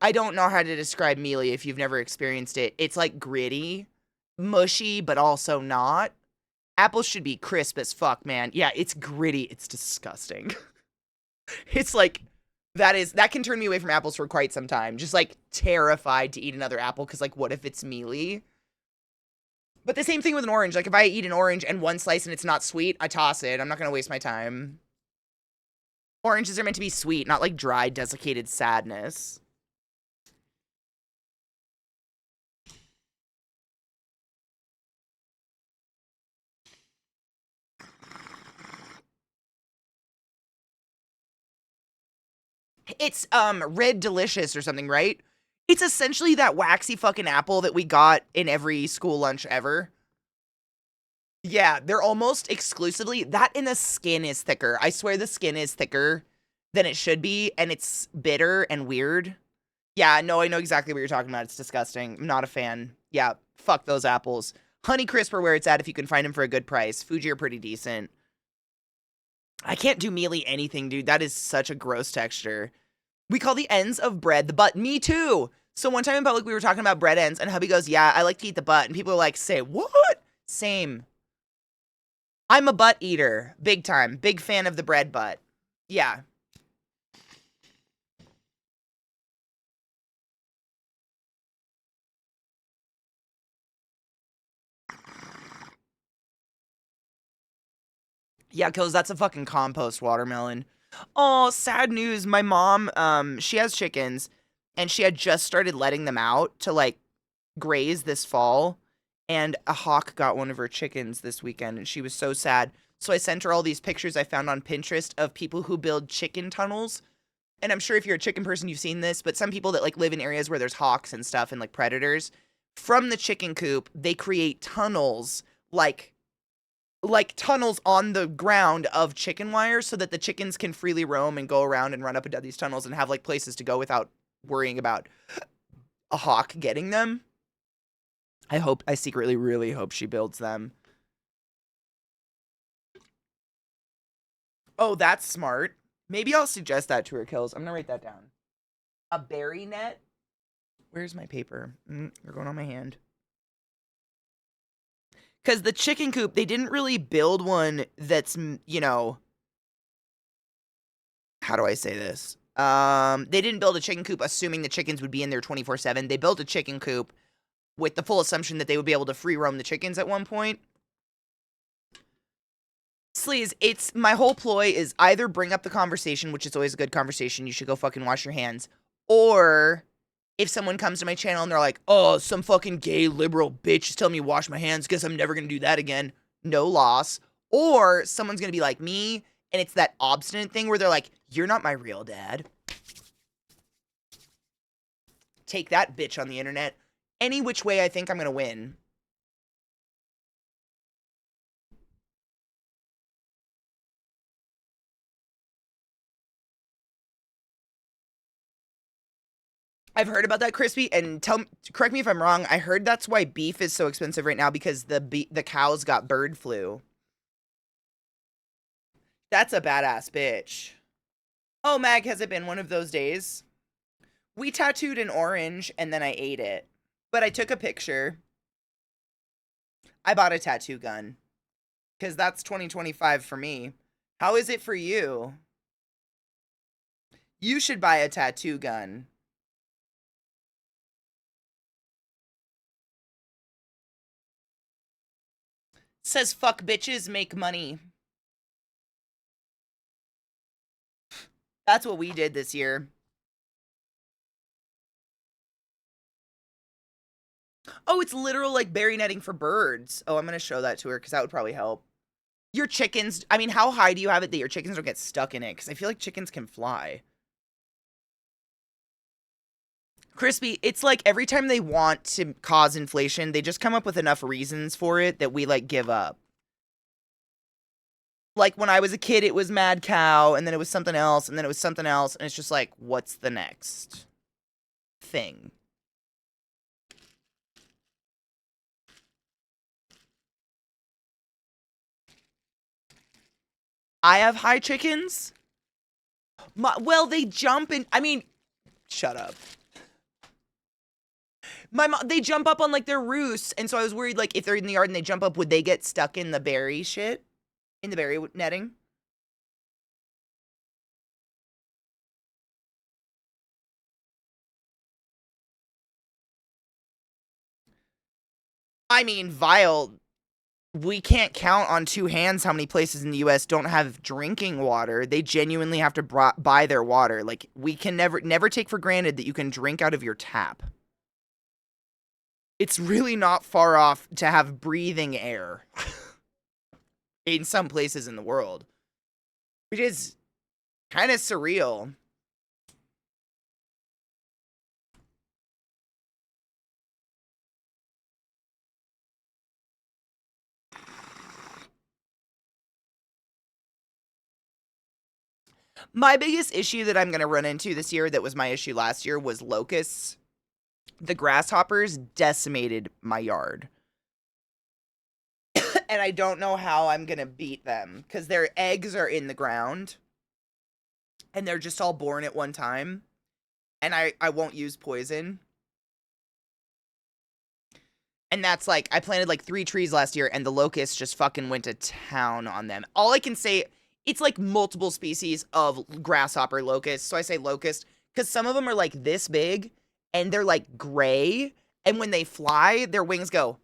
I don't know how to describe mealy if you've never experienced it. It's like gritty, mushy, but also not. Apples should be crisp as fuck, man. Yeah, it's gritty. It's disgusting. It's like that can turn me away from apples for quite some time. Just like terrified to eat another apple because like what if it's mealy? But the same thing with an orange. Like, if I eat an orange and one slice and it's not sweet, I toss it. I'm not going to waste my time. Oranges are meant to be sweet, not like dry, desiccated sadness. It's Red Delicious or something, right? It's essentially that waxy fucking apple that we got in every school lunch ever. Yeah, they're almost exclusively that, and the skin is thicker. I swear the skin is thicker than it should be, and it's bitter and weird. Yeah, no, I know exactly what you're talking about. It's disgusting. I'm not a fan. Yeah, fuck those apples. Honeycrisp are where it's at if you can find them for a good price. Fuji are pretty decent. I can't do mealy anything, dude. That is such a gross texture. We call the ends of bread the butt. Me too. So one time in public, we were talking about bread ends, and hubby goes, yeah, I like to eat the butt. And people are like, say, what? Same. I'm a butt eater. Big time. Big fan of the bread butt. Yeah. Yeah, cause that's a fucking compost watermelon. Oh, sad news. My mom, she has chickens, and she had just started letting them out to like graze this fall, and a hawk got one of her chickens this weekend, and she was so sad. So I sent her all these pictures I found on Pinterest of people who build chicken tunnels. And I'm sure if you're a chicken person, you've seen this, but some people that like live in areas where there's hawks and stuff and like predators, from the chicken coop, they create tunnels like tunnels on the ground of chicken wire so that the chickens can freely roam and go around and run up and down these tunnels and have like places to go without worrying about a hawk getting them. I secretly really hope she builds them. Oh, that's smart. Maybe I'll suggest that to her, Kills. I'm gonna write that down. A berry net? Where's my paper? They're going on my hand. Because the chicken coop, they didn't really build one that's, you know, how do I say this? They didn't build a chicken coop assuming the chickens would be in there 24/7. They built a chicken coop with the full assumption that they would be able to free roam the chickens at one point. Sleaze, it's my whole ploy is either bring up the conversation, which is always a good conversation. You should go fucking wash your hands. Or if someone comes to my channel and they're like, oh, some fucking gay liberal bitch is telling me to wash my hands, guess I'm never going to do that again. No loss. Or someone's going to be like me, and it's that obstinate thing where they're like, you're not my real dad. Take that, bitch, on the internet. Any which way I think I'm going to win. I've heard about that, Crispy, and correct me if I'm wrong. I heard that's why beef is so expensive right now because the cows got bird flu. That's a badass bitch. Oh, Mag, has it been one of those days? We tattooed an orange and then I ate it. But I took a picture. I bought a tattoo gun. Because that's 2025 for me. How is it for you? You should buy a tattoo gun. Says fuck bitches, make money. That's what we did this year. Oh, it's literal like berry netting for birds. Oh, I'm going to show that to her because that would probably help. Your chickens, I mean, how high do you have it that your chickens don't get stuck in it? Because I feel like chickens can fly. Crispy, it's like every time they want to cause inflation, they just come up with enough reasons for it that we like give up. Like when I was a kid, it was mad cow, and then it was something else, and then it was something else, and it's just like, what's the next thing? I have high chickens. Well, they jump and I mean, shut up. My mom, they jump up on like their roosts, and so I was worried like if they're in the yard and they jump up, would they get stuck in the berry shit, in the berry netting? I mean, vile. We can't count on two hands how many places in the US don't have drinking water. They genuinely have to buy their water. Like, we can never take for granted that you can drink out of your tap. It's really not far off to have breathing air in some places in the world, which is kind of surreal. My biggest issue that I'm going to run into this year, that was my issue last year, was locusts. The grasshoppers decimated my yard. And I don't know how I'm going to beat them because their eggs are in the ground and they're just all born at one time. And I won't use poison. And that's like, I planted like 3 trees last year and the locusts just fucking went to town on them. All I can say, it's like multiple species of grasshopper locusts. So I say locust because some of them are like this big and they're like gray. And when they fly, their wings go,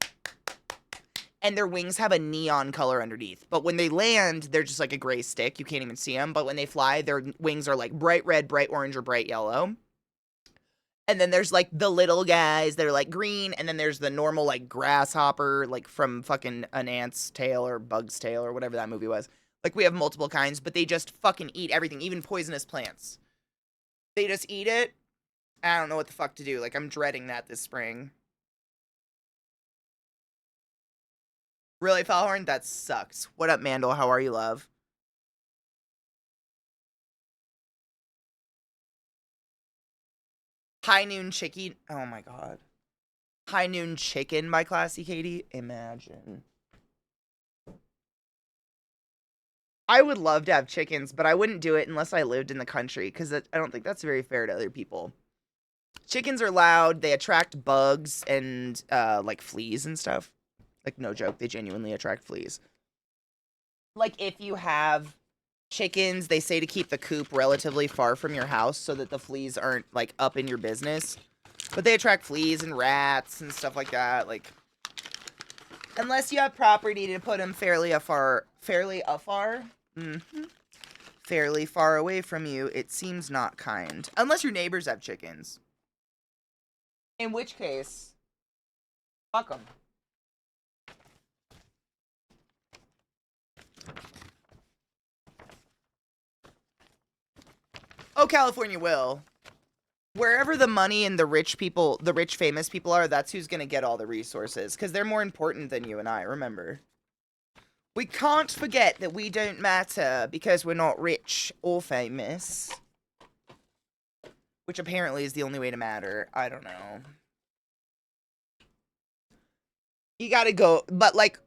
and their wings have a neon color underneath. But when they land, they're just like a gray stick. You can't even see them. But when they fly, their wings are like bright red, bright orange, or bright yellow. And then there's like the little guys that are like green. And then there's the normal like grasshopper, like from fucking An Ant's Tail or Bug's Tail or whatever that movie was. Like, we have multiple kinds, but they just fucking eat everything, even poisonous plants. They just eat it. I don't know what the fuck to do. Like, I'm dreading that this spring. Really, Foulhorn? That sucks. What up, Mandel? How are you, love? High Noon Chicken. Oh my god. High Noon Chicken by ClassyKatie. Imagine. I would love to have chickens, but I wouldn't do it unless I lived in the country, because I don't think that's very fair to other people. Chickens are loud. They attract bugs and, like, fleas and stuff. Like, no joke. They genuinely attract fleas. Like, if you have chickens, they say to keep the coop relatively far from your house so that the fleas aren't, like, up in your business. But they attract fleas and rats and stuff like that. Like, unless you have property to put them fairly afar, fairly far away from you, it seems not kind. Unless your neighbors have chickens. In which case, fuck them. Oh, California will. Wherever the money and the rich people, the rich famous people are, that's who's gonna get all the resources. Because they're more important than you and I, remember. We can't forget that we don't matter because we're not rich or famous. Which apparently is the only way to matter. I don't know. You gotta go, but like,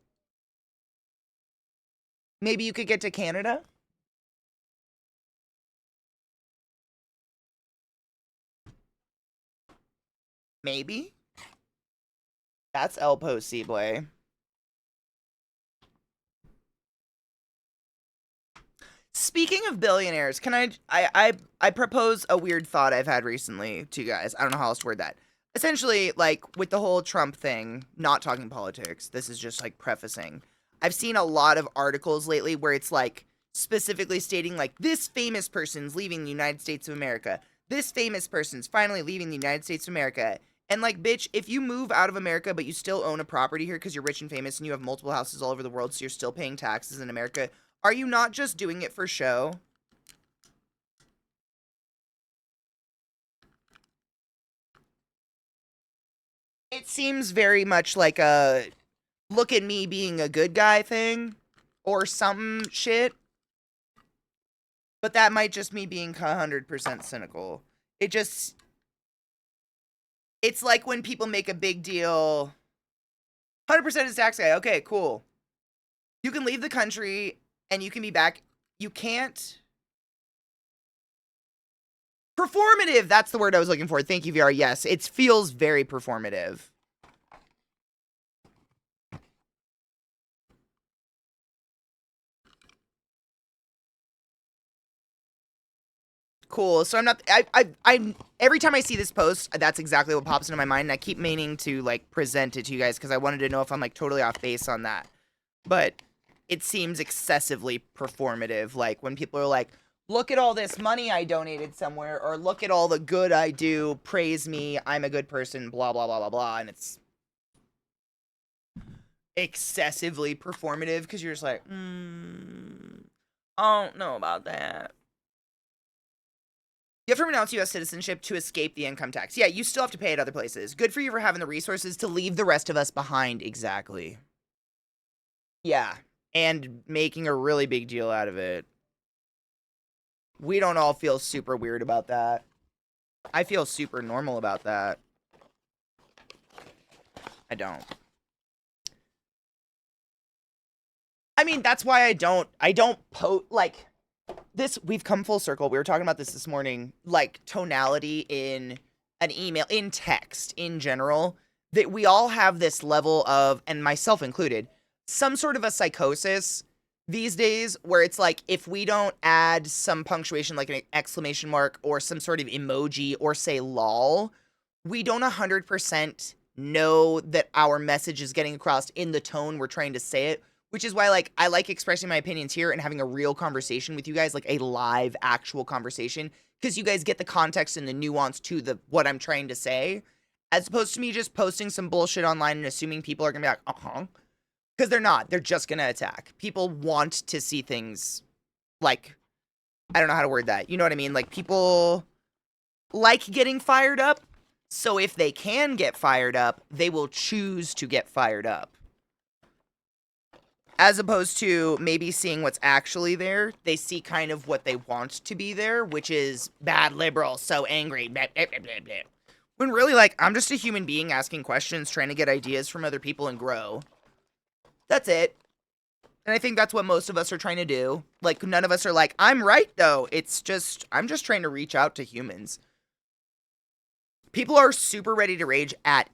maybe you could get to Canada? Maybe? That's El Posible. Speaking of billionaires, can I propose a weird thought I've had recently to you guys. I don't know how else to word that. Essentially, like, with the whole Trump thing, not talking politics, this is just, like, prefacing. I've seen a lot of articles lately where it's, like, specifically stating, like, this famous person's leaving the United States of America. This famous person's finally leaving the United States of America. And, like, bitch, if you move out of America but you still own a property here because you're rich and famous and you have multiple houses all over the world, so you're still paying taxes in America, are you not just doing it for show? It seems very much like a look at me being a good guy thing or some shit. But that might just me being 100% cynical. It's like when people make a big deal. 100% is tax guy. Okay, cool. You can leave the country and you can be back. You can't. Performative. That's the word I was looking for. Thank you, VR. Yes, it feels very performative. Cool. So I'm not. I. Every time I see this post, that's exactly what pops into my mind. And I keep meaning to like present it to you guys because I wanted to know if I'm like totally off base on that. But it seems excessively performative. Like when people are like, "Look at all this money I donated somewhere," or "Look at all the good I do. Praise me. I'm a good person." Blah blah blah blah blah. And it's excessively performative because you're just like, I don't know about that. You have to renounce U.S. citizenship to escape the income tax. Yeah, you still have to pay it other places. Good for you for having the resources to leave the rest of us behind. Exactly. Yeah, and making a really big deal out of it. We don't all feel super weird about that. I feel super normal about that. I don't. I mean, that's why I don't like this. We've come full circle. We were talking about this morning, like tonality in an email, in text in general, that we all have this level of, and myself included, some sort of a psychosis these days where it's like if we don't add some punctuation like an exclamation mark or some sort of emoji or say lol, we don't 100% know that our message is getting across in the tone we're trying to say it, which is why like I like expressing my opinions here and having a real conversation with you guys, like a live actual conversation, because you guys get the context and the nuance to the what I'm trying to say, as opposed to me just posting some bullshit online and assuming people are gonna be like, because they're not. They're just gonna attack. People want to see things like, I don't know how to word that. You know what I mean? Like people like getting fired up. So if they can get fired up, they will choose to get fired up. As opposed to maybe seeing what's actually there, they see kind of what they want to be there, which is bad liberal, so angry, blah, blah, blah, blah, blah. When really, like, I'm just a human being asking questions, trying to get ideas from other people and grow. That's it. And I think that's what most of us are trying to do. Like, none of us are like, I'm right, though. It's just, I'm just trying to reach out to humans. People are super ready to rage at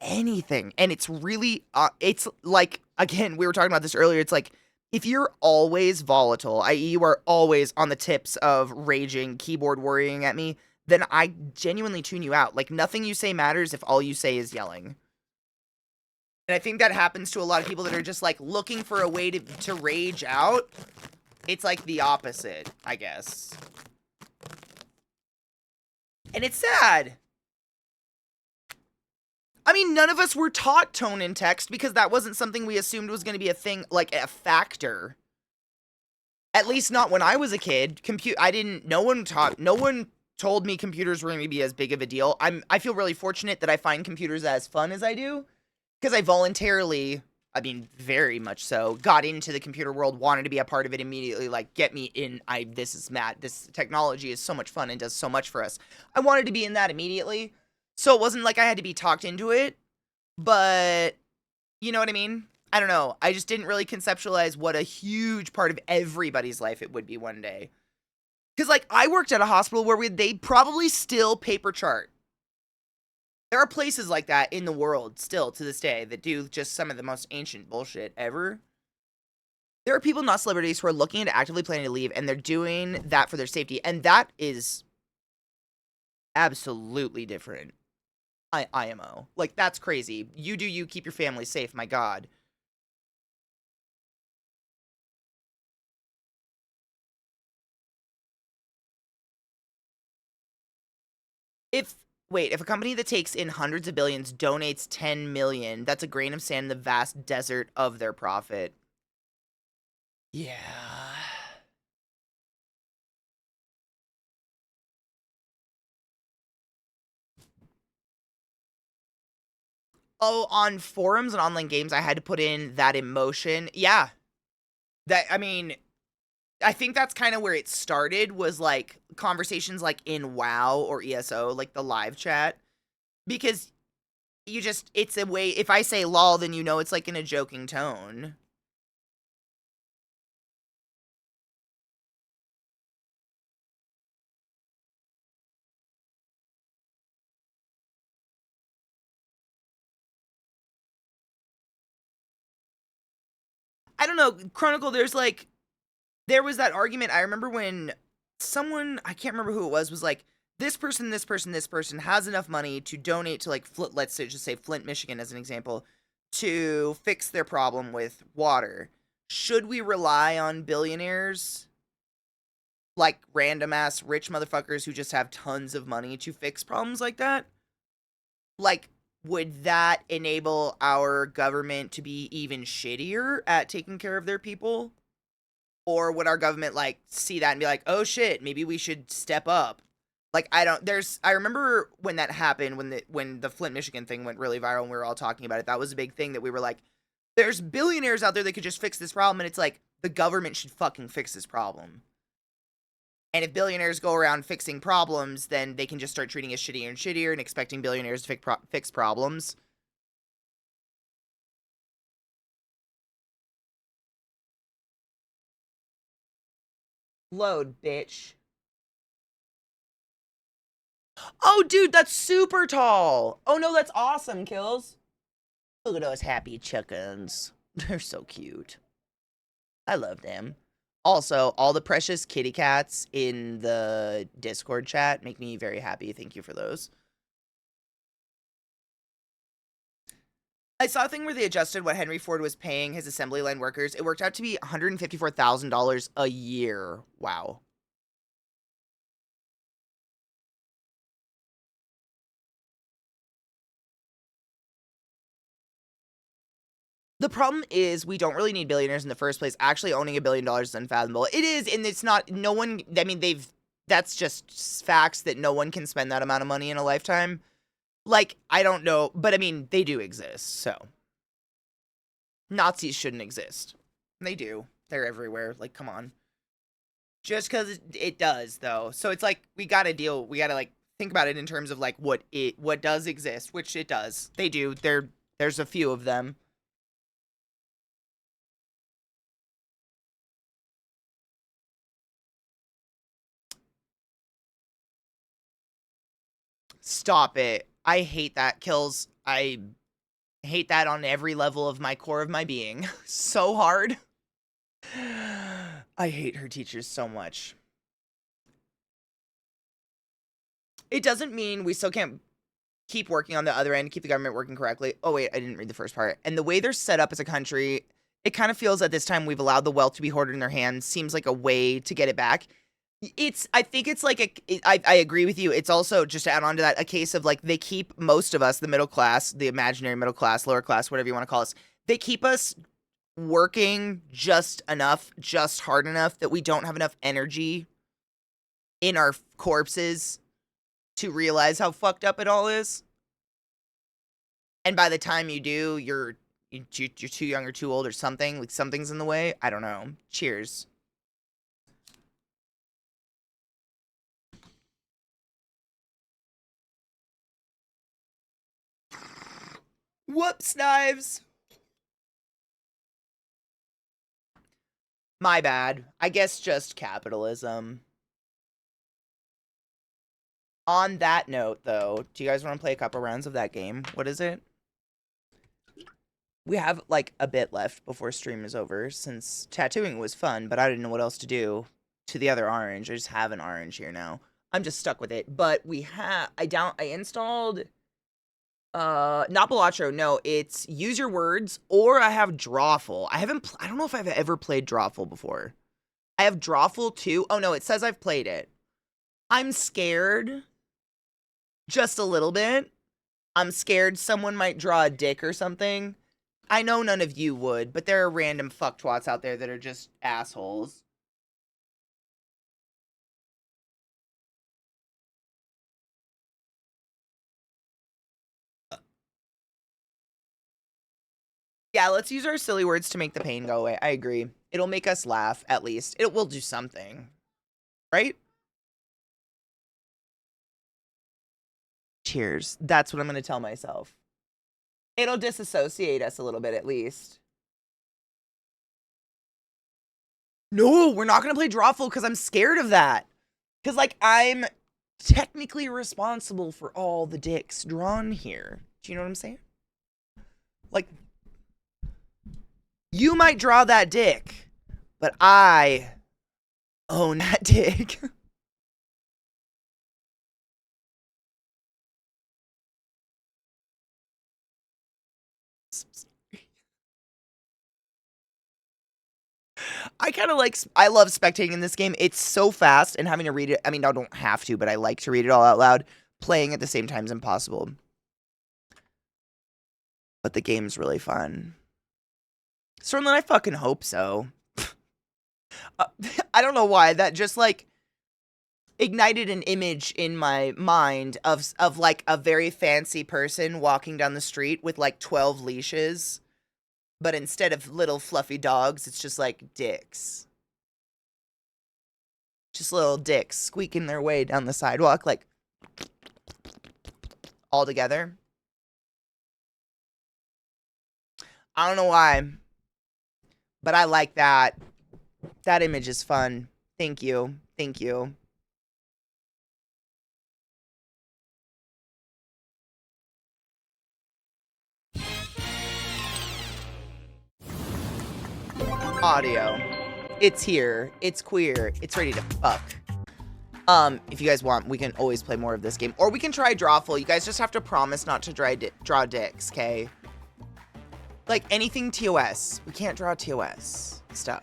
anything. And it's really, it's like, again, we were talking about this earlier. It's like, if you're always volatile, i.e. you are always on the tips of raging, keyboard worrying at me, then I genuinely tune you out. Like, nothing you say matters if all you say is yelling. And I think that happens to a lot of people that are just, like, looking for a way to rage out. It's, like, the opposite, I guess. And it's sad. I mean, none of us were taught tone in text because that wasn't something we assumed was going to be a thing, like, a factor. At least not when I was a kid. No one told me computers were going to be as big of a deal. I feel really fortunate that I find computers as fun as I do. Because I voluntarily, I mean, very much so, got into the computer world, wanted to be a part of it immediately, like, get me in, this is Matt, this technology is so much fun and does so much for us. I wanted to be in that immediately, so it wasn't like I had to be talked into it, but, you know what I mean? I don't know, I just didn't really conceptualize what a huge part of everybody's life it would be one day. Because, like, I worked at a hospital where they probably still paper chart. There are places like that in the world still to this day that do just some of the most ancient bullshit ever. There are people, not celebrities, who are looking into actively planning to leave, and they're doing that for their safety, and that is absolutely different. IMO. Like, that's crazy. You do you, keep your family safe, my God. If a company that takes in hundreds of billions donates 10 million, that's a grain of sand in the vast desert of their profit. Yeah. Oh, on forums and online games, I had to put in that emotion. Yeah. I mean, I think that's kind of where it started, was like conversations like in WoW or ESO, like the live chat. Because it's a way, if I say lol, then you know it's like in a joking tone. I don't know, Chronicle, there was that argument. I remember when someone, I can't remember who it was like, this person, this person, this person has enough money to donate to like let's say just say Flint, Michigan as an example, to fix their problem with water. Should we rely on billionaires, like random ass rich motherfuckers who just have tons of money to fix problems like that? Like, would that enable our government to be even shittier at taking care of their people? Or would our government like see that and be like, oh shit, maybe we should step up? Like, I remember when that happened, when the Flint, Michigan thing went really viral and we were all talking about it. That was a big thing that we were like, there's billionaires out there that could just fix this problem. And it's like, the government should fucking fix this problem. And if billionaires go around fixing problems, then they can just start treating us shittier and shittier and expecting billionaires to fix problems. Load, bitch. Oh, dude, that's super tall. Oh, no, that's awesome, Kills. Look at those happy chickens. They're so cute. I love them. Also, all the precious kitty cats in the Discord chat make me very happy. Thank you for those. I saw a thing where they adjusted what Henry Ford was paying his assembly line workers. It worked out to be $154,000 a year. Wow. The problem is we don't really need billionaires in the first place. Actually owning $1 billion is unfathomable. It is, and it's not, no one, I mean, that's just facts that no one can spend that amount of money in a lifetime. Like, I don't know, but I mean, they do exist, so. Nazis shouldn't exist. They do. They're everywhere. Like, come on. Just because it does, though. So it's like, we gotta like, think about it in terms of, like, what does exist, which it does. They do. There's a few of them. Stop it. I hate that, Kills. I hate that on every level of my core of my being. So hard. I hate her teachers so much. It doesn't mean we still can't keep working on the other end, keep the government working correctly. Oh, wait, I didn't read the first part. And the way they're set up as a country, it kind of feels at this time we've allowed the wealth to be hoarded in their hands. Seems like a way to get it back. I think it's like I agree with you. It's also, just to add on to that, a case of like, they keep most of us, the middle class, the imaginary middle class, lower class, whatever you want to call us, they keep us working just enough, just hard enough that we don't have enough energy in our corpses to realize how fucked up it all is. And by the time you do, you're too young or too old or something, like something's in the way. I don't know. Cheers. Whoops, knives. My bad. I guess just capitalism. On that note, though, do you guys want to play a couple rounds of that game? What is it? We have, like, a bit left before stream is over, since tattooing was fun, but I didn't know what else to do to the other orange. I just have an orange here now. I'm just stuck with it. But we have... I installed... not Balatro, no, it's Use Your Words, or I have Drawful. I don't know if I've ever played Drawful before. I have Drawful too. Oh no, it says I've played it. I'm scared. Just a little bit. I'm scared someone might draw a dick or something. I know none of you would, but there are random fucktwats out there that are just assholes. Yeah, let's use our silly words to make the pain go away. I agree. It'll make us laugh, at least. It will do something. Right? Cheers. That's what I'm going to tell myself. It'll disassociate us a little bit, at least. No, we're not going to play Drawful because I'm scared of that. Because, like, I'm technically responsible for all the dicks drawn here. Do you know what I'm saying? Like... You might draw that dick, but I own that dick. I kind of I love spectating in this game. It's so fast, and having to read it, I mean, I don't have to, but I like to read it all out loud. Playing at the same time is impossible. But the game's really fun. Certainly, I fucking hope so. I don't know why, that just, like, ignited an image in my mind of like, a very fancy person walking down the street with, like, 12 leashes. But instead of little fluffy dogs, it's just like dicks. Just little dicks squeaking their way down the sidewalk, like, all together. I don't know why, but I like that. That image is fun. Thank you. Thank you. Audio. It's here. It's queer. It's ready to fuck. If you guys want, we can always play more of this game. Or we can try Drawful. You guys just have to promise not to draw dicks, okay? Like, anything TOS. We can't draw TOS stuff.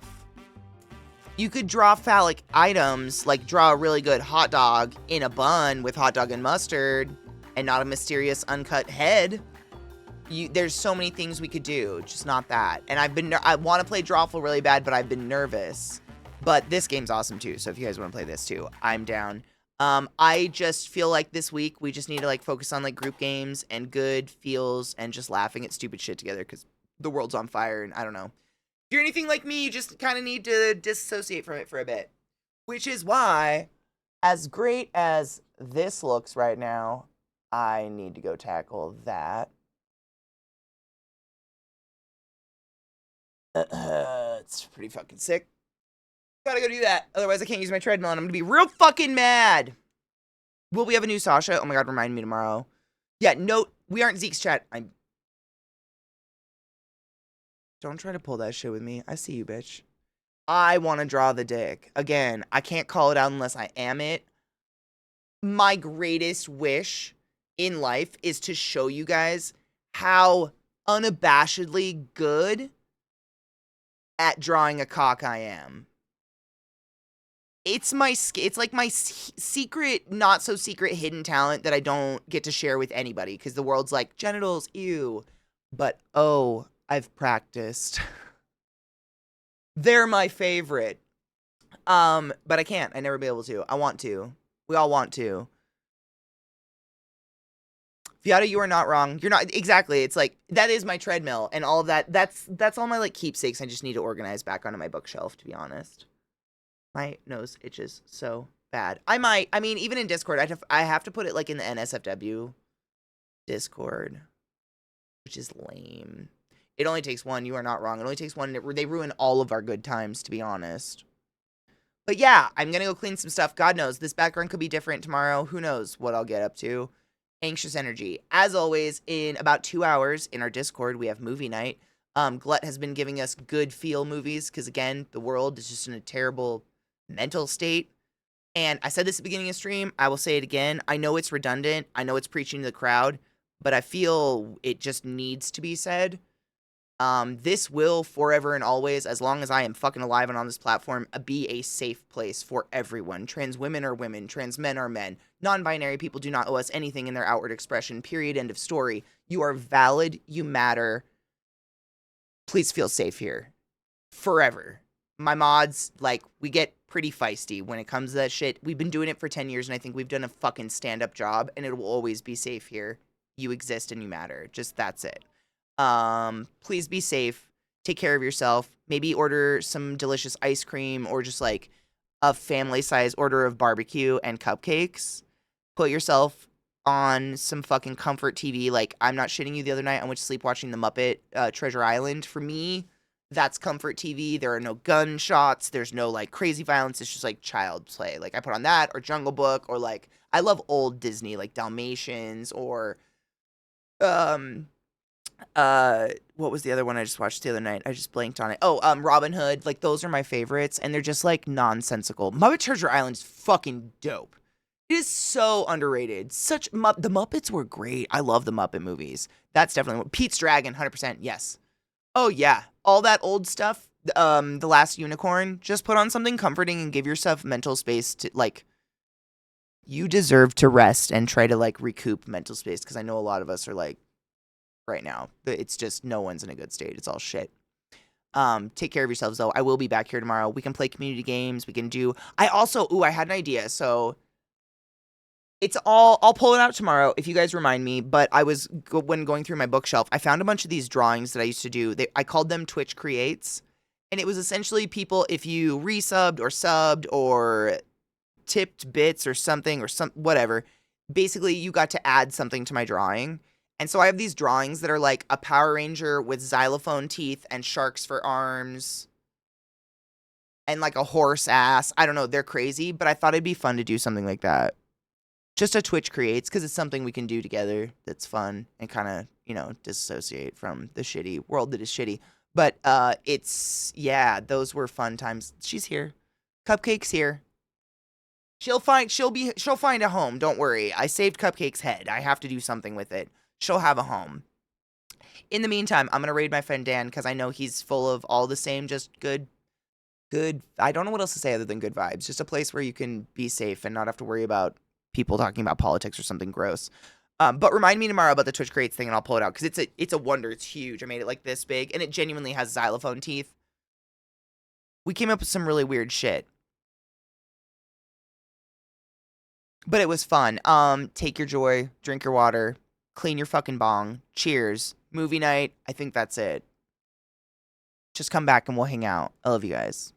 You could draw phallic items, like draw a really good hot dog in a bun with hot dog and mustard, and not a mysterious uncut head. There's so many things we could do, just not that. And I want to play Drawful really bad, but I've been nervous. But this game's awesome too, so if you guys want to play this too, I'm down. I just feel like this week we just need to, like, focus on, like, group games and good feels and just laughing at stupid shit together because the world's on fire and I don't know. If you're anything like me, you just kind of need to disassociate from it for a bit. Which is why, as great as this looks right now, I need to go tackle that. It's pretty fucking sick. Gotta go do that. Otherwise, I can't use my treadmill, and I'm gonna be real fucking mad. Will we have a new Sasha? Oh my god, remind me tomorrow. Yeah, no, we aren't Zeke's chat. Don't try to pull that shit with me. I see you, bitch. I want to draw the dick. Again, I can't call it out unless I am it. My greatest wish in life is to show you guys how unabashedly good at drawing a cock I am. It's like my secret, not so secret hidden talent that I don't get to share with anybody because the world's like, genitals, ew. But oh, I've practiced. They're my favorite. But I can't. I never be able to. I want to. We all want to. Fiata, you are not wrong. You're not exactly. It's like that is my treadmill and all of that. That's all my, like, keepsakes. I just need to organize back onto my bookshelf, to be honest. My nose itches so bad. I mean, even in Discord, I have to put it, like, in the NSFW Discord, which is lame. It only takes one. You are not wrong. It only takes one. They ruin all of our good times, to be honest. But yeah, I'm gonna go clean some stuff. God knows, this background could be different tomorrow. Who knows what I'll get up to. Anxious energy. As always, in about 2 hours in our Discord, we have movie night. Glut has been giving us good feel movies because, again, the world is just in a terrible mental state. And I said this at the beginning of stream. I will say it again. I know it's redundant. I know it's preaching to the crowd, but I feel it just needs to be said. This will forever and always, as long as I am fucking alive and on this platform, be a safe place for everyone. Trans women are women. Trans men are men. Non-binary people do not owe us anything in their outward expression. Period. End of story. You are valid. You matter. Please feel safe here. Forever. My mods, like, we get pretty feisty when it comes to that shit. We've been doing it for 10 years, and I think we've done a fucking stand-up job, and it will always be safe here. You exist and you matter. Just that's it. Please be safe. Take care of yourself. Maybe order some delicious ice cream or just, like, a family-size order of barbecue and cupcakes. Put yourself on some fucking comfort TV. Like, I'm not shitting you, the other night I went to sleep watching The Muppet Treasure Island. For me, that's comfort TV. There are no gunshots. There's no, like, crazy violence. It's just, like, child play. Like, I put on that or Jungle Book or, like, I love old Disney, like Dalmatians or, what was the other one I just watched the other night? I just blanked on it. Oh, Robin Hood. Like, those are my favorites, and they're just, like, nonsensical. Muppet Treasure Island is fucking dope. It is so underrated. The Muppets were great. I love the Muppet movies. That's definitely Pete's Dragon, 100%. Yes. Oh yeah, all that old stuff. The Last Unicorn. Just put on something comforting and give yourself mental space to like. You deserve to rest and try to like recoup mental space because I know a lot of us are like right now. It's just no one's in a good state. It's all shit. Take care of yourselves though. I will be back here tomorrow. We can play community games. We can do. I had an idea. So I'll pull it out tomorrow if you guys remind me, but when going through my bookshelf, I found a bunch of these drawings that I used to do. I called them Twitch Creates, and it was essentially people, if you resubbed or subbed or tipped bits or something or whatever, basically you got to add something to my drawing. And so I have these drawings that are like a Power Ranger with xylophone teeth and sharks for arms and like a horse ass. I don't know, they're crazy, but I thought it'd be fun to do something like that. Just a Twitch Creates, because it's something we can do together that's fun and kind of, disassociate from the shitty world that is shitty. But those were fun times. She's here. Cupcake's here. She'll find a home, don't worry. I saved Cupcake's head. I have to do something with it. She'll have a home. In the meantime, I'm going to raid my friend Dan because I know he's full of all the same just good, I don't know what else to say other than good vibes. Just a place where you can be safe and not have to worry about people talking about politics or something gross. But remind me tomorrow about the Twitch Creates thing and I'll pull it out because it's a wonder. It's huge. I made it like this big and it genuinely has xylophone teeth. We came up with some really weird shit. But it was fun. Take your joy, drink your water, clean your fucking bong. Cheers. Movie night. I think that's it. Just come back and we'll hang out. I love you guys.